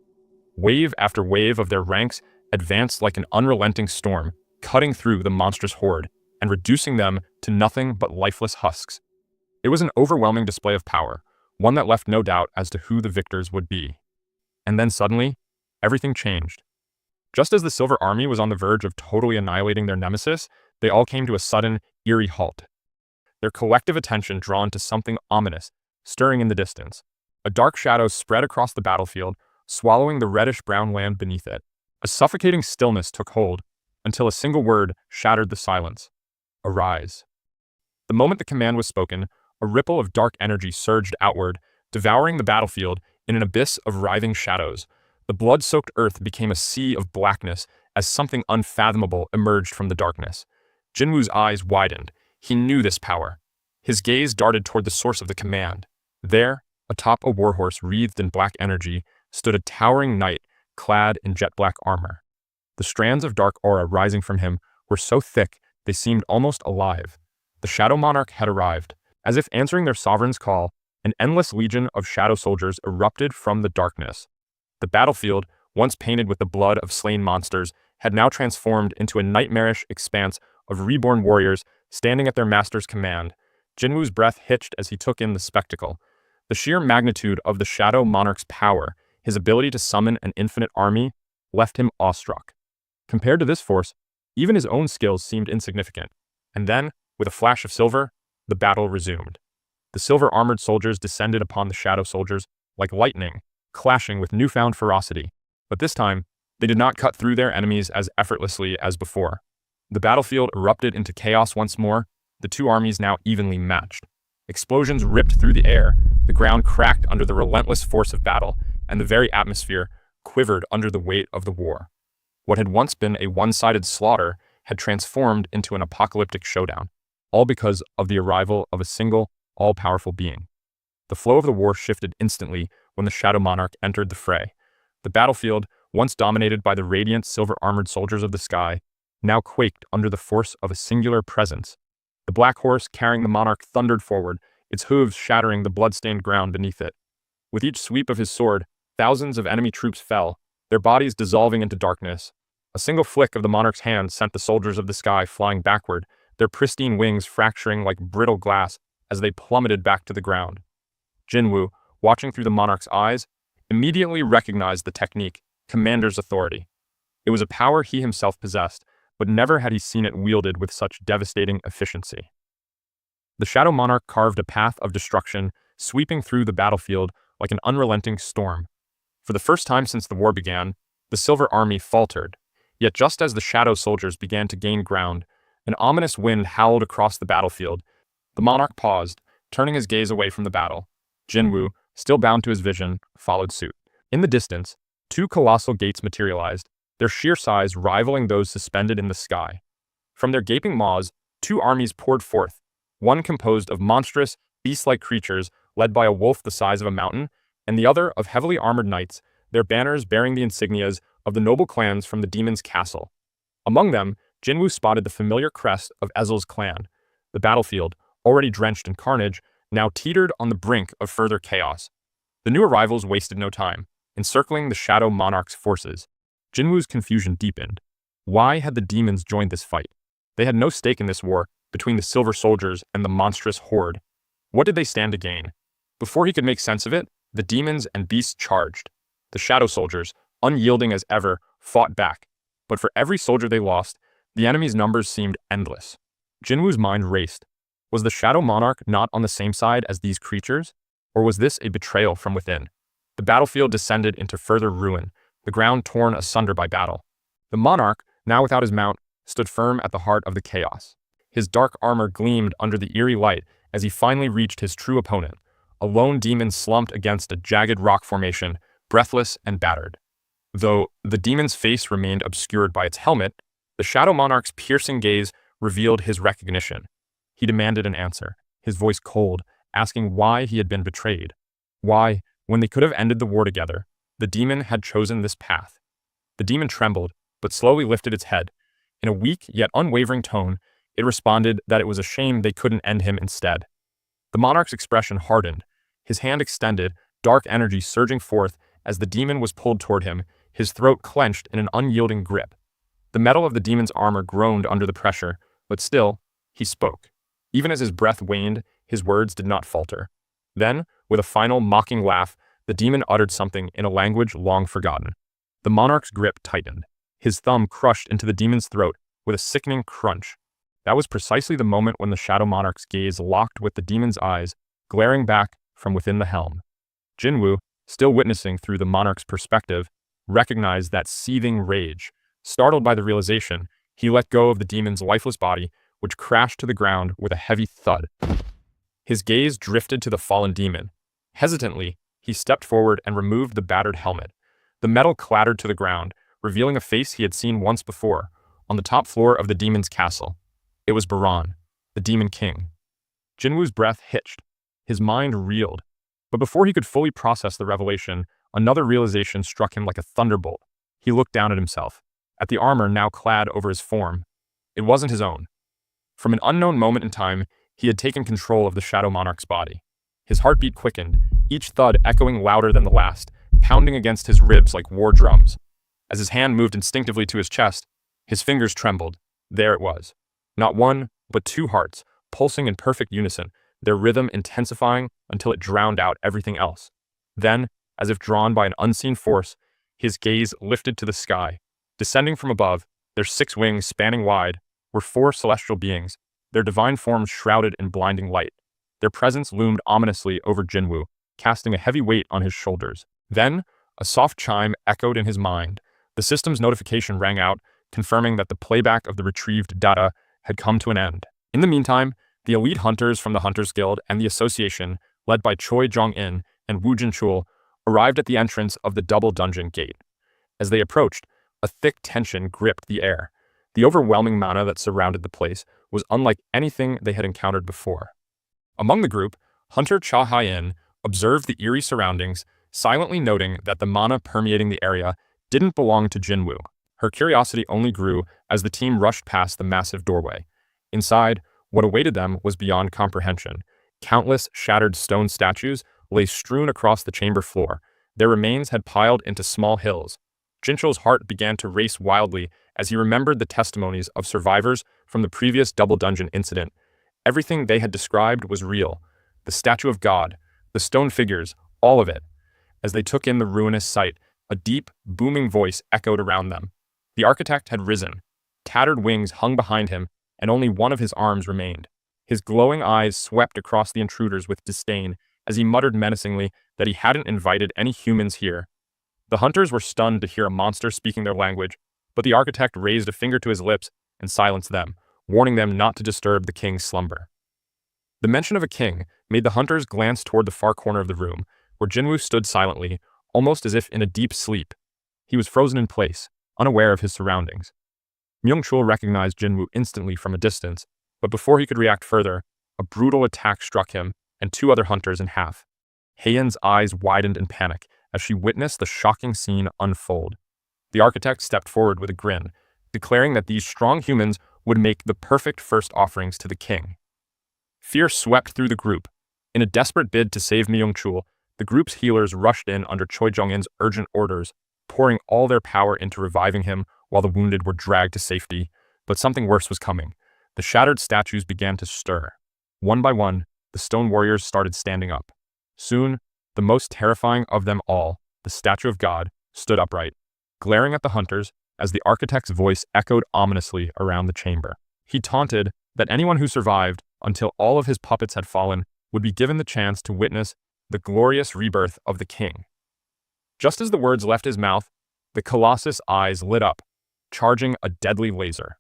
Wave after wave of their ranks advanced like an unrelenting storm, cutting through the monstrous horde and reducing them to nothing but lifeless husks. It was an overwhelming display of power, one that left no doubt as to who the victors would be. And then suddenly, everything changed. Just as the Silver Army was on the verge of totally annihilating their nemesis, they all came to a sudden, eerie halt. their collective attention drawn to something ominous, stirring in the distance. A dark shadow spread across the battlefield, swallowing the reddish-brown land beneath it. A suffocating stillness took hold, until a single word shattered the silence. Arise. The moment the command was spoken, a ripple of dark energy surged outward, devouring the battlefield in an abyss of writhing shadows. The blood-soaked earth became a sea of blackness as something unfathomable emerged from the darkness. Jinwoo's eyes widened. He knew this power. His gaze darted toward the source of the command. There, atop a warhorse wreathed in black energy, stood a towering knight clad in jet-black armor. The strands of dark aura rising from him were so thick they seemed almost alive. The Shadow Monarch had arrived. As if answering their sovereign's call, an endless legion of shadow soldiers erupted from the darkness. The battlefield, once painted with the blood of slain monsters, had now transformed into a nightmarish expanse of reborn warriors standing at their master's command. Jinwoo's breath hitched as he took in the spectacle. The sheer magnitude of the Shadow Monarch's power, his ability to summon an infinite army, left him awestruck. Compared to this force, even his own skills seemed insignificant. And then, with a flash of silver, the battle resumed. The silver-armored soldiers descended upon the shadow soldiers like lightning, clashing with newfound ferocity. But this time, they did not cut through their enemies as effortlessly as before. The battlefield erupted into chaos once more, the two armies now evenly matched. Explosions ripped through the air, the ground cracked under the relentless force of battle, and the very atmosphere quivered under the weight of the war. What had once been a one-sided slaughter had transformed into an apocalyptic showdown, all because of the arrival of a single, all-powerful being. The flow of the war shifted instantly when the Shadow Monarch entered the fray. The battlefield, once dominated by the radiant silver-armored soldiers of the sky, now quaked under the force of a singular presence. The black horse carrying the monarch thundered forward, its hooves shattering the blood-stained ground beneath it. With each sweep of his sword, thousands of enemy troops fell, their bodies dissolving into darkness. A single flick of the monarch's hand sent the soldiers of the sky flying backward, their pristine wings fracturing like brittle glass as they plummeted back to the ground. Jinwoo, watching through the monarch's eyes, immediately recognized the technique, commander's authority. It was a power he himself possessed, but never had he seen it wielded with such devastating efficiency. The Shadow Monarch carved a path of destruction, sweeping through the battlefield like an unrelenting storm. For the first time since the war began, the Silver Army faltered. Yet just as the Shadow soldiers began to gain ground, an ominous wind howled across the battlefield. The monarch paused, turning his gaze away from the battle. Jinwoo, still bound to his vision, followed suit. In the distance, two colossal gates materialized, their sheer size rivaling those suspended in the sky. From their gaping maws, two armies poured forth, one composed of monstrous, beast-like creatures led by a wolf the size of a mountain, and the other of heavily armored knights, their banners bearing the insignias of the noble clans from the demon's castle. Among them, Jinwoo spotted the familiar crest of Ezel's clan. The battlefield, already drenched in carnage, now teetered on the brink of further chaos. The new arrivals wasted no time, encircling the Shadow Monarch's forces. Jinwoo's confusion deepened. Why had the demons joined this fight? They had no stake in this war between the Silver Soldiers and the monstrous horde. What did they stand to gain? Before he could make sense of it, the demons and beasts charged. The Shadow Soldiers, unyielding as ever, fought back. But for every soldier they lost, the enemy's numbers seemed endless. Jinwoo's mind raced. Was the Shadow Monarch not on the same side as these creatures? Or was this a betrayal from within? The battlefield descended into further ruin, the ground torn asunder by battle. The monarch, now without his mount, stood firm at the heart of the chaos. His dark armor gleamed under the eerie light as he finally reached his true opponent, a lone demon slumped against a jagged rock formation, breathless and battered. Though the demon's face remained obscured by its helmet, the Shadow Monarch's piercing gaze revealed his recognition. He demanded an answer, his voice cold, asking why he had been betrayed. Why, when they could have ended the war together, the demon had chosen this path. The demon trembled, but slowly lifted its head. In a weak yet unwavering tone, it responded that it was a shame they couldn't end him instead. The monarch's expression hardened, his hand extended, dark energy surging forth as the demon was pulled toward him, his throat clenched in an unyielding grip. The metal of the demon's armor groaned under the pressure, but still, he spoke. Even as his breath waned, his words did not falter. Then, with a final mocking laugh, the demon uttered something in a language long forgotten. The monarch's grip tightened. His thumb crushed into the demon's throat with a sickening crunch. That was precisely the moment when the Shadow Monarch's gaze locked with the demon's eyes, glaring back from within the helm. Jinwoo, still witnessing through the monarch's perspective, recognized that seething rage. Startled by the realization, he let go of the demon's lifeless body, which crashed to the ground with a heavy thud. His gaze drifted to the fallen demon. Hesitantly, he stepped forward and removed the battered helmet. The metal clattered to the ground, revealing a face he had seen once before, on the top floor of the demon's castle. It was Baran, the Demon King. Jinwoo's breath hitched. His mind reeled. But before he could fully process the revelation, another realization struck him like a thunderbolt. He looked down at himself, at the armor now clad over his form. It wasn't his own. From an unknown moment in time, he had taken control of the Shadow Monarch's body. His heartbeat quickened, each thud echoing louder than the last, pounding against his ribs like war drums. As his hand moved instinctively to his chest, his fingers trembled. There it was. Not one, but two hearts, pulsing in perfect unison, their rhythm intensifying until it drowned out everything else. Then, as if drawn by an unseen force, his gaze lifted to the sky. Descending from above, their 6 wings spanning wide, were 4 celestial beings, their divine forms shrouded in blinding light. Their presence loomed ominously over Jinwoo, casting a heavy weight on his shoulders. Then, a soft chime echoed in his mind. The system's notification rang out, confirming that the playback of the retrieved data had come to an end. In the meantime, the elite hunters from the Hunters Guild and the Association, led by Choi Jong-in and Woo Jin-chul, arrived at the entrance of the double dungeon gate. As they approached, a thick tension gripped the air. The overwhelming mana that surrounded the place was unlike anything they had encountered before. Among the group, Hunter Cha Hyen observed the eerie surroundings, silently noting that the mana permeating the area didn't belong to Jinwoo. Her curiosity only grew as the team rushed past the massive doorway. Inside, what awaited them was beyond comprehension. Countless shattered stone statues lay strewn across the chamber floor. Their remains had piled into small hills. Jinchul's heart began to race wildly as he remembered the testimonies of survivors from the previous double dungeon incident. Everything they had described was real. The statue of God, the stone figures, all of it. As they took in the ruinous sight, a deep, booming voice echoed around them. The architect had risen. Tattered wings hung behind him, and only one of his arms remained. His glowing eyes swept across the intruders with disdain as he muttered menacingly that he hadn't invited any humans here. The hunters were stunned to hear a monster speaking their language, but the architect raised a finger to his lips and silenced them, warning them not to disturb the king's slumber. The mention of a king made the hunters glance toward the far corner of the room, where Jinwoo stood silently, almost as if in a deep sleep. He was frozen in place, unaware of his surroundings. Myung-chul recognized Jinwoo instantly from a distance, but before he could react further, a brutal attack struck him and 2 other hunters in half. Hyen's eyes widened in panic as she witnessed the shocking scene unfold. The architect stepped forward with a grin, declaring that these strong humans would make the perfect first offerings to the king. Fear swept through the group. In a desperate bid to save Myung-chul, the group's healers rushed in under Choi Jong-in's urgent orders, pouring all their power into reviving him while the wounded were dragged to safety. But something worse was coming. The shattered statues began to stir. One by one, the stone warriors started standing up. Soon, the most terrifying of them all, the statue of God, stood upright, glaring at the hunters as the architect's voice echoed ominously around the chamber. He taunted that anyone who survived until all of his puppets had fallen would be given the chance to witness the glorious rebirth of the king. Just as the words left his mouth, the Colossus' eyes lit up, charging a deadly laser.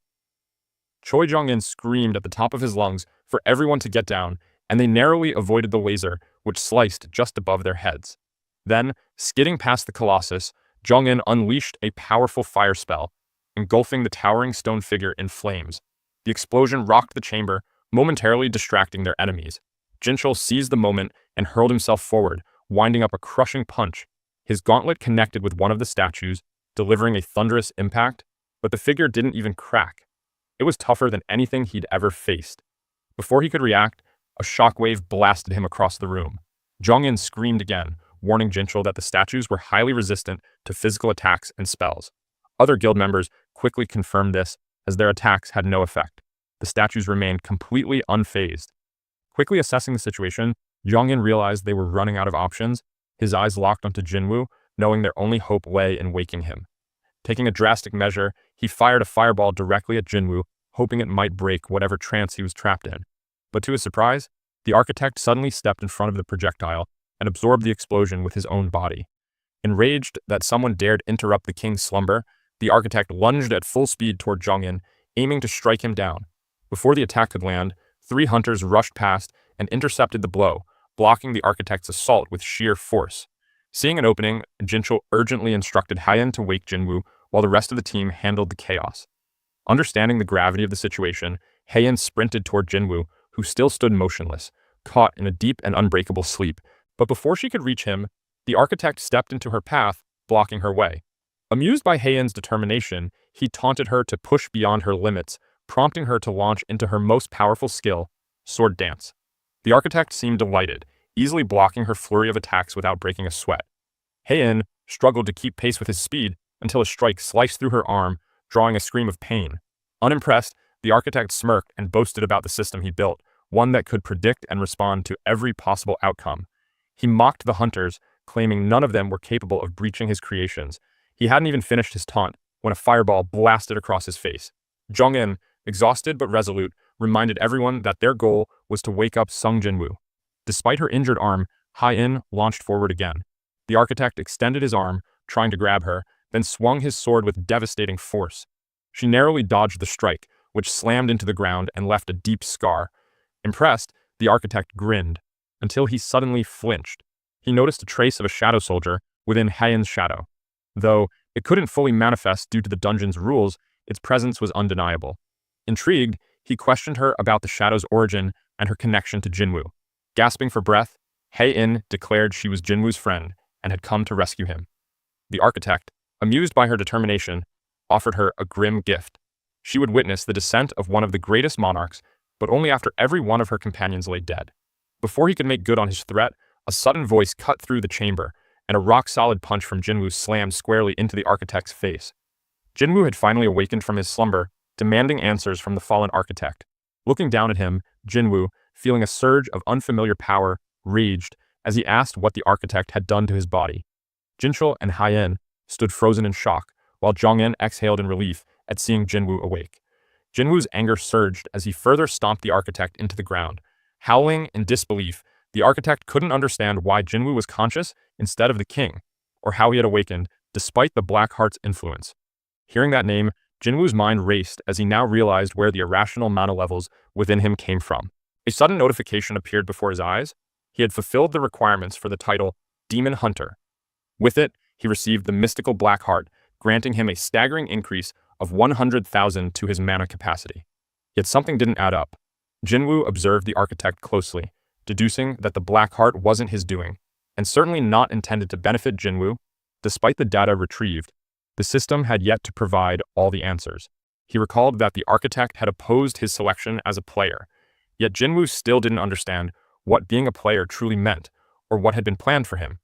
Choi Jong-in screamed at the top of his lungs for everyone to get down, and they narrowly avoided the laser, which sliced just above their heads. Then, skidding past the Colossus, Jong-in unleashed a powerful fire spell, engulfing the towering stone figure in flames. The explosion rocked the chamber, momentarily distracting their enemies. Jinchul seized the moment and hurled himself forward, winding up a crushing punch. His gauntlet connected with one of the statues, delivering a thunderous impact, but the figure didn't even crack. It was tougher than anything he'd ever faced. Before he could react, a shockwave blasted him across the room. Jong-in screamed again, warning Jinchul that the statues were highly resistant to physical attacks and spells. Other guild members quickly confirmed this, as their attacks had no effect. The statues remained completely unfazed. Quickly assessing the situation, Jong-in realized they were running out of options. His eyes locked onto Jinwoo, knowing their only hope lay in waking him. Taking a drastic measure, he fired a fireball directly at Jinwoo, hoping it might break whatever trance he was trapped in. But to his surprise, the architect suddenly stepped in front of the projectile and absorbed the explosion with his own body. Enraged that someone dared interrupt the king's slumber, the architect lunged at full speed toward Zhong-in, aiming to strike him down. Before the attack could land, 3 hunters rushed past and intercepted the blow, blocking the architect's assault with sheer force. Seeing an opening, Jinchul urgently instructed Haiyan to wake Jinwu while the rest of the team handled the chaos. Understanding the gravity of the situation, Haiyan sprinted toward Jinwu, who still stood motionless, caught in a deep and unbreakable sleep. But before she could reach him, the architect stepped into her path, blocking her way. Amused by Haiyan's determination, he taunted her to push beyond her limits, prompting her to launch into her most powerful skill, sword dance. The architect seemed delighted, easily blocking her flurry of attacks without breaking a sweat. Haiyan struggled to keep pace with his speed until a strike sliced through her arm, drawing a scream of pain. Unimpressed, the architect smirked and boasted about the system he built, one that could predict and respond to every possible outcome. He mocked the hunters, claiming none of them were capable of breaching his creations. He hadn't even finished his taunt when a fireball blasted across his face. Zhong-in, exhausted but resolute, reminded everyone that their goal was to wake up Sung Jinwu. Despite her injured arm, Haiyan launched forward again. The architect extended his arm, trying to grab her, then swung his sword with devastating force. She narrowly dodged the strike, which slammed into the ground and left a deep scar. Impressed, the architect grinned, until he suddenly flinched. He noticed a trace of a shadow soldier within Haiyan's shadow. Though it couldn't fully manifest due to the dungeon's rules, its presence was undeniable. Intrigued, he questioned her about the shadow's origin and her connection to Jinwu. Gasping for breath, Haiyan declared she was Jinwu's friend and had come to rescue him. The architect, amused by her determination, offered her a grim gift. She would witness the descent of one of the greatest monarchs, but only after every one of her companions lay dead. Before he could make good on his threat, a sudden voice cut through the chamber, and a rock-solid punch from Jinwu slammed squarely into the architect's face. Jinwu had finally awakened from his slumber, demanding answers from the fallen architect. Looking down at him, Jinwu, feeling a surge of unfamiliar power, raged as he asked what the architect had done to his body. Jinchul and Haiyan stood frozen in shock, while Zhong-in exhaled in relief at seeing Jinwu awake. Jinwu's anger surged as he further stomped the architect into the ground. Howling in disbelief, the architect couldn't understand why Jinwu was conscious instead of the king, or how he had awakened despite the Black Heart's influence. Hearing that name, Jinwu's mind raced as he now realized where the irrational mana levels within him came from. A sudden notification appeared before his eyes. He had fulfilled the requirements for the title Demon Hunter. With it, he received the mystical Black Heart, granting him a staggering increase of 100,000 to his mana capacity. Yet something didn't add up. Jinwu observed the architect closely, deducing that the Black Heart wasn't his doing, and certainly not intended to benefit Jinwu. Despite the data retrieved, the system had yet to provide all the answers. He recalled that the architect had opposed his selection as a player, yet Jinwu still didn't understand what being a player truly meant, or what had been planned for him.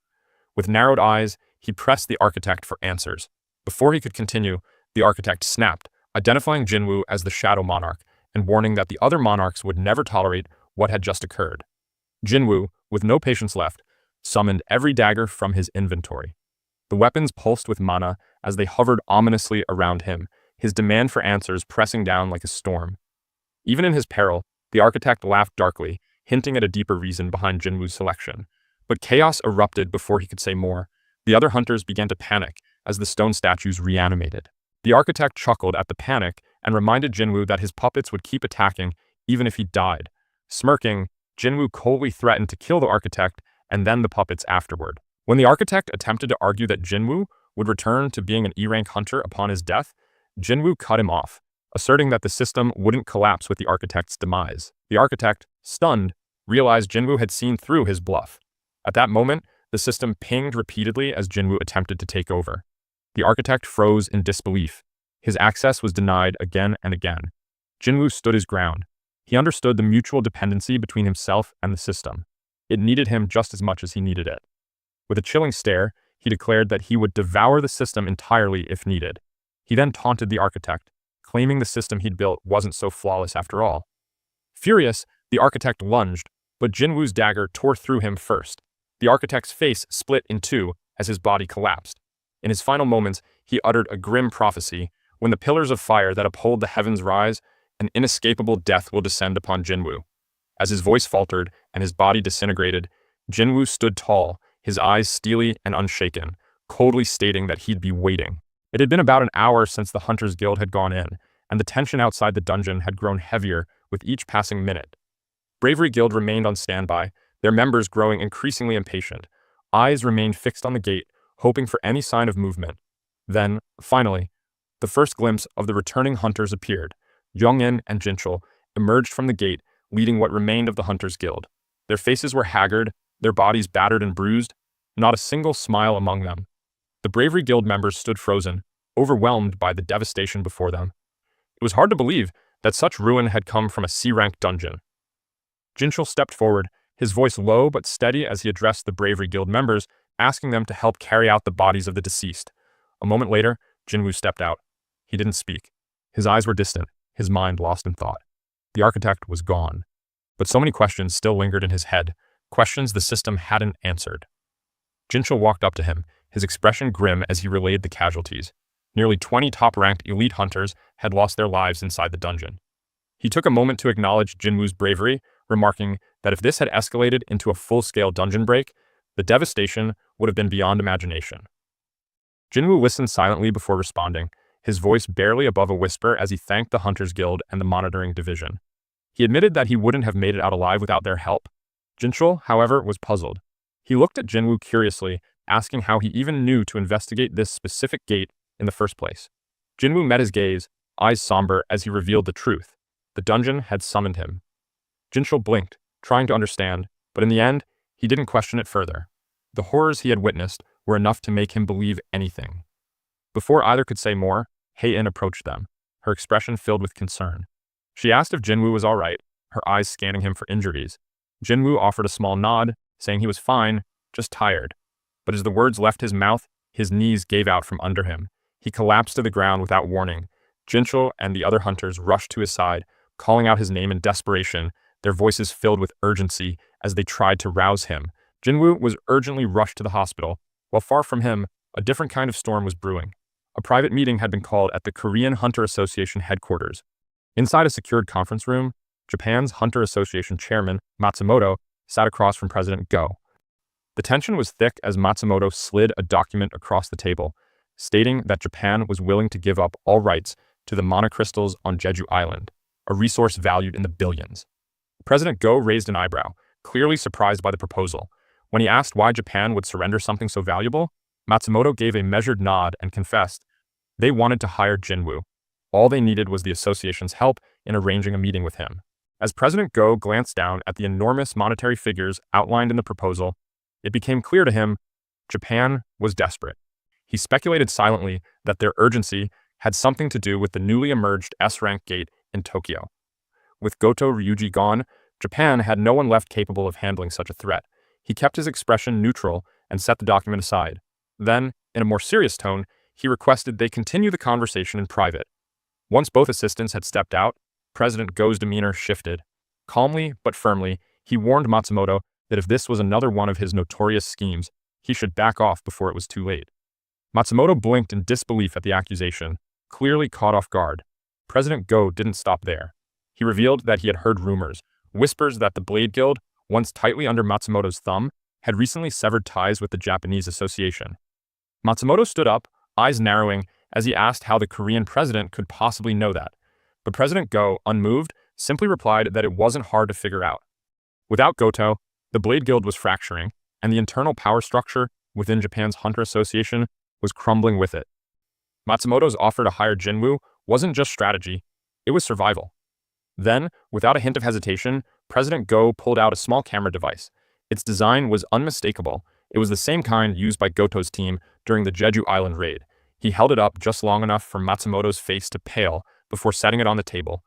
With narrowed eyes, he pressed the architect for answers. Before he could continue, the architect snapped, identifying Jinwu as the Shadow Monarch, and warning that the other monarchs would never tolerate what had just occurred. Jinwu, with no patience left, summoned every dagger from his inventory. The weapons pulsed with mana as they hovered ominously around him, his demand for answers pressing down like a storm. Even in his peril, the architect laughed darkly, hinting at a deeper reason behind Jinwu's selection. But chaos erupted before he could say more. The other hunters began to panic as the stone statues reanimated. The architect chuckled at the panic and reminded Jinwu that his puppets would keep attacking even if he died. Smirking, Jinwu coldly threatened to kill the architect and then the puppets afterward. When the architect attempted to argue that Jinwu would return to being an E-rank hunter upon his death, Jinwu cut him off, asserting that the system wouldn't collapse with the architect's demise. The architect, stunned, realized Jinwu had seen through his bluff. At that moment, the system pinged repeatedly as Jinwu attempted to take over. The architect froze in disbelief. His access was denied again and again. Jinwu stood his ground. He understood the mutual dependency between himself and the system. It needed him just as much as he needed it. With a chilling stare, he declared that he would devour the system entirely if needed. He then taunted the architect, claiming the system he'd built wasn't so flawless after all. Furious, the architect lunged, but Jinwu's dagger tore through him first. The architect's face split in two as his body collapsed. In his final moments, he uttered a grim prophecy. When the pillars of fire that uphold the heavens rise, an inescapable death will descend upon Jinwoo. As his voice faltered and his body disintegrated, Jinwoo stood tall, his eyes steely and unshaken, coldly stating that he'd be waiting. It had been about an hour since the Hunters Guild had gone in, and the tension outside the dungeon had grown heavier with each passing minute. Bravery Guild remained on standby, their members growing increasingly impatient. Eyes remained fixed on the gate, hoping for any sign of movement. Then, finally, the first glimpse of the returning hunters appeared. Young-in and Jinchul emerged from the gate, leading what remained of the Hunters Guild. Their faces were haggard, their bodies battered and bruised, not a single smile among them. The Bravery Guild members stood frozen, overwhelmed by the devastation before them. It was hard to believe that such ruin had come from a C-rank dungeon. Jinchul stepped forward, his voice low but steady as he addressed the Bravery Guild members, asking them to help carry out the bodies of the deceased. A moment later, Jinwoo stepped out. He didn't speak. His eyes were distant, his mind lost in thought. The architect was gone. But so many questions still lingered in his head, questions the system hadn't answered. Jinchul walked up to him, his expression grim as he relayed the casualties. Nearly 20 top-ranked elite hunters had lost their lives inside the dungeon. He took a moment to acknowledge Jinwoo's bravery, remarking that if this had escalated into a full-scale dungeon break, the devastation would have been beyond imagination. Jinwoo listened silently before responding, his voice barely above a whisper as he thanked the Hunters Guild and the Monitoring Division. He admitted that he wouldn't have made it out alive without their help. Jinchul, however, was puzzled. He looked at Jinwoo curiously, asking how he even knew to investigate this specific gate in the first place. Jinwoo met his gaze, eyes somber as he revealed the truth. The dungeon had summoned him. Jinchul blinked, trying to understand, but in the end, he didn't question it further. The horrors he had witnessed were enough to make him believe anything. Before either could say more, Hae-in approached them, her expression filled with concern. She asked if Jinwoo was all right, her eyes scanning him for injuries. Jinwoo offered a small nod, saying he was fine, just tired. But as the words left his mouth, his knees gave out from under him. He collapsed to the ground without warning. Jinchul and the other hunters rushed to his side, calling out his name in desperation, their voices filled with urgency as they tried to rouse him. Jinwoo was urgently rushed to the hospital, while far from him, a different kind of storm was brewing. A private meeting had been called at the Korean Hunter Association headquarters. Inside a secured conference room, Japan's Hunter Association chairman, Matsumoto, sat across from President Go. The tension was thick as Matsumoto slid a document across the table, stating that Japan was willing to give up all rights to the monocrystals on Jeju Island, a resource valued in the billions. President Go raised an eyebrow, clearly surprised by the proposal. When he asked why Japan would surrender something so valuable, Matsumoto gave a measured nod and confessed they wanted to hire Jinwoo. All they needed was the association's help in arranging a meeting with him. As President Go glanced down at the enormous monetary figures outlined in the proposal, it became clear to him Japan was desperate. He speculated silently that their urgency had something to do with the newly emerged S-rank gate in Tokyo. With Goto Ryuji gone, Japan had no one left capable of handling such a threat. He kept his expression neutral and set the document aside. Then, in a more serious tone, he requested they continue the conversation in private. Once both assistants had stepped out, President Go's demeanor shifted. Calmly but firmly, he warned Matsumoto that if this was another one of his notorious schemes, he should back off before it was too late. Matsumoto blinked in disbelief at the accusation, clearly caught off guard. President Go didn't stop there. He revealed that he had heard rumors, whispers that the Blade Guild, once tightly under Matsumoto's thumb, had recently severed ties with the Japanese association. Matsumoto stood up, eyes narrowing, as he asked how the Korean president could possibly know that. But President Go, unmoved, simply replied that it wasn't hard to figure out. Without Goto, the Blade Guild was fracturing, and the internal power structure within Japan's Hunter Association was crumbling with it. Matsumoto's offer to hire Jinwoo wasn't just strategy, it was survival. Then, without a hint of hesitation, President Go pulled out a small camera device. Its design was unmistakable. It was the same kind used by Goto's team during the Jeju Island raid. He held it up just long enough for Matsumoto's face to pale before setting it on the table.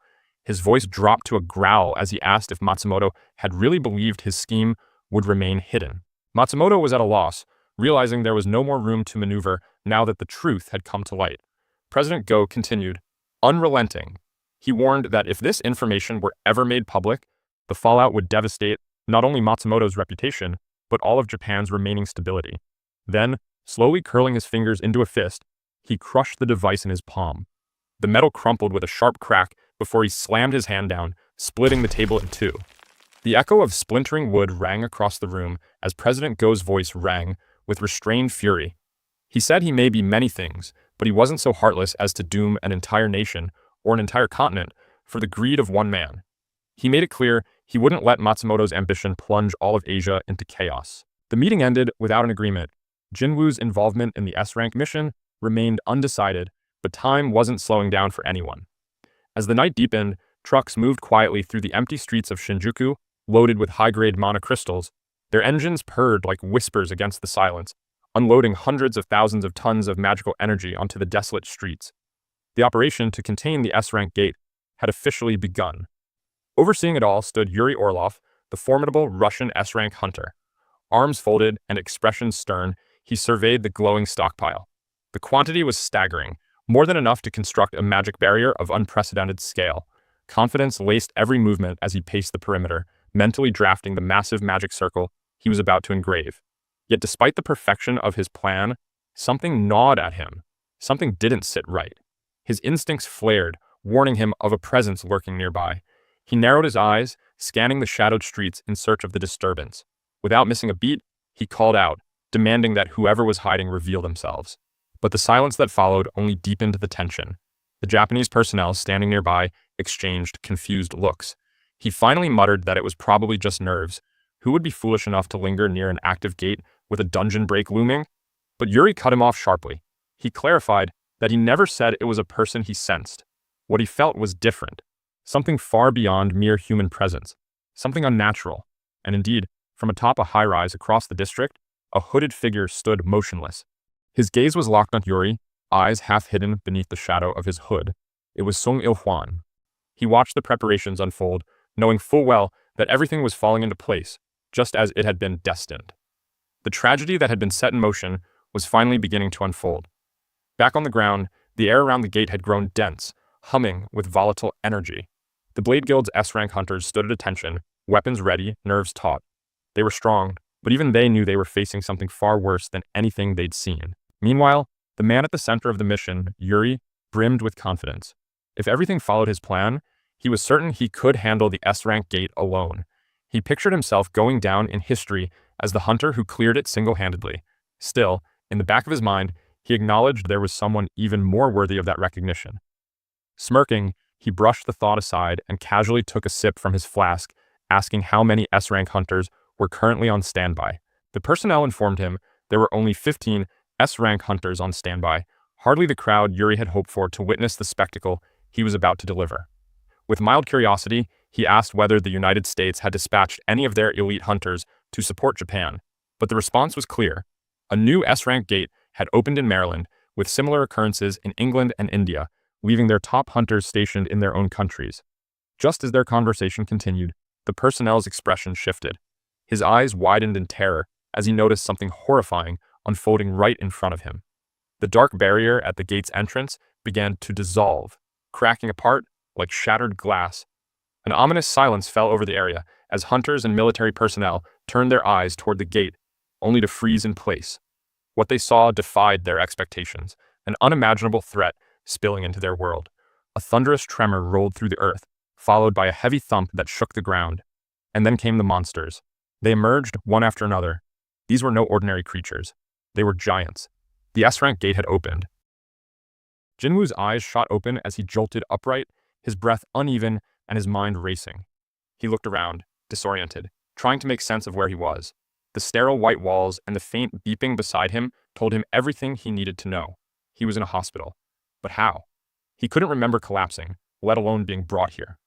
His voice dropped to a growl as he asked if Matsumoto had really believed his scheme would remain hidden. Matsumoto was at a loss, realizing there was no more room to maneuver now that the truth had come to light. President Go continued, unrelenting. He warned that if this information were ever made public, the fallout would devastate not only Matsumoto's reputation, but all of Japan's remaining stability. Then, slowly curling his fingers into a fist, he crushed the device in his palm. The metal crumpled with a sharp crack before he slammed his hand down, splitting the table in two. The echo of splintering wood rang across the room as President Go's voice rang with restrained fury. He said he may be many things, but he wasn't so heartless as to doom an entire nation or an entire continent for the greed of one man. He made it clear he wouldn't let Matsumoto's ambition plunge all of Asia into chaos. The meeting ended without an agreement. Jinwoo's involvement in the S-rank mission remained undecided, but time wasn't slowing down for anyone. As the night deepened, trucks moved quietly through the empty streets of Shinjuku, loaded with high-grade monocrystals. Their engines purred like whispers against the silence, unloading hundreds of thousands of tons of magical energy onto the desolate streets. The operation to contain the S-rank gate had officially begun. Overseeing it all stood Yuri Orlov, the formidable Russian S-rank hunter. Arms folded and expression stern, he surveyed the glowing stockpile. The quantity was staggering, more than enough to construct a magic barrier of unprecedented scale. Confidence laced every movement as he paced the perimeter, mentally drafting the massive magic circle he was about to engrave. Yet despite the perfection of his plan, something gnawed at him. Something didn't sit right. His instincts flared, warning him of a presence lurking nearby. He narrowed his eyes, scanning the shadowed streets in search of the disturbance. Without missing a beat, he called out, demanding that whoever was hiding reveal themselves. But the silence that followed only deepened the tension. The Japanese personnel standing nearby exchanged confused looks. He finally muttered that it was probably just nerves. Who would be foolish enough to linger near an active gate with a dungeon break looming? But Yuri cut him off sharply. He clarified that he never said it was a person he sensed. What he felt was different. Something far beyond mere human presence. Something unnatural. And indeed, from atop a high-rise across the district, a hooded figure stood motionless. His gaze was locked on Yuri, eyes half hidden beneath the shadow of his hood. It was Song Il-hwan. He watched the preparations unfold, knowing full well that everything was falling into place, just as it had been destined. The tragedy that had been set in motion was finally beginning to unfold. Back on the ground, the air around the gate had grown dense, humming with volatile energy. The Blade Guild's S-rank hunters stood at attention, weapons ready, nerves taut. They were strong, but even they knew they were facing something far worse than anything they'd seen. Meanwhile, the man at the center of the mission, Yuri, brimmed with confidence. If everything followed his plan, he was certain he could handle the S-rank gate alone. He pictured himself going down in history as the hunter who cleared it single-handedly. Still, in the back of his mind, he acknowledged there was someone even more worthy of that recognition. Smirking, he brushed the thought aside and casually took a sip from his flask, asking how many S-rank hunters were currently on standby. The personnel informed him there were only 15 S-rank hunters on standby, hardly the crowd Yuri had hoped for to witness the spectacle he was about to deliver. With mild curiosity, he asked whether the United States had dispatched any of their elite hunters to support Japan, but the response was clear. A new S-rank gate had opened in Maryland, with similar occurrences in England and India, leaving their top hunters stationed in their own countries. Just as their conversation continued, the personnel's expression shifted. His eyes widened in terror as he noticed something horrifying unfolding right in front of him. The dark barrier at the gate's entrance began to dissolve, cracking apart like shattered glass. An ominous silence fell over the area as hunters and military personnel turned their eyes toward the gate, only to freeze in place. What they saw defied their expectations, an unimaginable threat spilling into their world. A thunderous tremor rolled through the earth, followed by a heavy thump that shook the ground. And then came the monsters. They emerged one after another. These were no ordinary creatures. They were giants. The S-rank gate had opened. Jinwoo's eyes shot open as he jolted upright, his breath uneven and his mind racing. He looked around, disoriented, trying to make sense of where he was. The sterile white walls and the faint beeping beside him told him everything he needed to know. He was in a hospital. But how? He couldn't remember collapsing, let alone being brought here.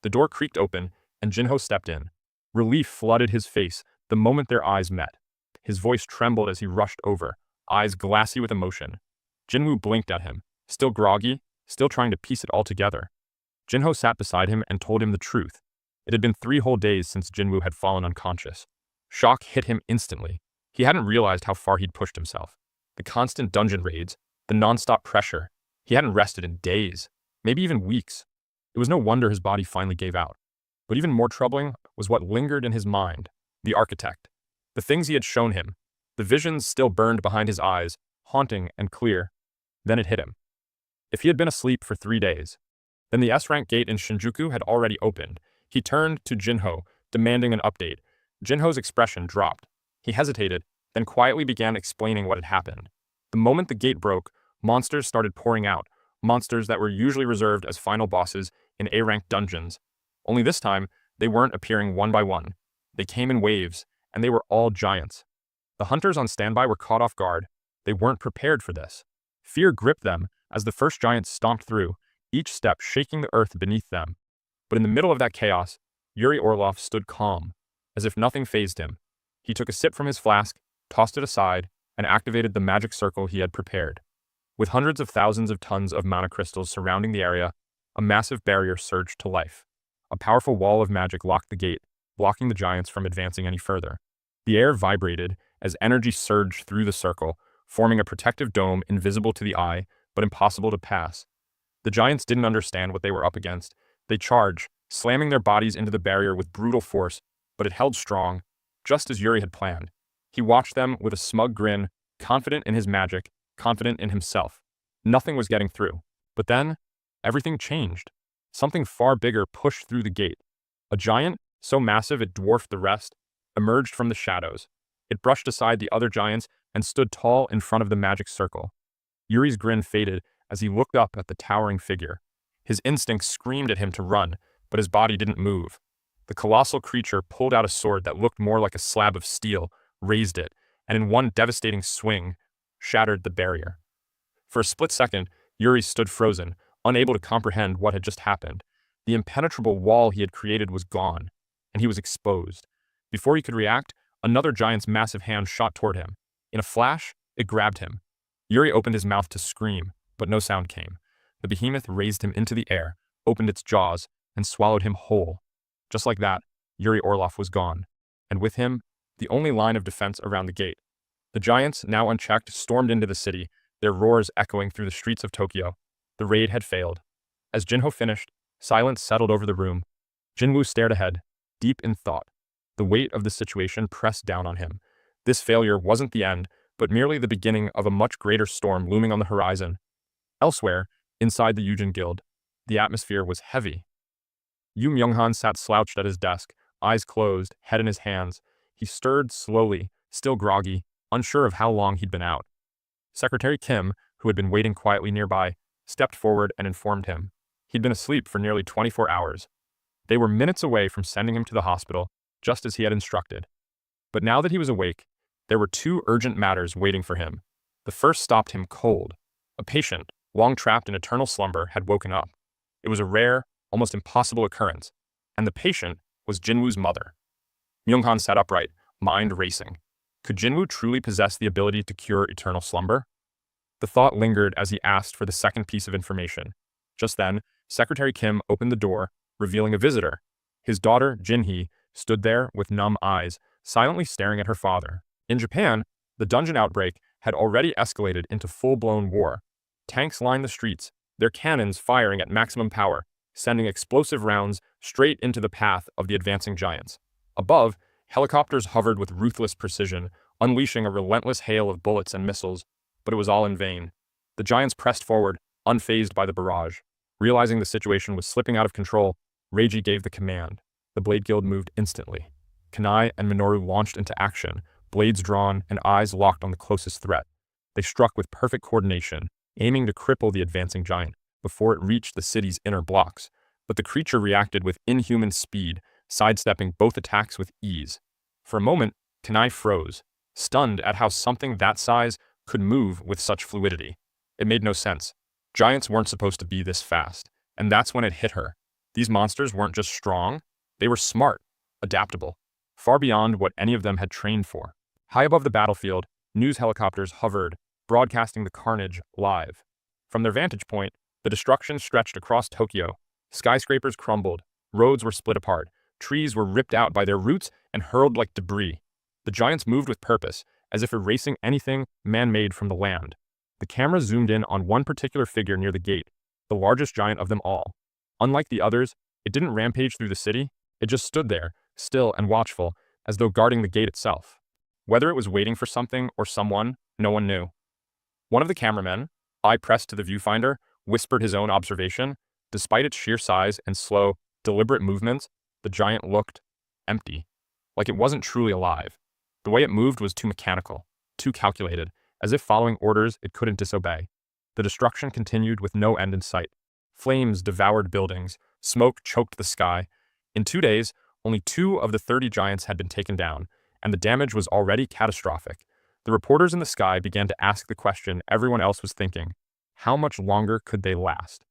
The door creaked open, and Jinho stepped in. Relief flooded his face the moment their eyes met. His voice trembled as he rushed over, eyes glassy with emotion. Jinwoo blinked at him, still groggy, still trying to piece it all together. Jinho sat beside him and told him the truth. It had been 3 whole days since Jinwoo had fallen unconscious. Shock hit him instantly. He hadn't realized how far he'd pushed himself. The constant dungeon raids, the non-stop pressure. He hadn't rested in days, maybe even weeks. It was no wonder his body finally gave out. But even more troubling was what lingered in his mind, the architect. The things he had shown him. The visions still burned behind his eyes, haunting and clear. Then it hit him. If he had been asleep for 3 days, Then the S-rank gate in Shinjuku had already opened. He turned to Jinho, demanding an update. Jinho's expression dropped. He hesitated, then quietly began explaining what had happened. The moment the gate broke, monsters started pouring out, monsters that were usually reserved as final bosses in A-rank dungeons. Only this time, they weren't appearing one by one. They came in waves, and they were all giants. The hunters on standby were caught off guard. They weren't prepared for this. Fear gripped them as the first giant stomped through, each step shaking the earth beneath them. But in the middle of that chaos, Yuri Orlov stood calm, as if nothing fazed him. He took a sip from his flask, tossed it aside, and activated the magic circle he had prepared. With hundreds of thousands of tons of mana crystals surrounding the area, a massive barrier surged to life. A powerful wall of magic locked the gate, blocking the giants from advancing any further. The air vibrated as energy surged through the circle, forming a protective dome invisible to the eye, but impossible to pass. The giants didn't understand what they were up against. They charged, slamming their bodies into the barrier with brutal force, but it held strong, just as Yuri had planned. He watched them with a smug grin, confident in his magic, confident in himself. Nothing was getting through. But then, everything changed. Something far bigger pushed through the gate. A giant, so massive it dwarfed the rest, emerged from the shadows. It brushed aside the other giants and stood tall in front of the magic circle. Yuri's grin faded as he looked up at the towering figure. His instincts screamed at him to run, but his body didn't move. The colossal creature pulled out a sword that looked more like a slab of steel, raised it, and in one devastating swing, shattered the barrier. For a split second, Yuri stood frozen, unable to comprehend what had just happened. The impenetrable wall he had created was gone, and he was exposed. Before he could react, another giant's massive hand shot toward him. In a flash, it grabbed him. Yuri opened his mouth to scream, but no sound came. The behemoth raised him into the air, opened its jaws, and swallowed him whole. Just like that, Yuri Orlov was gone, and with him, the only line of defense around the gate. The giants, now unchecked, stormed into the city, their roars echoing through the streets of Tokyo. The raid had failed. As Jinho finished, silence settled over the room. Jinwoo stared ahead, deep in thought. The weight of the situation pressed down on him. This failure wasn't the end, but merely the beginning of a much greater storm looming on the horizon. Elsewhere, inside the Yujin Guild, the atmosphere was heavy. Yu Myunghan sat slouched at his desk, eyes closed, head in his hands. He stirred slowly, still groggy, unsure of how long he'd been out. Secretary Kim, who had been waiting quietly nearby, stepped forward and informed him. He'd been asleep for nearly 24 hours. They were minutes away from sending him to the hospital, just as he had instructed. But now that he was awake, there were two urgent matters waiting for him. The first stopped him cold. A patient, long trapped in eternal slumber, had woken up. It was a rare, almost impossible occurrence, and the patient was Jinwoo's mother. Myunghan sat upright, mind racing. Could Jinwoo truly possess the ability to cure eternal slumber? The thought lingered as he asked for the second piece of information. Just then, Secretary Kim opened the door, revealing a visitor. His daughter, Jinhee, stood there with numb eyes, silently staring at her father. In Japan, the dungeon outbreak had already escalated into full-blown war. Tanks lined the streets, their cannons firing at maximum power, sending explosive rounds straight into the path of the advancing giants. Above, helicopters hovered with ruthless precision, unleashing a relentless hail of bullets and missiles, but it was all in vain. The giants pressed forward, unfazed by the barrage. Realizing the situation was slipping out of control, Reiji gave the command. The Blade Guild moved instantly. Kanai and Minoru launched into action, blades drawn and eyes locked on the closest threat. They struck with perfect coordination, aiming to cripple the advancing giant before it reached the city's inner blocks. But the creature reacted with inhuman speed, sidestepping both attacks with ease. For a moment, Kanai froze, stunned at how something that size could move with such fluidity. It made no sense. Giants weren't supposed to be this fast, and that's when it hit her. These monsters weren't just strong, they were smart, adaptable, far beyond what any of them had trained for. High above the battlefield, news helicopters hovered, broadcasting the carnage live. From their vantage point, the destruction stretched across Tokyo. Skyscrapers crumbled, roads were split apart, trees were ripped out by their roots and hurled like debris. The giants moved with purpose, as if erasing anything man-made from the land. The camera zoomed in on one particular figure near the gate, the largest giant of them all. Unlike the others, it didn't rampage through the city, it just stood there, still and watchful, as though guarding the gate itself. Whether it was waiting for something or someone, no one knew. One of the cameramen, eye pressed to the viewfinder, whispered his own observation. Despite its sheer size and slow, deliberate movements, the giant looked empty, like it wasn't truly alive. The way it moved was too mechanical, too calculated, as if following orders it couldn't disobey. The destruction continued with no end in sight. Flames devoured buildings, smoke choked the sky. In 2 days, only 2 of the 30 giants had been taken down, and the damage was already catastrophic. The reporters in the sky began to ask the question everyone else was thinking: how much longer could they last?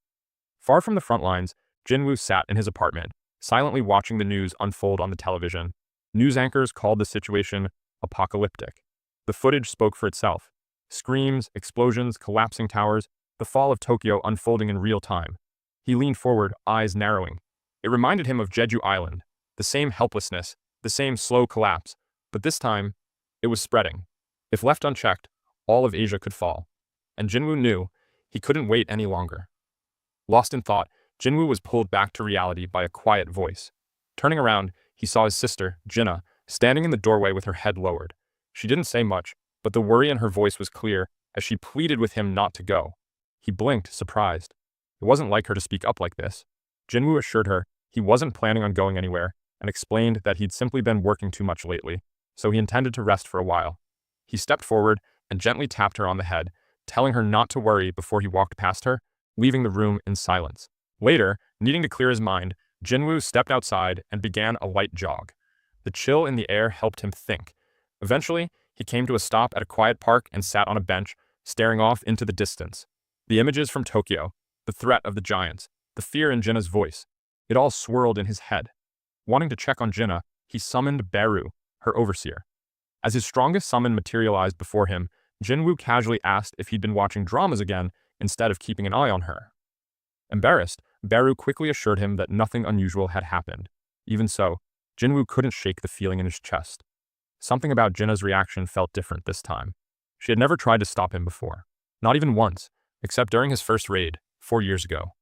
Far from the front lines, Jinwoo sat in his apartment, silently watching the news unfold on the television. News anchors called the situation apocalyptic. The footage spoke for itself. Screams, explosions, collapsing towers, the fall of Tokyo unfolding in real time. He leaned forward, eyes narrowing. It reminded him of Jeju Island, the same helplessness, the same slow collapse, but this time, it was spreading. If left unchecked, all of Asia could fall. And Jinwoo knew he couldn't wait any longer. Lost in thought, Jinwoo was pulled back to reality by a quiet voice. Turning around, he saw his sister, Jinna, standing in the doorway with her head lowered. She didn't say much, but the worry in her voice was clear as she pleaded with him not to go. He blinked, surprised. It wasn't like her to speak up like this. Jinwoo assured her he wasn't planning on going anywhere and explained that he'd simply been working too much lately, so he intended to rest for a while. He stepped forward and gently tapped her on the head, telling her not to worry before he walked past her, leaving the room in silence. Later, needing to clear his mind, Jinwoo stepped outside and began a light jog. The chill in the air helped him think. Eventually, he came to a stop at a quiet park and sat on a bench, staring off into the distance. The images from Tokyo, the threat of the giants, the fear in Jinna's voice, it all swirled in his head. Wanting to check on Jinna, he summoned Beru, her overseer. As his strongest summon materialized before him, Jinwoo casually asked if he'd been watching dramas again instead of keeping an eye on her. Embarrassed, Beru quickly assured him that nothing unusual had happened. Even so, Jinwoo couldn't shake the feeling in his chest. Something about Jinna's reaction felt different this time. She had never tried to stop him before. Not even once, except during his first raid, 4 years ago.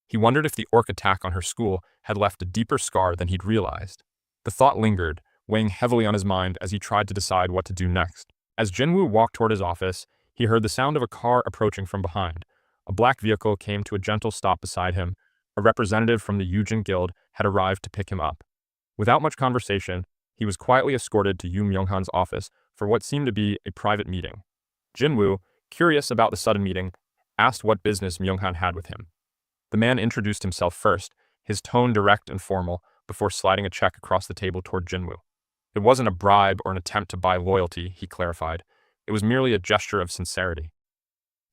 He wondered if the orc attack on her school had left a deeper scar than he'd realized. The thought lingered, weighing heavily on his mind as he tried to decide what to do next. As Jinwoo walked toward his office, he heard the sound of a car approaching from behind. A black vehicle came to a gentle stop beside him. A representative from the Yujin Guild had arrived to pick him up. Without much conversation, he was quietly escorted to Yu Myunghan's office for what seemed to be a private meeting. Jinwoo, curious about the sudden meeting, asked what business Myunghan had with him. The man introduced himself first, his tone direct and formal, before sliding a check across the table toward Jinwoo. It wasn't a bribe or an attempt to buy loyalty, he clarified. It was merely a gesture of sincerity.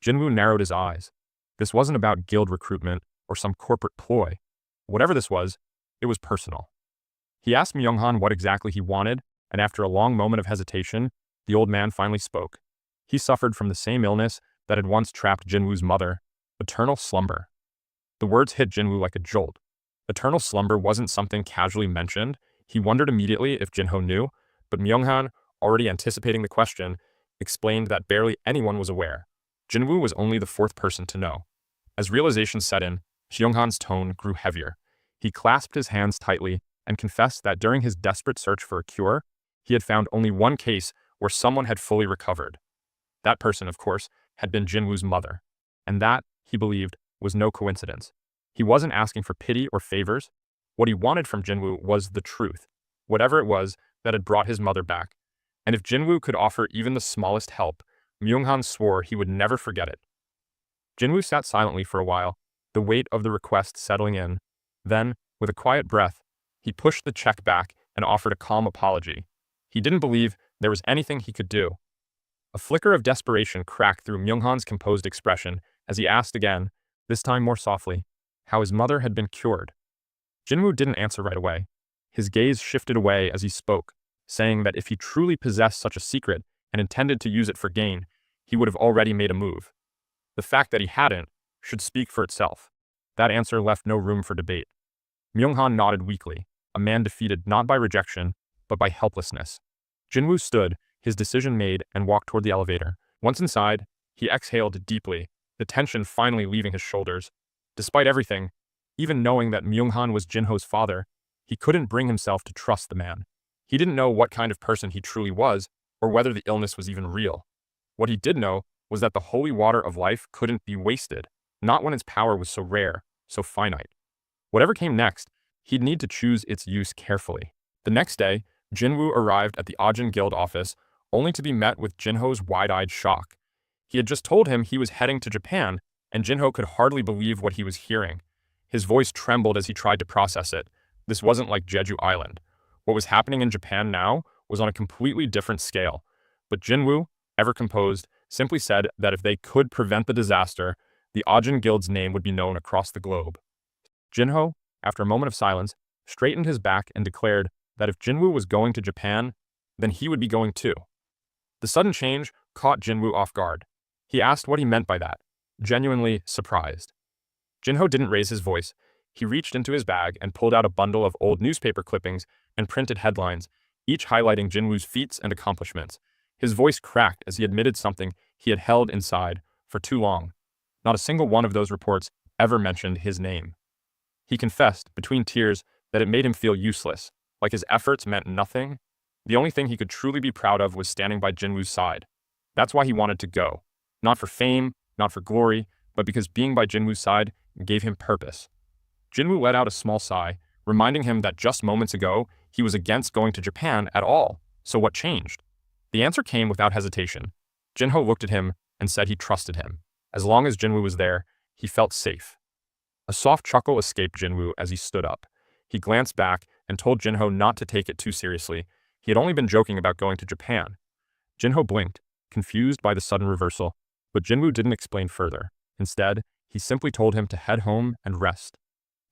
Jinwoo narrowed his eyes. This wasn't about guild recruitment or some corporate ploy. Whatever this was, it was personal. He asked Myunghan what exactly he wanted, and after a long moment of hesitation, the old man finally spoke. He suffered from the same illness that had once trapped Jinwoo's mother, eternal slumber. The words hit Jinwoo like a jolt. Eternal slumber wasn't something casually mentioned. He wondered immediately if Jinho knew, but Myunghan, already anticipating the question, explained that barely anyone was aware. Jinwoo was only the 4th person to know. As realization set in, Myunghan's tone grew heavier. He clasped his hands tightly and confessed that during his desperate search for a cure, he had found only one case where someone had fully recovered. That person, of course, had been Jinwoo's mother. And that, he believed, was no coincidence. He wasn't asking for pity or favors. What he wanted from Jinwoo was the truth, whatever it was that had brought his mother back. And if Jinwoo could offer even the smallest help, Myunghan swore he would never forget it. Jinwoo sat silently for a while, the weight of the request settling in. Then, with a quiet breath, he pushed the check back and offered a calm apology. He didn't believe there was anything he could do. A flicker of desperation cracked through Myunghan's composed expression as he asked again, this time more softly, how his mother had been cured. Jinwoo didn't answer right away. His gaze shifted away as he spoke, saying that if he truly possessed such a secret and intended to use it for gain, he would have already made a move. The fact that he hadn't should speak for itself. That answer left no room for debate. Myunghan nodded weakly, a man defeated not by rejection, but by helplessness. Jinwoo stood, his decision made, and walked toward the elevator. Once inside, he exhaled deeply, the tension finally leaving his shoulders. Despite everything, even knowing that Myunghan was Jinho's father, he couldn't bring himself to trust the man. He didn't know what kind of person he truly was, or whether the illness was even real. What he did know was that the holy water of life couldn't be wasted, not when its power was so rare, so finite. Whatever came next, he'd need to choose its use carefully. The next day, Jinwoo arrived at the Ajin Guild office, only to be met with Jinho's wide-eyed shock. He had just told him he was heading to Japan, and Jinho could hardly believe what he was hearing. His voice trembled as he tried to process it. This wasn't like Jeju Island. What was happening in Japan now was on a completely different scale. But Jinwoo, ever composed, simply said that if they could prevent the disaster, the Ajin Guild's name would be known across the globe. Jinho, after a moment of silence, straightened his back and declared that if Jinwoo was going to Japan, then he would be going too. The sudden change caught Jinwoo off guard. He asked what he meant by that, genuinely surprised. Jinho didn't raise his voice. He reached into his bag and pulled out a bundle of old newspaper clippings and printed headlines, each highlighting Jinwoo's feats and accomplishments. His voice cracked as he admitted something he had held inside for too long. Not a single one of those reports ever mentioned his name. He confessed, between tears, that it made him feel useless, like his efforts meant nothing. The only thing he could truly be proud of was standing by Jinwoo's side. That's why he wanted to go. Not for fame, not for glory, but because being by Jinwoo's side gave him purpose. Jinwoo let out a small sigh, reminding him that just moments ago, he was against going to Japan at all. So what changed? The answer came without hesitation. Jinho looked at him and said he trusted him. As long as Jinwoo was there, he felt safe. A soft chuckle escaped Jinwoo as he stood up. He glanced back and told Jinho not to take it too seriously. He had only been joking about going to Japan. Jinho blinked, confused by the sudden reversal, but Jinwoo didn't explain further. Instead, he simply told him to head home and rest.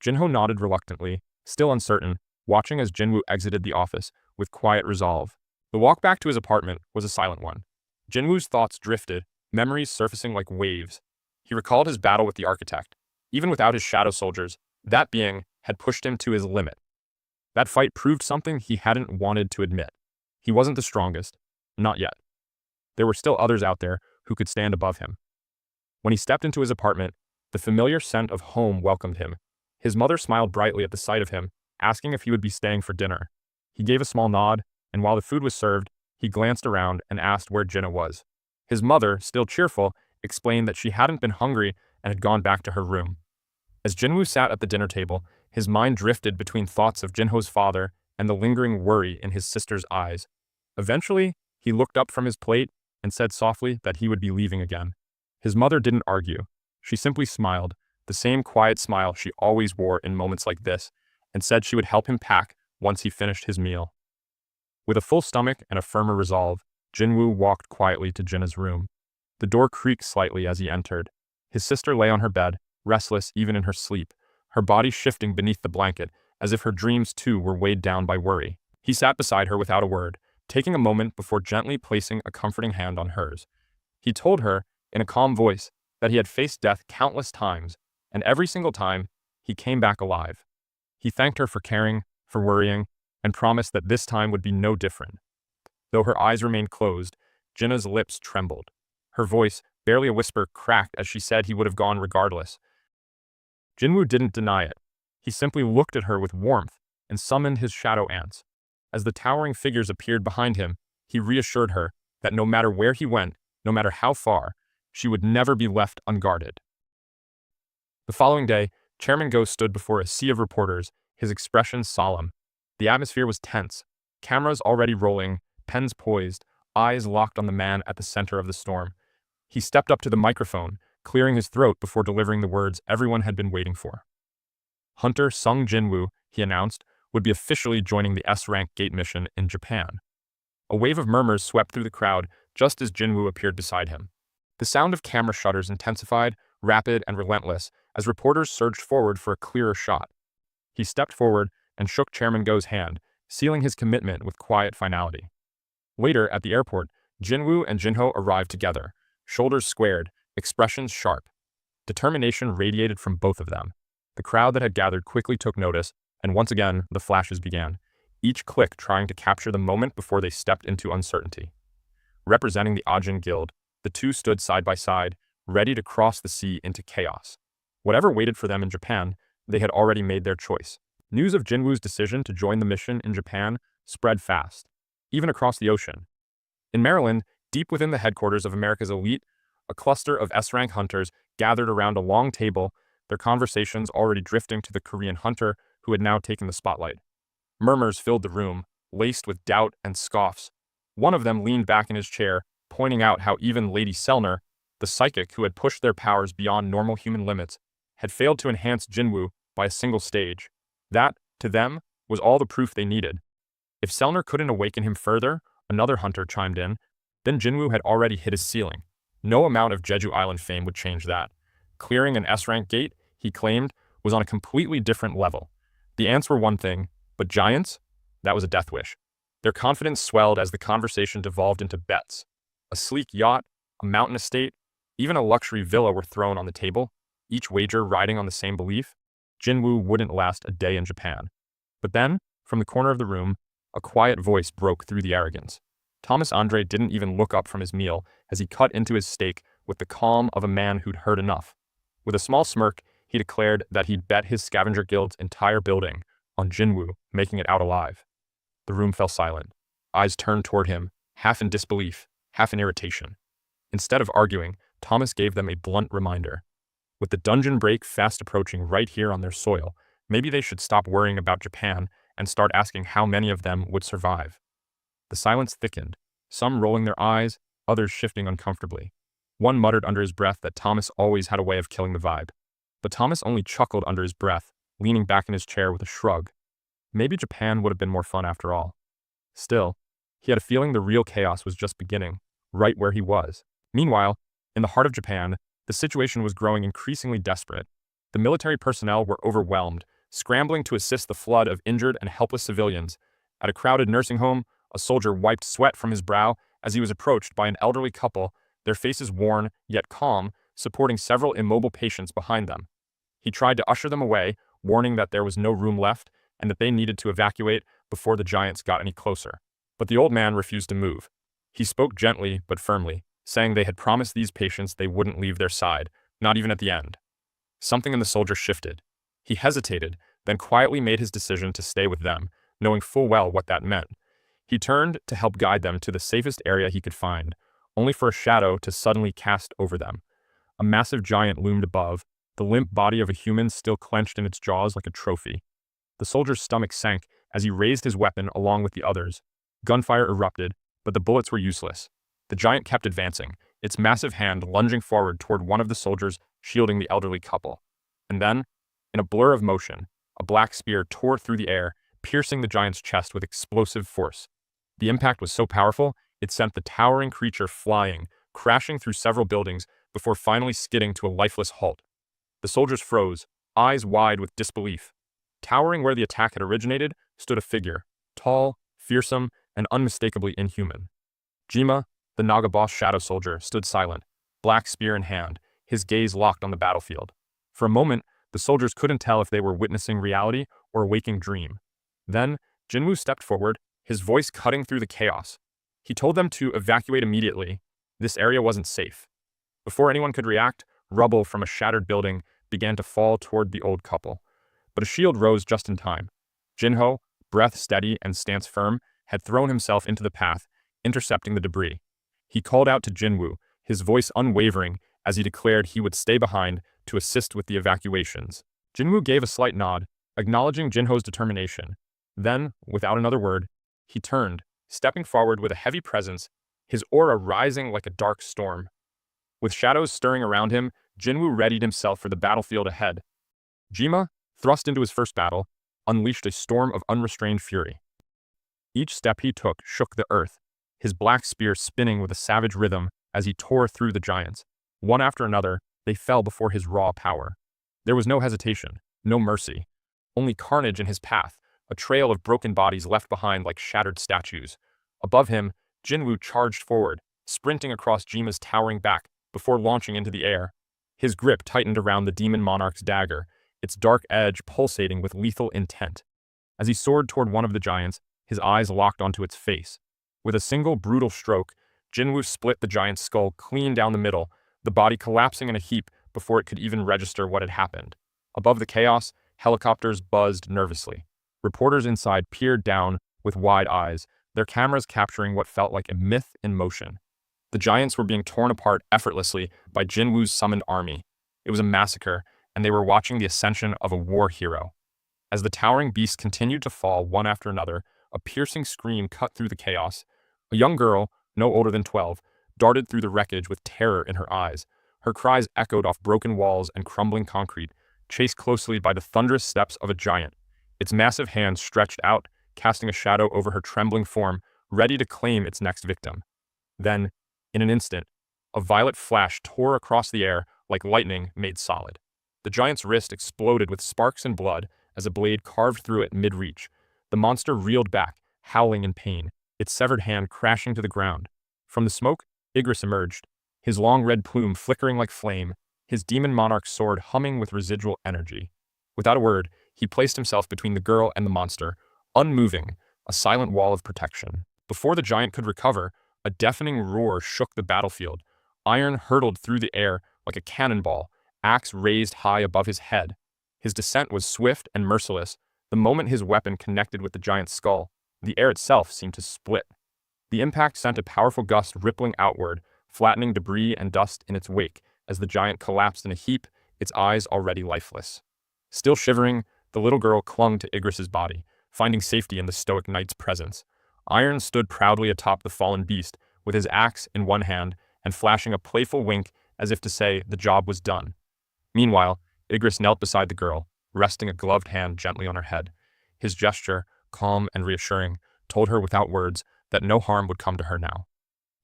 Jinho nodded reluctantly, still uncertain, watching as Jinwoo exited the office with quiet resolve. The walk back to his apartment was a silent one. Jinwoo's thoughts drifted, memories surfacing like waves. He recalled his battle with the architect. Even without his shadow soldiers, that being had pushed him to his limit. That fight proved something he hadn't wanted to admit. He wasn't the strongest, not yet. There were still others out there who could stand above him. When he stepped into his apartment, the familiar scent of home welcomed him. His mother smiled brightly at the sight of him, asking if he would be staying for dinner. He gave a small nod, and while the food was served, he glanced around and asked where Jinna was. His mother, still cheerful, explained that she hadn't been hungry and had gone back to her room. As Jinwoo sat at the dinner table, his mind drifted between thoughts of Jinho's father and the lingering worry in his sister's eyes. Eventually, he looked up from his plate and said softly that he would be leaving again. His mother didn't argue. She simply smiled, the same quiet smile she always wore in moments like this, and said she would help him pack once he finished his meal. With a full stomach and a firmer resolve, Jinwoo walked quietly to Jinna's room. The door creaked slightly as he entered. His sister lay on her bed, restless even in her sleep, her body shifting beneath the blanket, as if her dreams too were weighed down by worry. He sat beside her without a word, taking a moment before gently placing a comforting hand on hers. He told her, in a calm voice, that he had faced death countless times, and every single time, he came back alive. He thanked her for caring, for worrying, and promised that this time would be no different. Though her eyes remained closed, Jinna's lips trembled. Her voice, barely a whisper, cracked as she said he would have gone regardless. Jinwoo didn't deny it. He simply looked at her with warmth and summoned his shadow ants. As the towering figures appeared behind him, he reassured her that no matter where he went, no matter how far, she would never be left unguarded. The following day, Chairman Go stood before a sea of reporters, his expression solemn. The atmosphere was tense, cameras already rolling, pens poised, eyes locked on the man at the center of the storm. He stepped up to the microphone, clearing his throat before delivering the words everyone had been waiting for. Hunter Sung Jinwoo, he announced, would be officially joining the S-rank gate mission in Japan. A wave of murmurs swept through the crowd just as Jinwoo appeared beside him. The sound of camera shutters intensified, rapid and relentless, as reporters surged forward for a clearer shot. He stepped forward and shook Chairman Go's hand, sealing his commitment with quiet finality. Later, at the airport, Jinwoo and Jinho arrived together, shoulders squared, expressions sharp. Determination radiated from both of them. The crowd that had gathered quickly took notice, and once again, the flashes began, each click trying to capture the moment before they stepped into uncertainty. Representing the Ajin Guild, the two stood side by side, ready to cross the sea into chaos. Whatever waited for them in Japan, they had already made their choice. News of Jinwoo's decision to join the mission in Japan spread fast, even across the ocean. In Maryland, deep within the headquarters of America's elite, a cluster of S-rank hunters gathered around a long table their conversations already drifting to the Korean hunter who had now taken the spotlight. Murmurs filled the room, laced with doubt and scoffs. One of them leaned back in his chair, pointing out how even Lady Selner, the psychic who had pushed their powers beyond normal human limits, had failed to enhance Jinwoo by a single stage. That, to them, was all the proof they needed. If Selner couldn't awaken him further, another hunter chimed in, then Jinwoo had already hit his ceiling. No amount of Jeju Island fame would change that. Clearing an S-rank gate, he claimed, was on a completely different level. The ants were one thing, but giants? That was a death wish. Their confidence swelled as the conversation devolved into bets. A sleek yacht, a mountain estate, even a luxury villa were thrown on the table, each wager riding on the same belief. Jinwoo wouldn't last a day in Japan. But then, from the corner of the room, a quiet voice broke through the arrogance. Thomas Andre didn't even look up from his meal as he cut into his steak with the calm of a man who'd heard enough. With a small smirk, he declared that he'd bet his scavenger guild's entire building on Jinwoo making it out alive. The room fell silent. Eyes turned toward him, half in disbelief, half in irritation. Instead of arguing, Thomas gave them a blunt reminder. With the dungeon break fast approaching right here on their soil, maybe they should stop worrying about Japan and start asking how many of them would survive. The silence thickened, some rolling their eyes, others shifting uncomfortably. One muttered under his breath that Thomas always had a way of killing the vibe. But Thomas only chuckled under his breath, leaning back in his chair with a shrug. Maybe Japan would have been more fun after all. Still, he had a feeling the real chaos was just beginning, right where he was. Meanwhile, in the heart of Japan, the situation was growing increasingly desperate. The military personnel were overwhelmed, scrambling to assist the flood of injured and helpless civilians. At a crowded nursing home, a soldier wiped sweat from his brow as he was approached by an elderly couple, their faces worn, yet calm, supporting several immobile patients behind them. He tried to usher them away, warning that there was no room left and that they needed to evacuate before the giants got any closer. But the old man refused to move. He spoke gently but firmly, saying they had promised these patients they wouldn't leave their side, not even at the end. Something in the soldier shifted. He hesitated, then quietly made his decision to stay with them, knowing full well what that meant. He turned to help guide them to the safest area he could find, only for a shadow to suddenly cast over them. A massive giant loomed above, the limp body of a human still clenched in its jaws like a trophy. The soldier's stomach sank as he raised his weapon along with the others. Gunfire erupted, but the bullets were useless. The giant kept advancing, its massive hand lunging forward toward one of the soldiers shielding the elderly couple. And then, in a blur of motion, a black spear tore through the air, piercing the giant's chest with explosive force. The impact was so powerful, it sent the towering creature flying, crashing through several buildings before finally skidding to a lifeless halt. The soldiers froze, eyes wide with disbelief. Towering where the attack had originated stood a figure, tall, fearsome, and unmistakably inhuman. Jima, the Naga boss shadow soldier, stood silent, black spear in hand, his gaze locked on the battlefield. For a moment, the soldiers couldn't tell if they were witnessing reality or a waking dream. Then, Jinwoo stepped forward, his voice cutting through the chaos. He told them to evacuate immediately. This area wasn't safe. Before anyone could react, rubble from a shattered building began to fall toward the old couple. But a shield rose just in time. Jinho, breath steady and stance firm, had thrown himself into the path, intercepting the debris. He called out to Jinwoo, his voice unwavering as he declared he would stay behind to assist with the evacuations. Jinwoo gave a slight nod, acknowledging Jinho's determination. Then, without another word, he turned, stepping forward with a heavy presence, his aura rising like a dark storm. With shadows stirring around him, Jinwoo readied himself for the battlefield ahead. Jima, thrust into his first battle, unleashed a storm of unrestrained fury. Each step he took shook the earth, his black spear spinning with a savage rhythm as he tore through the giants. One after another, they fell before his raw power. There was no hesitation, no mercy, only carnage in his path, a trail of broken bodies left behind like shattered statues. Above him, Jinwoo charged forward, sprinting across Jima's towering back before launching into the air. His grip tightened around the demon monarch's dagger, its dark edge pulsating with lethal intent. As he soared toward one of the giants, his eyes locked onto its face. With a single brutal stroke, Jinwoo split the giant's skull clean down the middle, the body collapsing in a heap before it could even register what had happened. Above the chaos, helicopters buzzed nervously. Reporters inside peered down with wide eyes, their cameras capturing what felt like a myth in motion. The giants were being torn apart effortlessly by Jinwoo's summoned army. It was a massacre, and they were watching the ascension of a war hero. As the towering beasts continued to fall one after another, a piercing scream cut through the chaos. A young girl, no older than 12, darted through the wreckage with terror in her eyes. Her cries echoed off broken walls and crumbling concrete, chased closely by the thunderous steps of a giant. Its massive hands stretched out, casting a shadow over her trembling form, ready to claim its next victim. Then, in an instant, a violet flash tore across the air like lightning made solid. The giant's wrist exploded with sparks and blood as a blade carved through it mid-reach. The monster reeled back, howling in pain, its severed hand crashing to the ground. From the smoke, Igris emerged, his long red plume flickering like flame, his demon monarch's sword humming with residual energy. Without a word, he placed himself between the girl and the monster, unmoving, a silent wall of protection. Before the giant could recover, a deafening roar shook the battlefield. Iron hurtled through the air like a cannonball, axe raised high above his head. His descent was swift and merciless. The moment his weapon connected with the giant's skull, the air itself seemed to split. The impact sent a powerful gust rippling outward, flattening debris and dust in its wake as the giant collapsed in a heap, its eyes already lifeless. Still shivering, the little girl clung to Igris's body, finding safety in the stoic knight's presence. Iron stood proudly atop the fallen beast, with his axe in one hand and flashing a playful wink as if to say the job was done. Meanwhile, Igris knelt beside the girl, resting a gloved hand gently on her head. His gesture, calm and reassuring, told her without words that no harm would come to her now.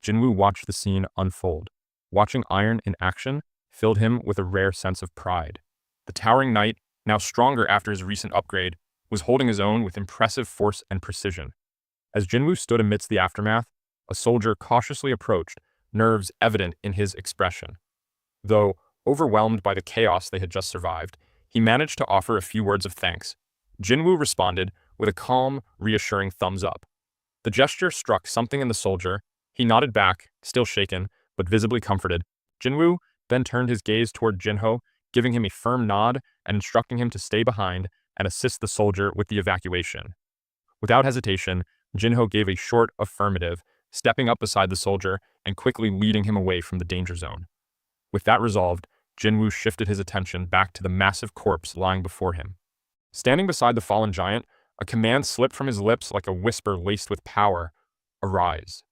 Jinwoo watched the scene unfold. Watching Iron in action filled him with a rare sense of pride. The towering knight, now stronger after his recent upgrade, was holding his own with impressive force and precision. As Jinwoo stood amidst the aftermath, a soldier cautiously approached, nerves evident in his expression. Though overwhelmed by the chaos they had just survived, he managed to offer a few words of thanks. Jinwoo responded with a calm, reassuring thumbs up. The gesture struck something in the soldier. He nodded back, still shaken, but visibly comforted. Jinwoo then turned his gaze toward Jinho, giving him a firm nod and instructing him to stay behind and assist the soldier with the evacuation. Without hesitation, Jinho gave a short affirmative, stepping up beside the soldier and quickly leading him away from the danger zone. With that resolved, Jinwoo shifted his attention back to the massive corpse lying before him. Standing beside the fallen giant, a command slipped from his lips like a whisper laced with power. Arise.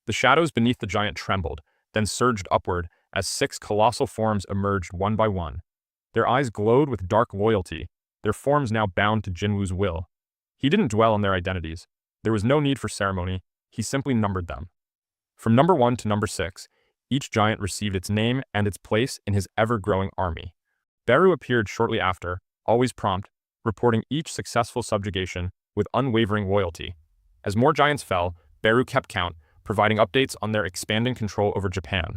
The shadows beneath the giant trembled, then surged upward as 6 colossal forms emerged one by one. Their eyes glowed with dark loyalty, their forms now bound to Jinwoo's will. He didn't dwell on their identities. There was no need for ceremony, he simply numbered them. From number 1 to number 6, each giant received its name and its place in his ever-growing army. Beru appeared shortly after, always prompt, reporting each successful subjugation with unwavering loyalty. As more giants fell, Beru kept count, providing updates on their expanding control over Japan.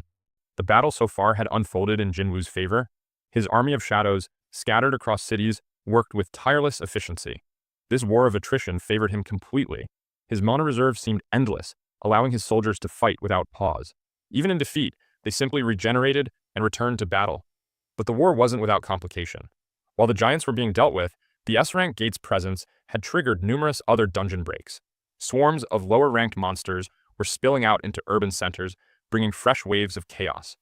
The battle so far had unfolded in Jinwoo's favor. His army of shadows, scattered across cities, worked with tireless efficiency. This war of attrition favored him completely. His mana reserve seemed endless, allowing his soldiers to fight without pause. Even in defeat, they simply regenerated and returned to battle. But the war wasn't without complication. While the giants were being dealt with, the S-rank gate's presence had triggered numerous other dungeon breaks. Swarms of lower-ranked monsters were spilling out into urban centers, bringing fresh waves of chaos.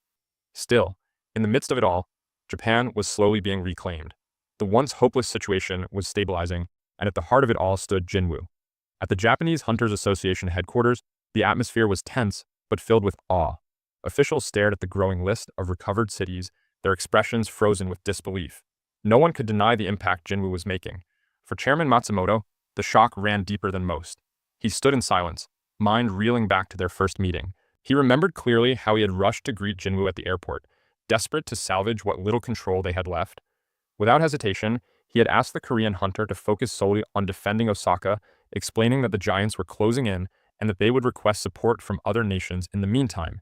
Still, in the midst of it all, Japan was slowly being reclaimed. The once hopeless situation was stabilizing, and at the heart of it all stood Jinwoo. At the Japanese Hunters Association headquarters, the atmosphere was tense, but filled with awe. Officials stared at the growing list of recovered cities, their expressions frozen with disbelief. No one could deny the impact Jinwoo was making. For Chairman Matsumoto, the shock ran deeper than most. He stood in silence, mind reeling back to their first meeting. He remembered clearly how he had rushed to greet Jinwoo at the airport, desperate to salvage what little control they had left. Without hesitation, he had asked the Korean hunter to focus solely on defending Osaka, explaining that the giants were closing in and that they would request support from other nations in the meantime.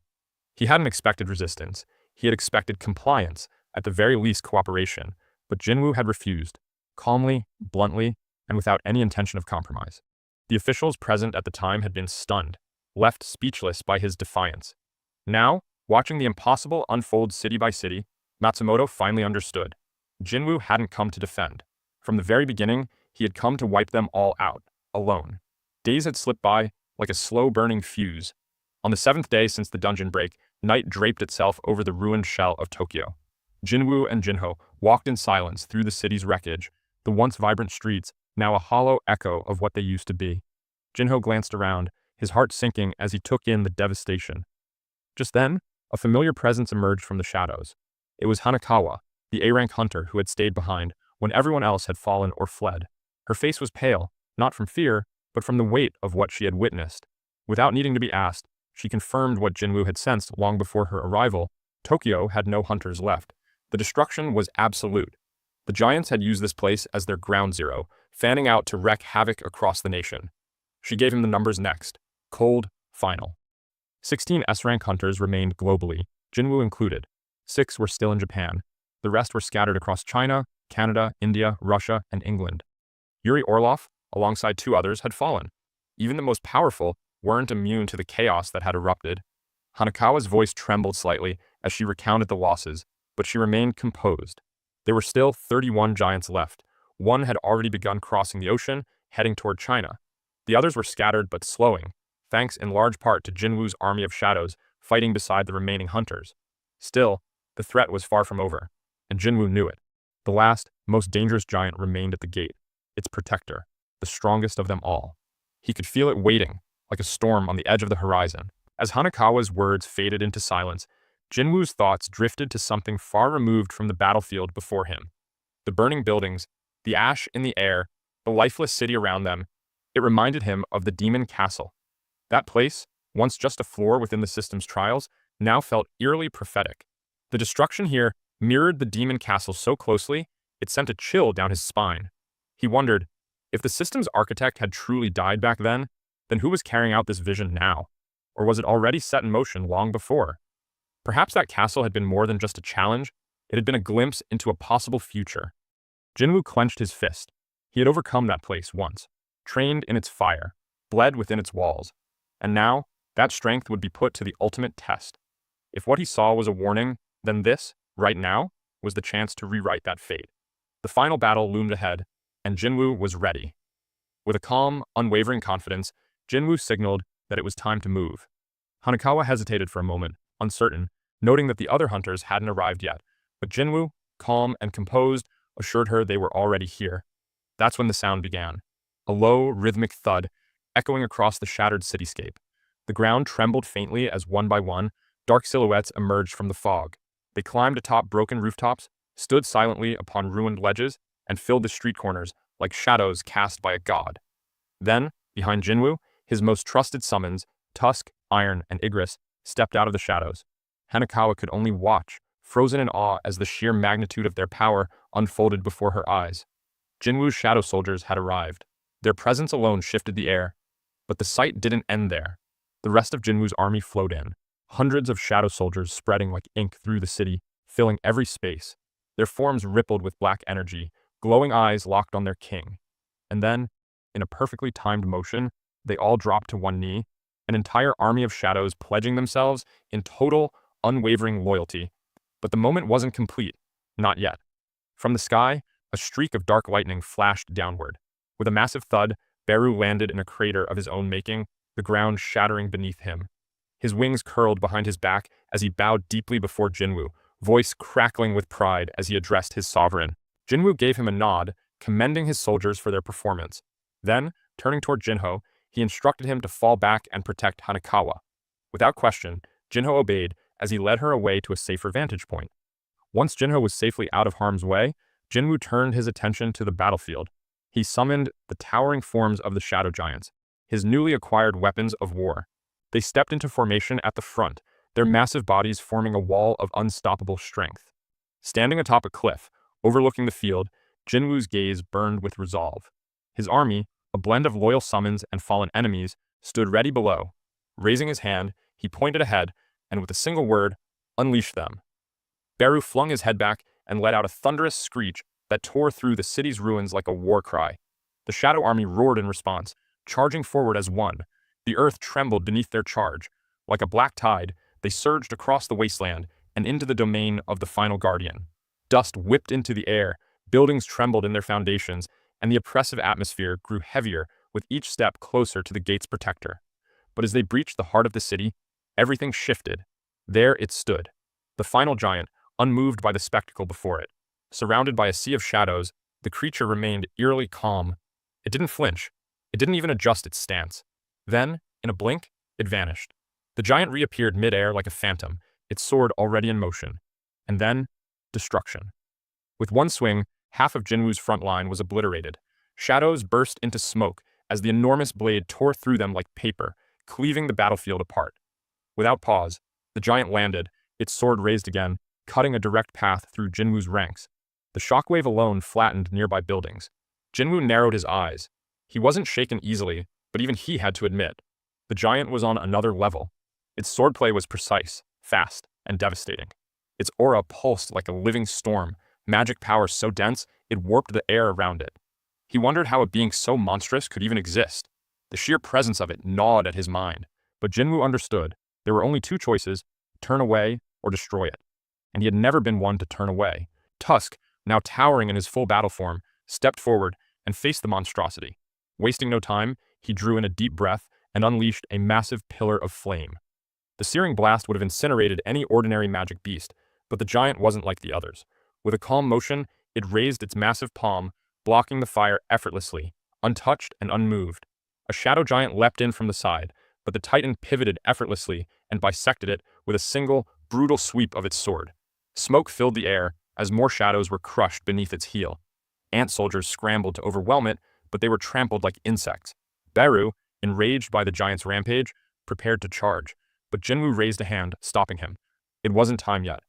He hadn't expected resistance. He had expected compliance, at the very least cooperation, but Jinwoo had refused, calmly, bluntly, and without any intention of compromise. The officials present at the time had been stunned, left speechless by his defiance. Now, watching the impossible unfold city by city, Matsumoto finally understood. Jinwoo hadn't come to defend. From the very beginning, he had come to wipe them all out, alone. Days had slipped by, like a slow-burning fuse. On the 7th day since the dungeon break, night draped itself over the ruined shell of Tokyo. Jinwoo and Jinho walked in silence through the city's wreckage, the once vibrant streets now a hollow echo of what they used to be. Jinho glanced around, his heart sinking as he took in the devastation. Just then, a familiar presence emerged from the shadows. It was Hanakawa, the A-rank hunter who had stayed behind when everyone else had fallen or fled. Her face was pale, not from fear, but from the weight of what she had witnessed. Without needing to be asked, she confirmed what Jinwoo had sensed long before her arrival. Tokyo had no hunters left. The destruction was absolute. The giants had used this place as their ground zero, fanning out to wreak havoc across the nation. She gave him the numbers next. Cold, final. 16 S-rank hunters remained globally, Jinwoo included. 6 were still in Japan. The rest were scattered across China, Canada, India, Russia, and England. Yuri Orlov, alongside 2 others, had fallen. Even the most powerful weren't immune to the chaos that had erupted. Hanakawa's voice trembled slightly as she recounted the losses, but she remained composed. There were still 31 giants left. One had already begun crossing the ocean, heading toward China. The others were scattered but slowing, thanks in large part to Jinwoo's army of shadows fighting beside the remaining hunters. Still, the threat was far from over, and Jinwoo knew it. The last, most dangerous giant remained at the gate, its protector, the strongest of them all. He could feel it waiting, like a storm on the edge of the horizon. As Hanakawa's words faded into silence, Jinwoo's thoughts drifted to something far removed from the battlefield before him. The burning buildings, the ash in the air, the lifeless city around them. It reminded him of the Demon Castle. That place, once just a floor within the system's trials, now felt eerily prophetic. The destruction here mirrored the Demon Castle so closely, it sent a chill down his spine. He wondered, if the system's architect had truly died back then who was carrying out this vision now? Or was it already set in motion long before? Perhaps that castle had been more than just a challenge, it had been a glimpse into a possible future. Jinwoo clenched his fist. He had overcome that place once, trained in its fire, bled within its walls, and now that strength would be put to the ultimate test. If what he saw was a warning, then this, right now, was the chance to rewrite that fate. The final battle loomed ahead, and Jinwoo was ready. With a calm, unwavering confidence, Jinwoo signaled that it was time to move. Hanakawa hesitated for a moment, uncertain, noting that the other hunters hadn't arrived yet, but Jinwoo, calm and composed, assured her they were already here. That's when the sound began. A low, rhythmic thud, echoing across the shattered cityscape. The ground trembled faintly as one by one, dark silhouettes emerged from the fog. They climbed atop broken rooftops, stood silently upon ruined ledges, and filled the street corners like shadows cast by a god. Then, behind Jinwoo, his most trusted summons, Tusk, Iron, and Igris, stepped out of the shadows. Hanakawa could only watch, frozen in awe as the sheer magnitude of their power unfolded before her eyes. Jinwoo's shadow soldiers had arrived. Their presence alone shifted the air. But the sight didn't end there. The rest of Jinwoo's army flowed in, hundreds of shadow soldiers spreading like ink through the city, filling every space. Their forms rippled with black energy, glowing eyes locked on their king. And then, in a perfectly timed motion, they all dropped to one knee, an entire army of shadows pledging themselves in total, unwavering loyalty. But the moment wasn't complete. Not yet. From the sky, a streak of dark lightning flashed downward. With a massive thud, Beru landed in a crater of his own making, the ground shattering beneath him. His wings curled behind his back as he bowed deeply before Jinwoo, voice crackling with pride as he addressed his sovereign. Jinwoo gave him a nod, commending his soldiers for their performance. Then, turning toward Jinho, he instructed him to fall back and protect Hanakawa. Without question, Jinho obeyed as he led her away to a safer vantage point. Once Jinho was safely out of harm's way, Jinwoo turned his attention to the battlefield. He summoned the towering forms of the Shadow Giants, his newly acquired weapons of war. They stepped into formation at the front, their massive bodies forming a wall of unstoppable strength. Standing atop a cliff, overlooking the field, Jinwoo's gaze burned with resolve. His army, a blend of loyal summons and fallen enemies, stood ready below. Raising his hand, he pointed ahead, and with a single word, unleashed them. Beru flung his head back and let out a thunderous screech that tore through the city's ruins like a war cry. The Shadow Army roared in response, charging forward as one. The earth trembled beneath their charge. Like a black tide, they surged across the wasteland and into the domain of the final guardian. Dust whipped into the air, buildings trembled in their foundations, and the oppressive atmosphere grew heavier with each step closer to the gate's protector. But as they breached the heart of the city, everything shifted. There it stood, the final giant, unmoved by the spectacle before it. Surrounded by a sea of shadows, the creature remained eerily calm. It didn't flinch. It didn't even adjust its stance. Then, in a blink, it vanished. The giant reappeared mid-air like a phantom, its sword already in motion. And then, destruction. With one swing, half of Jinwoo's front line was obliterated. Shadows burst into smoke as the enormous blade tore through them like paper, cleaving the battlefield apart. Without pause, the giant landed, its sword raised again, cutting a direct path through Jinwoo's ranks. The shockwave alone flattened nearby buildings. Jinwoo narrowed his eyes. He wasn't shaken easily, but even he had to admit, the giant was on another level. Its swordplay was precise, fast, and devastating. Its aura pulsed like a living storm, magic power so dense it warped the air around it. He wondered how a being so monstrous could even exist. The sheer presence of it gnawed at his mind. But Jinwoo understood. There were only two choices, turn away or destroy it. And he had never been one to turn away. Tusk, now towering in his full battle form, stepped forward and faced the monstrosity. Wasting no time, he drew in a deep breath and unleashed a massive pillar of flame. The searing blast would have incinerated any ordinary magic beast, but the giant wasn't like the others. With a calm motion, it raised its massive palm, blocking the fire effortlessly, untouched and unmoved. A shadow giant leapt in from the side, but the titan pivoted effortlessly and bisected it with a single, brutal sweep of its sword. Smoke filled the air as more shadows were crushed beneath its heel. Ant soldiers scrambled to overwhelm it, but they were trampled like insects. Beru, enraged by the giant's rampage, prepared to charge, but Jinwoo raised a hand, stopping him. It wasn't time yet.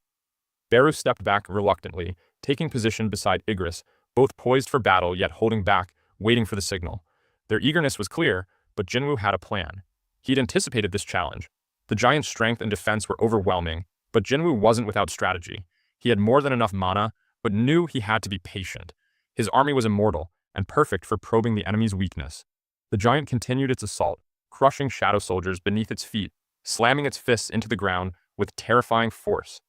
Beru stepped back reluctantly, taking position beside Igris, both poised for battle yet holding back, waiting for the signal. Their eagerness was clear, but Jinwoo had a plan. He'd anticipated this challenge. The giant's strength and defense were overwhelming, but Jinwoo wasn't without strategy. He had more than enough mana, but knew he had to be patient. His army was immortal, and perfect for probing the enemy's weakness. The giant continued its assault, crushing shadow soldiers beneath its feet, slamming its fists into the ground with terrifying force.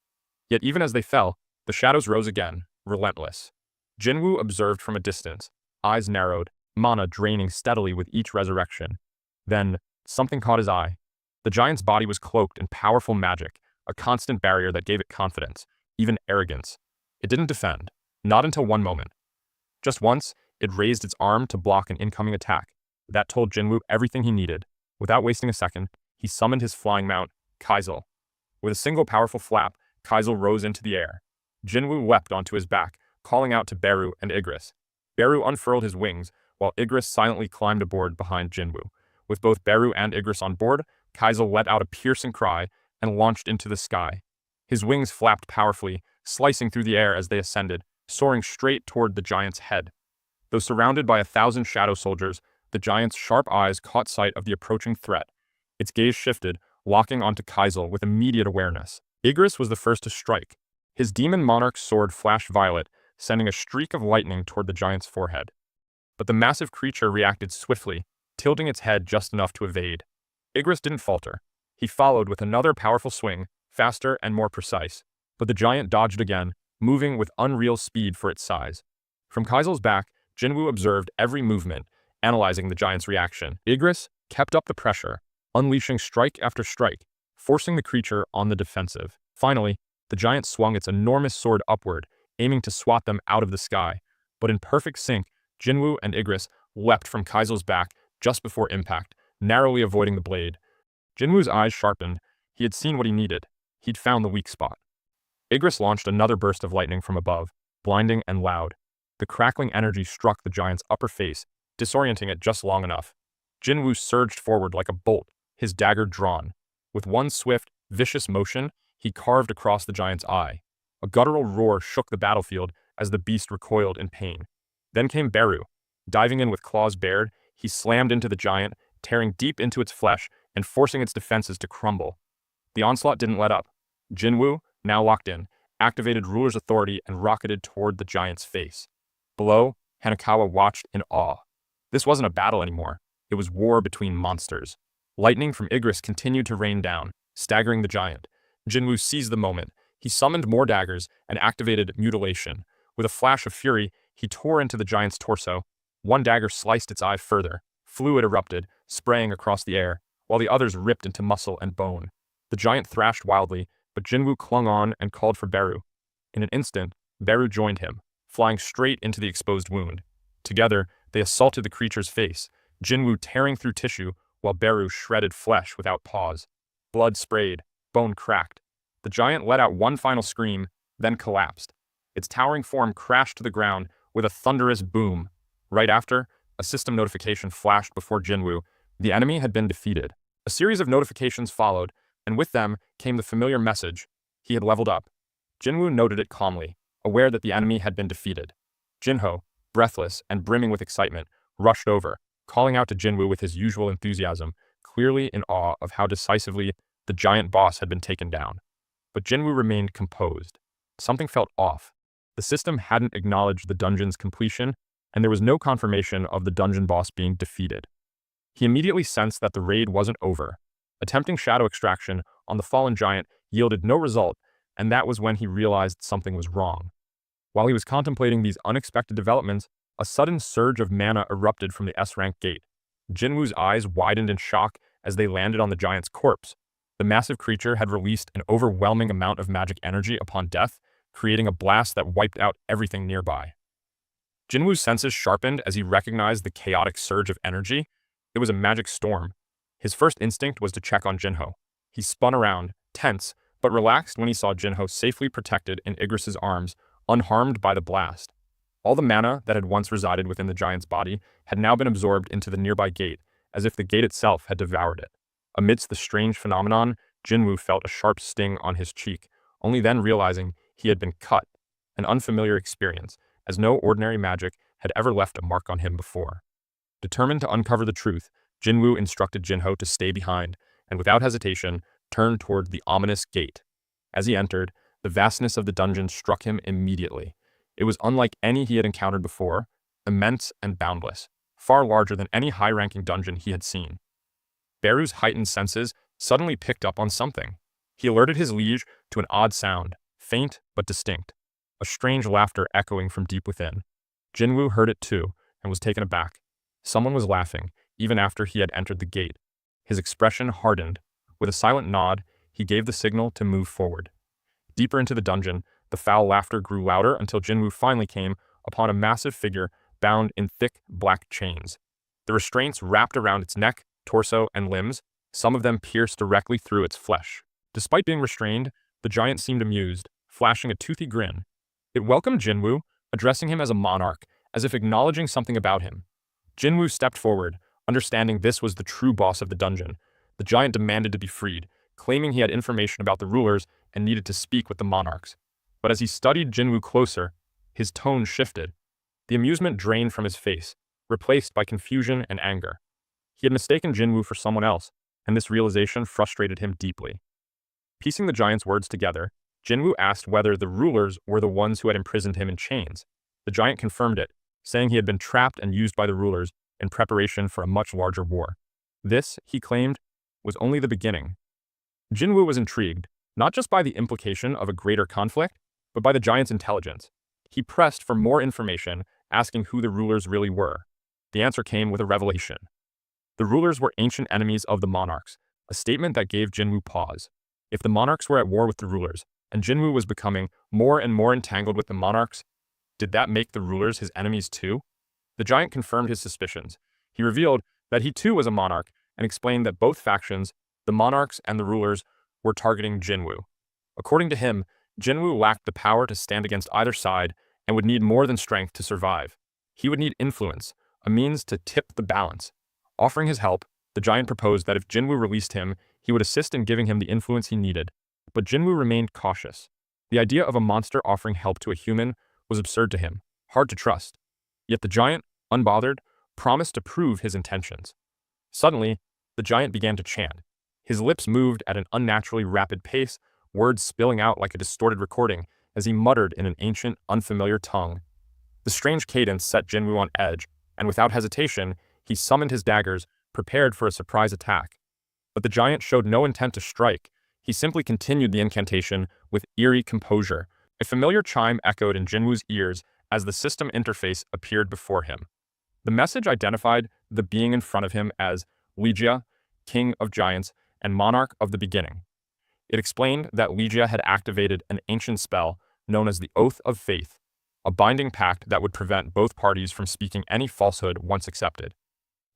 Yet even as they fell, the shadows rose again, relentless. Jinwoo observed from a distance, eyes narrowed, mana draining steadily with each resurrection. Then, something caught his eye. The giant's body was cloaked in powerful magic, a constant barrier that gave it confidence, even arrogance. It didn't defend, not until one moment. Just once, it raised its arm to block an incoming attack. That told Jinwoo everything he needed. Without wasting a second, he summoned his flying mount, Kaizul. With a single powerful flap, Kaizul rose into the air. Jinwoo leapt onto his back, calling out to Beru and Igris. Beru unfurled his wings, while Igris silently climbed aboard behind Jinwoo. With both Beru and Igris on board, Kaizul let out a piercing cry and launched into the sky. His wings flapped powerfully, slicing through the air as they ascended, soaring straight toward the giant's head. Though surrounded by 1,000 shadow soldiers, the giant's sharp eyes caught sight of the approaching threat. Its gaze shifted, locking onto Kaizul with immediate awareness. Igris was the first to strike. His demon monarch's sword flashed violet, sending a streak of lightning toward the giant's forehead. But the massive creature reacted swiftly, tilting its head just enough to evade. Igris didn't falter. He followed with another powerful swing, faster and more precise. But the giant dodged again, moving with unreal speed for its size. From Kaizul's back, Jinwoo observed every movement, analyzing the giant's reaction. Igris kept up the pressure, unleashing strike after strike, forcing the creature on the defensive. Finally, the giant swung its enormous sword upward, aiming to swat them out of the sky. But in perfect sync, Jinwoo and Igris leapt from Kaizul's back just before impact, narrowly avoiding the blade. Jinwoo's eyes sharpened. He had seen what he needed. He'd found the weak spot. Igris launched another burst of lightning from above, blinding and loud. The crackling energy struck the giant's upper face, disorienting it just long enough. Jinwoo surged forward like a bolt, his dagger drawn. With one swift, vicious motion, he carved across the giant's eye. A guttural roar shook the battlefield as the beast recoiled in pain. Then came Beru. Diving in with claws bared, he slammed into the giant, tearing deep into its flesh and forcing its defenses to crumble. The onslaught didn't let up. Jinwoo, now locked in, activated Ruler's authority and rocketed toward the giant's face. Below, Hanakawa watched in awe. This wasn't a battle anymore. It was war between monsters. Lightning from Igris continued to rain down, staggering the giant. Jinwoo seized the moment. He summoned more daggers and activated mutilation. With a flash of fury, he tore into the giant's torso. One dagger sliced its eye further. Fluid erupted, spraying across the air, while the others ripped into muscle and bone. The giant thrashed wildly, but Jinwoo clung on and called for Beru. In an instant, Beru joined him, flying straight into the exposed wound. Together, they assaulted the creature's face, Jinwoo tearing through tissue while Beru shredded flesh without pause. Blood sprayed, bone cracked. The giant let out one final scream, then collapsed. Its towering form crashed to the ground with a thunderous boom. Right after, a system notification flashed before Jinwoo. The enemy had been defeated. A series of notifications followed, and with them came the familiar message. He had leveled up. Jinwoo noted it calmly, aware that the enemy had been defeated. Jinho, breathless and brimming with excitement, rushed over, calling out to Jinwoo with his usual enthusiasm, clearly in awe of how decisively the giant boss had been taken down. But Jinwoo remained composed. Something felt off. The system hadn't acknowledged the dungeon's completion, and there was no confirmation of the dungeon boss being defeated. He immediately sensed that the raid wasn't over. Attempting shadow extraction on the fallen giant yielded no result, and that was when he realized something was wrong. While he was contemplating these unexpected developments, a sudden surge of mana erupted from the S-rank gate. Jinwoo's eyes widened in shock as they landed on the giant's corpse. The massive creature had released an overwhelming amount of magic energy upon death, creating a blast that wiped out everything nearby. Jinwoo's senses sharpened as he recognized the chaotic surge of energy. It was a magic storm. His first instinct was to check on Jinho. He spun around, tense, but relaxed when he saw Jinho safely protected in Igris's arms, unharmed by the blast. All the mana that had once resided within the giant's body had now been absorbed into the nearby gate, as if the gate itself had devoured it. Amidst the strange phenomenon, Jinwoo felt a sharp sting on his cheek, only then realizing he had been cut, an unfamiliar experience, as no ordinary magic had ever left a mark on him before. Determined to uncover the truth, Jinwoo instructed Jinho to stay behind, and without hesitation, turned toward the ominous gate. As he entered, the vastness of the dungeon struck him immediately. It was unlike any he had encountered before, immense and boundless, far larger than any high-ranking dungeon he had seen. Beru's heightened senses suddenly picked up on something. He alerted his liege to an odd sound, faint but distinct, a strange laughter echoing from deep within. Jinwoo heard it too, and was taken aback. Someone was laughing, even after he had entered the gate. His expression hardened. With a silent nod, he gave the signal to move forward. Deeper into the dungeon, the foul laughter grew louder until Jinwoo finally came upon a massive figure bound in thick, black chains. The restraints wrapped around its neck, torso, and limbs, some of them pierced directly through its flesh. Despite being restrained, the giant seemed amused, flashing a toothy grin. It welcomed Jinwoo, addressing him as a monarch, as if acknowledging something about him. Jinwoo stepped forward, understanding this was the true boss of the dungeon. The giant demanded to be freed, claiming he had information about the rulers and needed to speak with the monarchs. But as he studied Jinwoo closer, his tone shifted. The amusement drained from his face, replaced by confusion and anger. He had mistaken Jinwoo for someone else, and this realization frustrated him deeply. Piecing the giant's words together, Jinwoo asked whether the rulers were the ones who had imprisoned him in chains. The giant confirmed it, saying he had been trapped and used by the rulers in preparation for a much larger war. This, he claimed, was only the beginning. Jinwoo was intrigued, not just by the implication of a greater conflict, but by the giant's intelligence. He pressed for more information, asking who the rulers really were. The answer came with a revelation. The rulers were ancient enemies of the monarchs, a statement that gave Jinwoo pause. If the monarchs were at war with the rulers, and Jinwoo was becoming more and more entangled with the monarchs, did that make the rulers his enemies too? The giant confirmed his suspicions. He revealed that he too was a monarch, and explained that both factions, the monarchs and the rulers, were targeting Jinwoo. According to him, Jinwoo lacked the power to stand against either side and would need more than strength to survive. He would need influence, a means to tip the balance. Offering his help, the giant proposed that if Jinwoo released him, he would assist in giving him the influence he needed. But Jinwoo remained cautious. The idea of a monster offering help to a human was absurd to him, hard to trust. Yet the giant, unbothered, promised to prove his intentions. Suddenly, the giant began to chant. His lips moved at an unnaturally rapid pace, words spilling out like a distorted recording as he muttered in an ancient, unfamiliar tongue. The strange cadence set Jinwoo on edge, and without hesitation, he summoned his daggers, prepared for a surprise attack. But the giant showed no intent to strike. He simply continued the incantation with eerie composure. A familiar chime echoed in Jinwoo's ears as the system interface appeared before him. The message identified the being in front of him as Ligia, King of Giants and Monarch of the Beginning. It explained that Ligia had activated an ancient spell, known as the Oath of Faith, a binding pact that would prevent both parties from speaking any falsehood once accepted.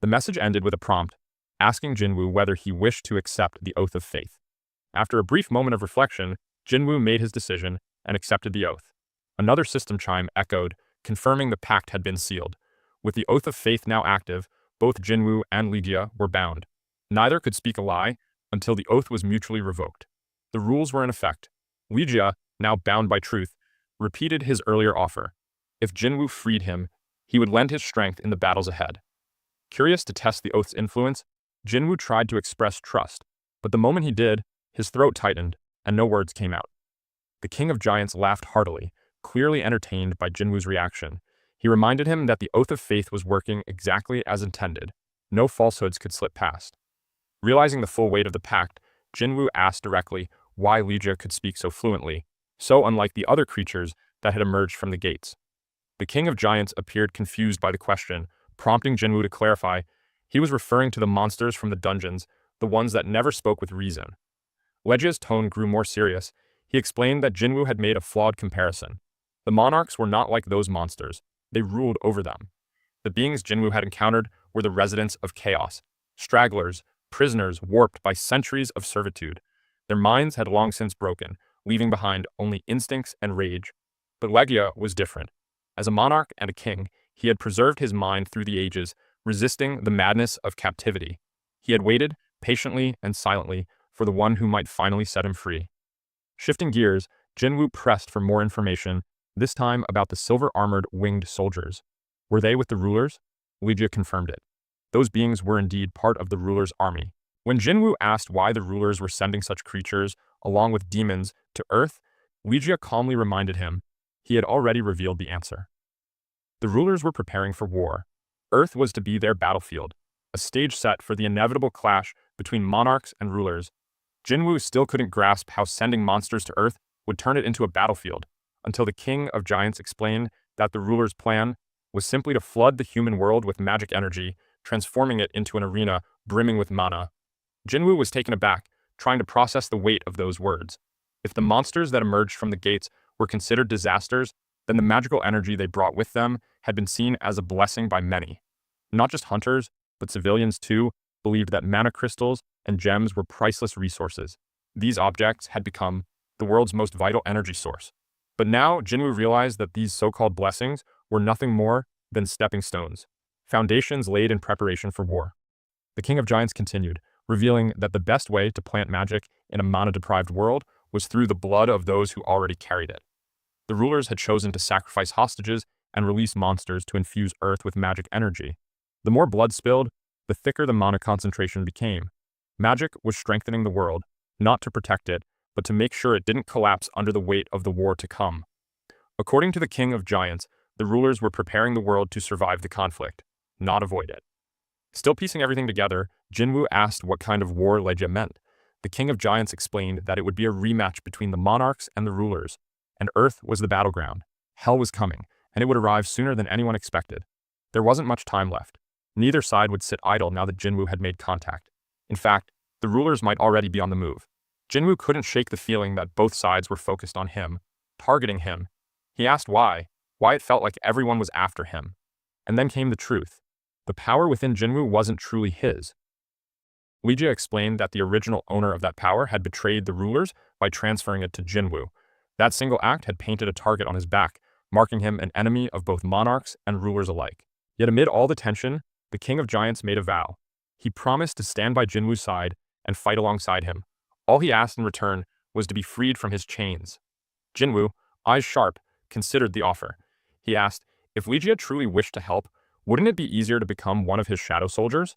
The message ended with a prompt, asking Jinwoo whether he wished to accept the Oath of Faith. After a brief moment of reflection, Jinwoo made his decision and accepted the oath. Another system chime echoed, confirming the pact had been sealed. With the Oath of Faith now active, both Jinwoo and Lydia were bound. Neither could speak a lie until the oath was mutually revoked. The rules were in effect. Lydia, now bound by truth, repeated his earlier offer. If Jinwoo freed him, he would lend his strength in the battles ahead. Curious to test the oath's influence, Jinwoo tried to express trust, but the moment he did, his throat tightened, and no words came out. The King of Giants laughed heartily, clearly entertained by Jinwoo's reaction. He reminded him that the Oath of Faith was working exactly as intended. No falsehoods could slip past. Realizing the full weight of the pact, Jinwoo asked directly why Lydia could speak so fluently, so unlike the other creatures that had emerged from the gates. The King of Giants appeared confused by the question, prompting Jinwoo to clarify. He was referring to the monsters from the dungeons, the ones that never spoke with reason. Lydia's tone grew more serious. He explained that Jinwoo had made a flawed comparison. The monarchs were not like those monsters. They ruled over them. The beings Jinwoo had encountered were the residents of chaos, stragglers, prisoners warped by centuries of servitude. Their minds had long since broken, leaving behind only instincts and rage. But Lydia was different. As a monarch and a king, he had preserved his mind through the ages, resisting the madness of captivity. He had waited, patiently and silently, for the one who might finally set him free. Shifting gears, Jinwoo pressed for more information, this time about the silver-armored winged soldiers. Were they with the rulers? Lydia confirmed it. Those beings were indeed part of the ruler's army. When Jinwoo asked why the rulers were sending such creatures, along with demons, to Earth, Lydia calmly reminded him he had already revealed the answer. The rulers were preparing for war. Earth was to be their battlefield, a stage set for the inevitable clash between monarchs and rulers. Jinwoo still couldn't grasp how sending monsters to Earth would turn it into a battlefield, until the King of Giants explained that the ruler's plan was simply to flood the human world with magic energy, transforming it into an arena brimming with mana. Jinwoo was taken aback, trying to process the weight of those words. If the monsters that emerged from the gates were considered disasters, then the magical energy they brought with them had been seen as a blessing by many. Not just hunters, but civilians too, believed that mana crystals and gems were priceless resources. These objects had become the world's most vital energy source. But now Jinwoo realized that these so-called blessings were nothing more than stepping stones, foundations laid in preparation for war. The King of Giants continued, revealing that the best way to plant magic in a mana-deprived world was through the blood of those who already carried it. The rulers had chosen to sacrifice hostages and release monsters to infuse Earth with magic energy. The more blood spilled, the thicker the mana concentration became. Magic was strengthening the world, not to protect it, but to make sure it didn't collapse under the weight of the war to come. According to the King of Giants, the rulers were preparing the world to survive the conflict, not avoid it. Still piecing everything together, Jinwoo asked what kind of war Lydia meant. The King of Giants explained that it would be a rematch between the monarchs and the rulers, and Earth was the battleground. Hell was coming, and it would arrive sooner than anyone expected. There wasn't much time left. Neither side would sit idle now that Jinwoo had made contact. In fact, the rulers might already be on the move. Jinwoo couldn't shake the feeling that both sides were focused on him, targeting him. He asked why it felt like everyone was after him. And then came the truth. The power within Jinwoo wasn't truly his. Lydia explained that the original owner of that power had betrayed the rulers by transferring it to Jinwoo. That single act had painted a target on his back, marking him an enemy of both monarchs and rulers alike. Yet amid all the tension, the King of Giants made a vow. He promised to stand by Jinwoo's side and fight alongside him. All he asked in return was to be freed from his chains. Jinwoo, eyes sharp, considered the offer. He asked, if Lydia truly wished to help, wouldn't it be easier to become one of his shadow soldiers?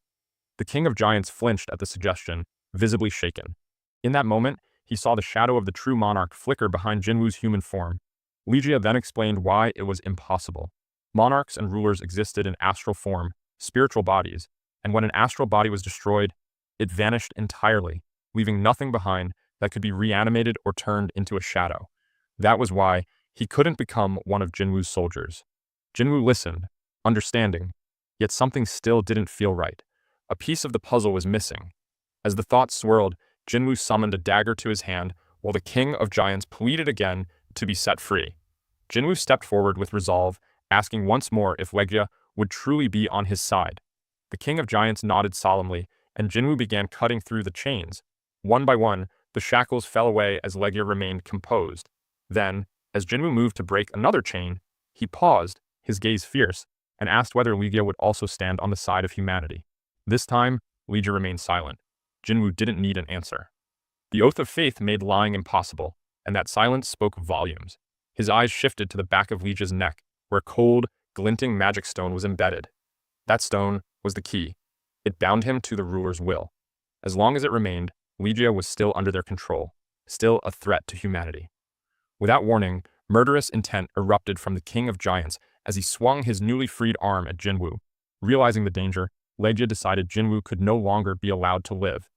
The King of Giants flinched at the suggestion, visibly shaken. In that moment, he saw the shadow of the true monarch flicker behind Jinwoo's human form. Lydia then explained why it was impossible. Monarchs and rulers existed in astral form, spiritual bodies, and when an astral body was destroyed, it vanished entirely, leaving nothing behind that could be reanimated or turned into a shadow. That was why he couldn't become one of Jinwoo's soldiers. Jinwoo listened, understanding, yet something still didn't feel right. A piece of the puzzle was missing. As the thoughts swirled, Jinwoo summoned a dagger to his hand, while the King of Giants pleaded again, to be set free. Jinwoo stepped forward with resolve, asking once more if Legia would truly be on his side. The King of Giants nodded solemnly, and Jinwoo began cutting through the chains. One by one, the shackles fell away as Legia remained composed. Then, as Jinwoo moved to break another chain, he paused, his gaze fierce, and asked whether Legia would also stand on the side of humanity. This time, Legia remained silent. Jinwoo didn't need an answer. The oath of faith made lying impossible, and that silence spoke volumes. His eyes shifted to the back of Legia's neck, where cold, glinting magic stone was embedded. That stone was the key. It bound him to the ruler's will. As long as it remained, Legia was still under their control, still a threat to humanity. Without warning, murderous intent erupted from the King of Giants as he swung his newly freed arm at Jinwoo. Realizing the danger, Legia decided Jinwoo could no longer be allowed to live.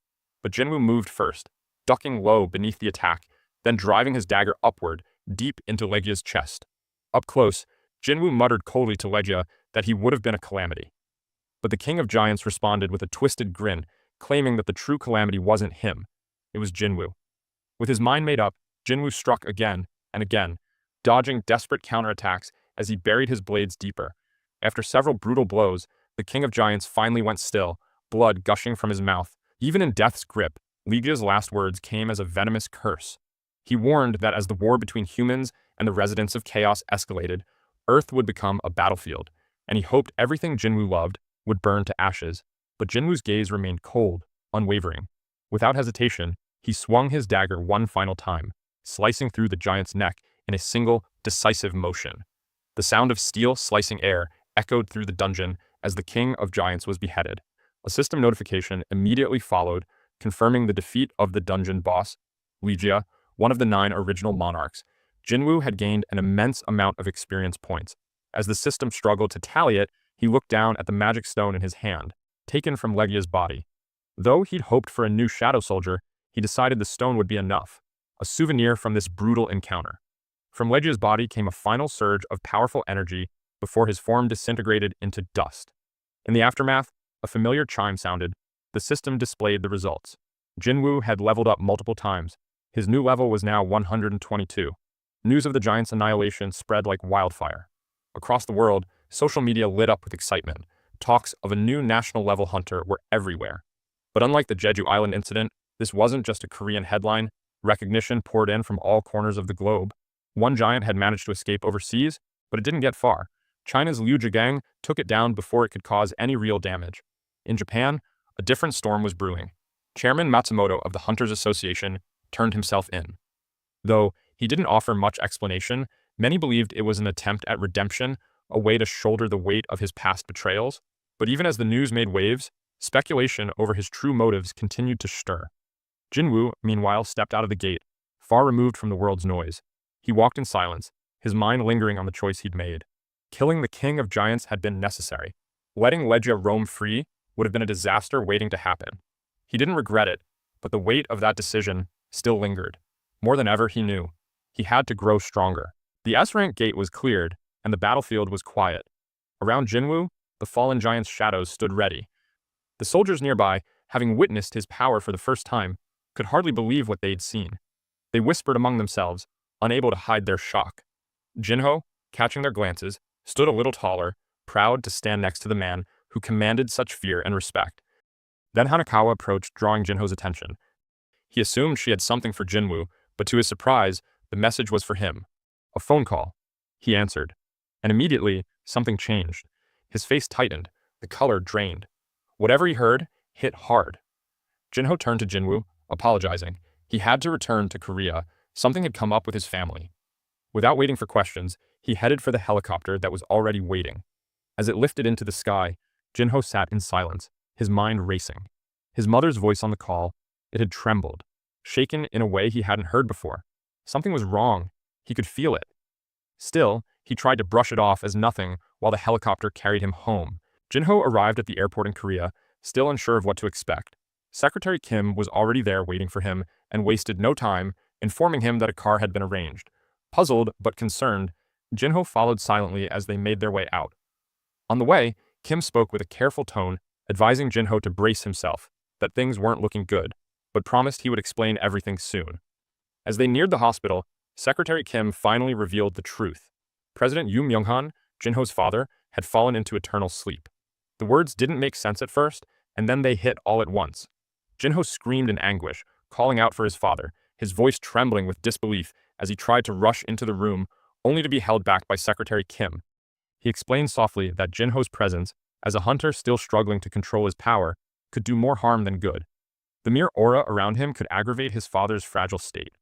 But Jinwoo moved first, ducking low beneath the attack, then driving his dagger upward, deep into Legia's chest. Up close, Jinwoo muttered coldly to Legia that he would have been a calamity. But the King of Giants responded with a twisted grin, claiming that the true calamity wasn't him. It was Jinwoo. With his mind made up, Jinwoo struck again and again, dodging desperate counterattacks as he buried his blades deeper. After several brutal blows, the King of Giants finally went still, blood gushing from his mouth. Even in death's grip, Legia's last words came as a venomous curse. He warned that as the war between humans and the residents of Chaos escalated, Earth would become a battlefield, and he hoped everything Jinwoo loved would burn to ashes. But Jinwoo's gaze remained cold, unwavering. Without hesitation, he swung his dagger one final time, slicing through the giant's neck in a single, decisive motion. The sound of steel slicing air echoed through the dungeon as the King of Giants was beheaded. A system notification immediately followed, confirming the defeat of the dungeon boss, Legia, one of the 9 original monarchs. Jinwoo had gained an immense amount of experience points. As the system struggled to tally it, he looked down at the magic stone in his hand, taken from Legia's body. Though he'd hoped for a new Shadow Soldier, he decided the stone would be enough, a souvenir from this brutal encounter. From Legia's body came a final surge of powerful energy before his form disintegrated into dust. In the aftermath, a familiar chime sounded. The system displayed the results. Jinwoo had leveled up multiple times. His new level was now 122. News of the giant's annihilation spread like wildfire. Across the world, social media lit up with excitement. Talks of a new national-level hunter were everywhere. But unlike the Jeju Island incident, this wasn't just a Korean headline. Recognition poured in from all corners of the globe. One giant had managed to escape overseas, but it didn't get far. China's Liu Zhigang took it down before it could cause any real damage. In Japan, a different storm was brewing. Chairman Matsumoto of the Hunters Association turned himself in. Though he didn't offer much explanation, many believed it was an attempt at redemption, a way to shoulder the weight of his past betrayals. But even as the news made waves, speculation over his true motives continued to stir. Jinwoo, meanwhile, stepped out of the gate, far removed from the world's noise. He walked in silence, his mind lingering on the choice he'd made. Killing the King of Giants had been necessary. Letting Legia roam free would have been a disaster waiting to happen. He didn't regret it, but the weight of that decision still lingered. More than ever, he knew. He had to grow stronger. The S-rank gate was cleared, and the battlefield was quiet. Around Jinwoo, the fallen giant's shadows stood ready. The soldiers nearby, having witnessed his power for the first time, could hardly believe what they'd seen. They whispered among themselves, unable to hide their shock. Jinho, catching their glances, stood a little taller, proud to stand next to the man who commanded such fear and respect. Then Hanakawa approached, drawing Jinho's attention. He assumed she had something for Jinwoo, but to his surprise, the message was for him. A phone call. He answered. And immediately, something changed. His face tightened, the color drained. Whatever he heard hit hard. Jinho turned to Jinwoo, apologizing. He had to return to Korea. Something had come up with his family. Without waiting for questions, he headed for the helicopter that was already waiting. As it lifted into the sky, Jinho sat in silence, his mind racing. His mother's voice on the call, it had trembled, shaken in a way he hadn't heard before. Something was wrong. He could feel it. Still, he tried to brush it off as nothing while the helicopter carried him home. Jinho arrived at the airport in Korea, still unsure of what to expect. Secretary Kim was already there waiting for him and wasted no time, informing him that a car had been arranged. Puzzled but concerned, Jinho followed silently as they made their way out. On the way, Kim spoke with a careful tone, advising Jinho to brace himself, that things weren't looking good, but promised he would explain everything soon. As they neared the hospital, Secretary Kim finally revealed the truth. President Yoon Myung-han, Jinho's father, had fallen into eternal sleep. The words didn't make sense at first, and then they hit all at once. Jinho screamed in anguish, calling out for his father, his voice trembling with disbelief as he tried to rush into the room, only to be held back by Secretary Kim. He explained softly that Jinho's presence, as a hunter still struggling to control his power, could do more harm than good. The mere aura around him could aggravate his father's fragile state.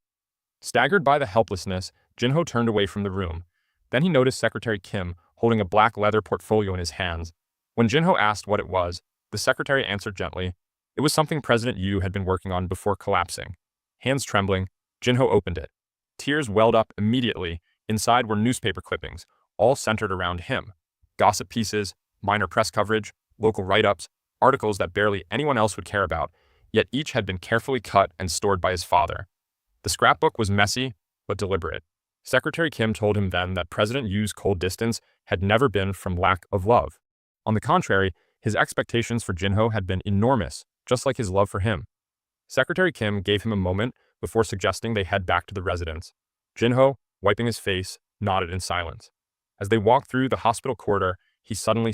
Staggered by the helplessness, Jinho turned away from the room. Then he noticed Secretary Kim holding a black leather portfolio in his hands. When Jinho asked what it was, the secretary answered gently, it was something President Yu had been working on before collapsing. Hands trembling, Jinho opened it. Tears welled up immediately. Inside were newspaper clippings, all centered around him. Gossip pieces, minor press coverage, local write-ups, articles that barely anyone else would care about, yet each had been carefully cut and stored by his father. The scrapbook was messy, but deliberate. Secretary Kim told him then that President Yu's cold distance had never been from lack of love. On the contrary, his expectations for Jinho had been enormous, just like his love for him. Secretary Kim gave him a moment before suggesting they head back to the residence. Jinho, wiping his face, nodded in silence. As they walked through the hospital corridor, he suddenly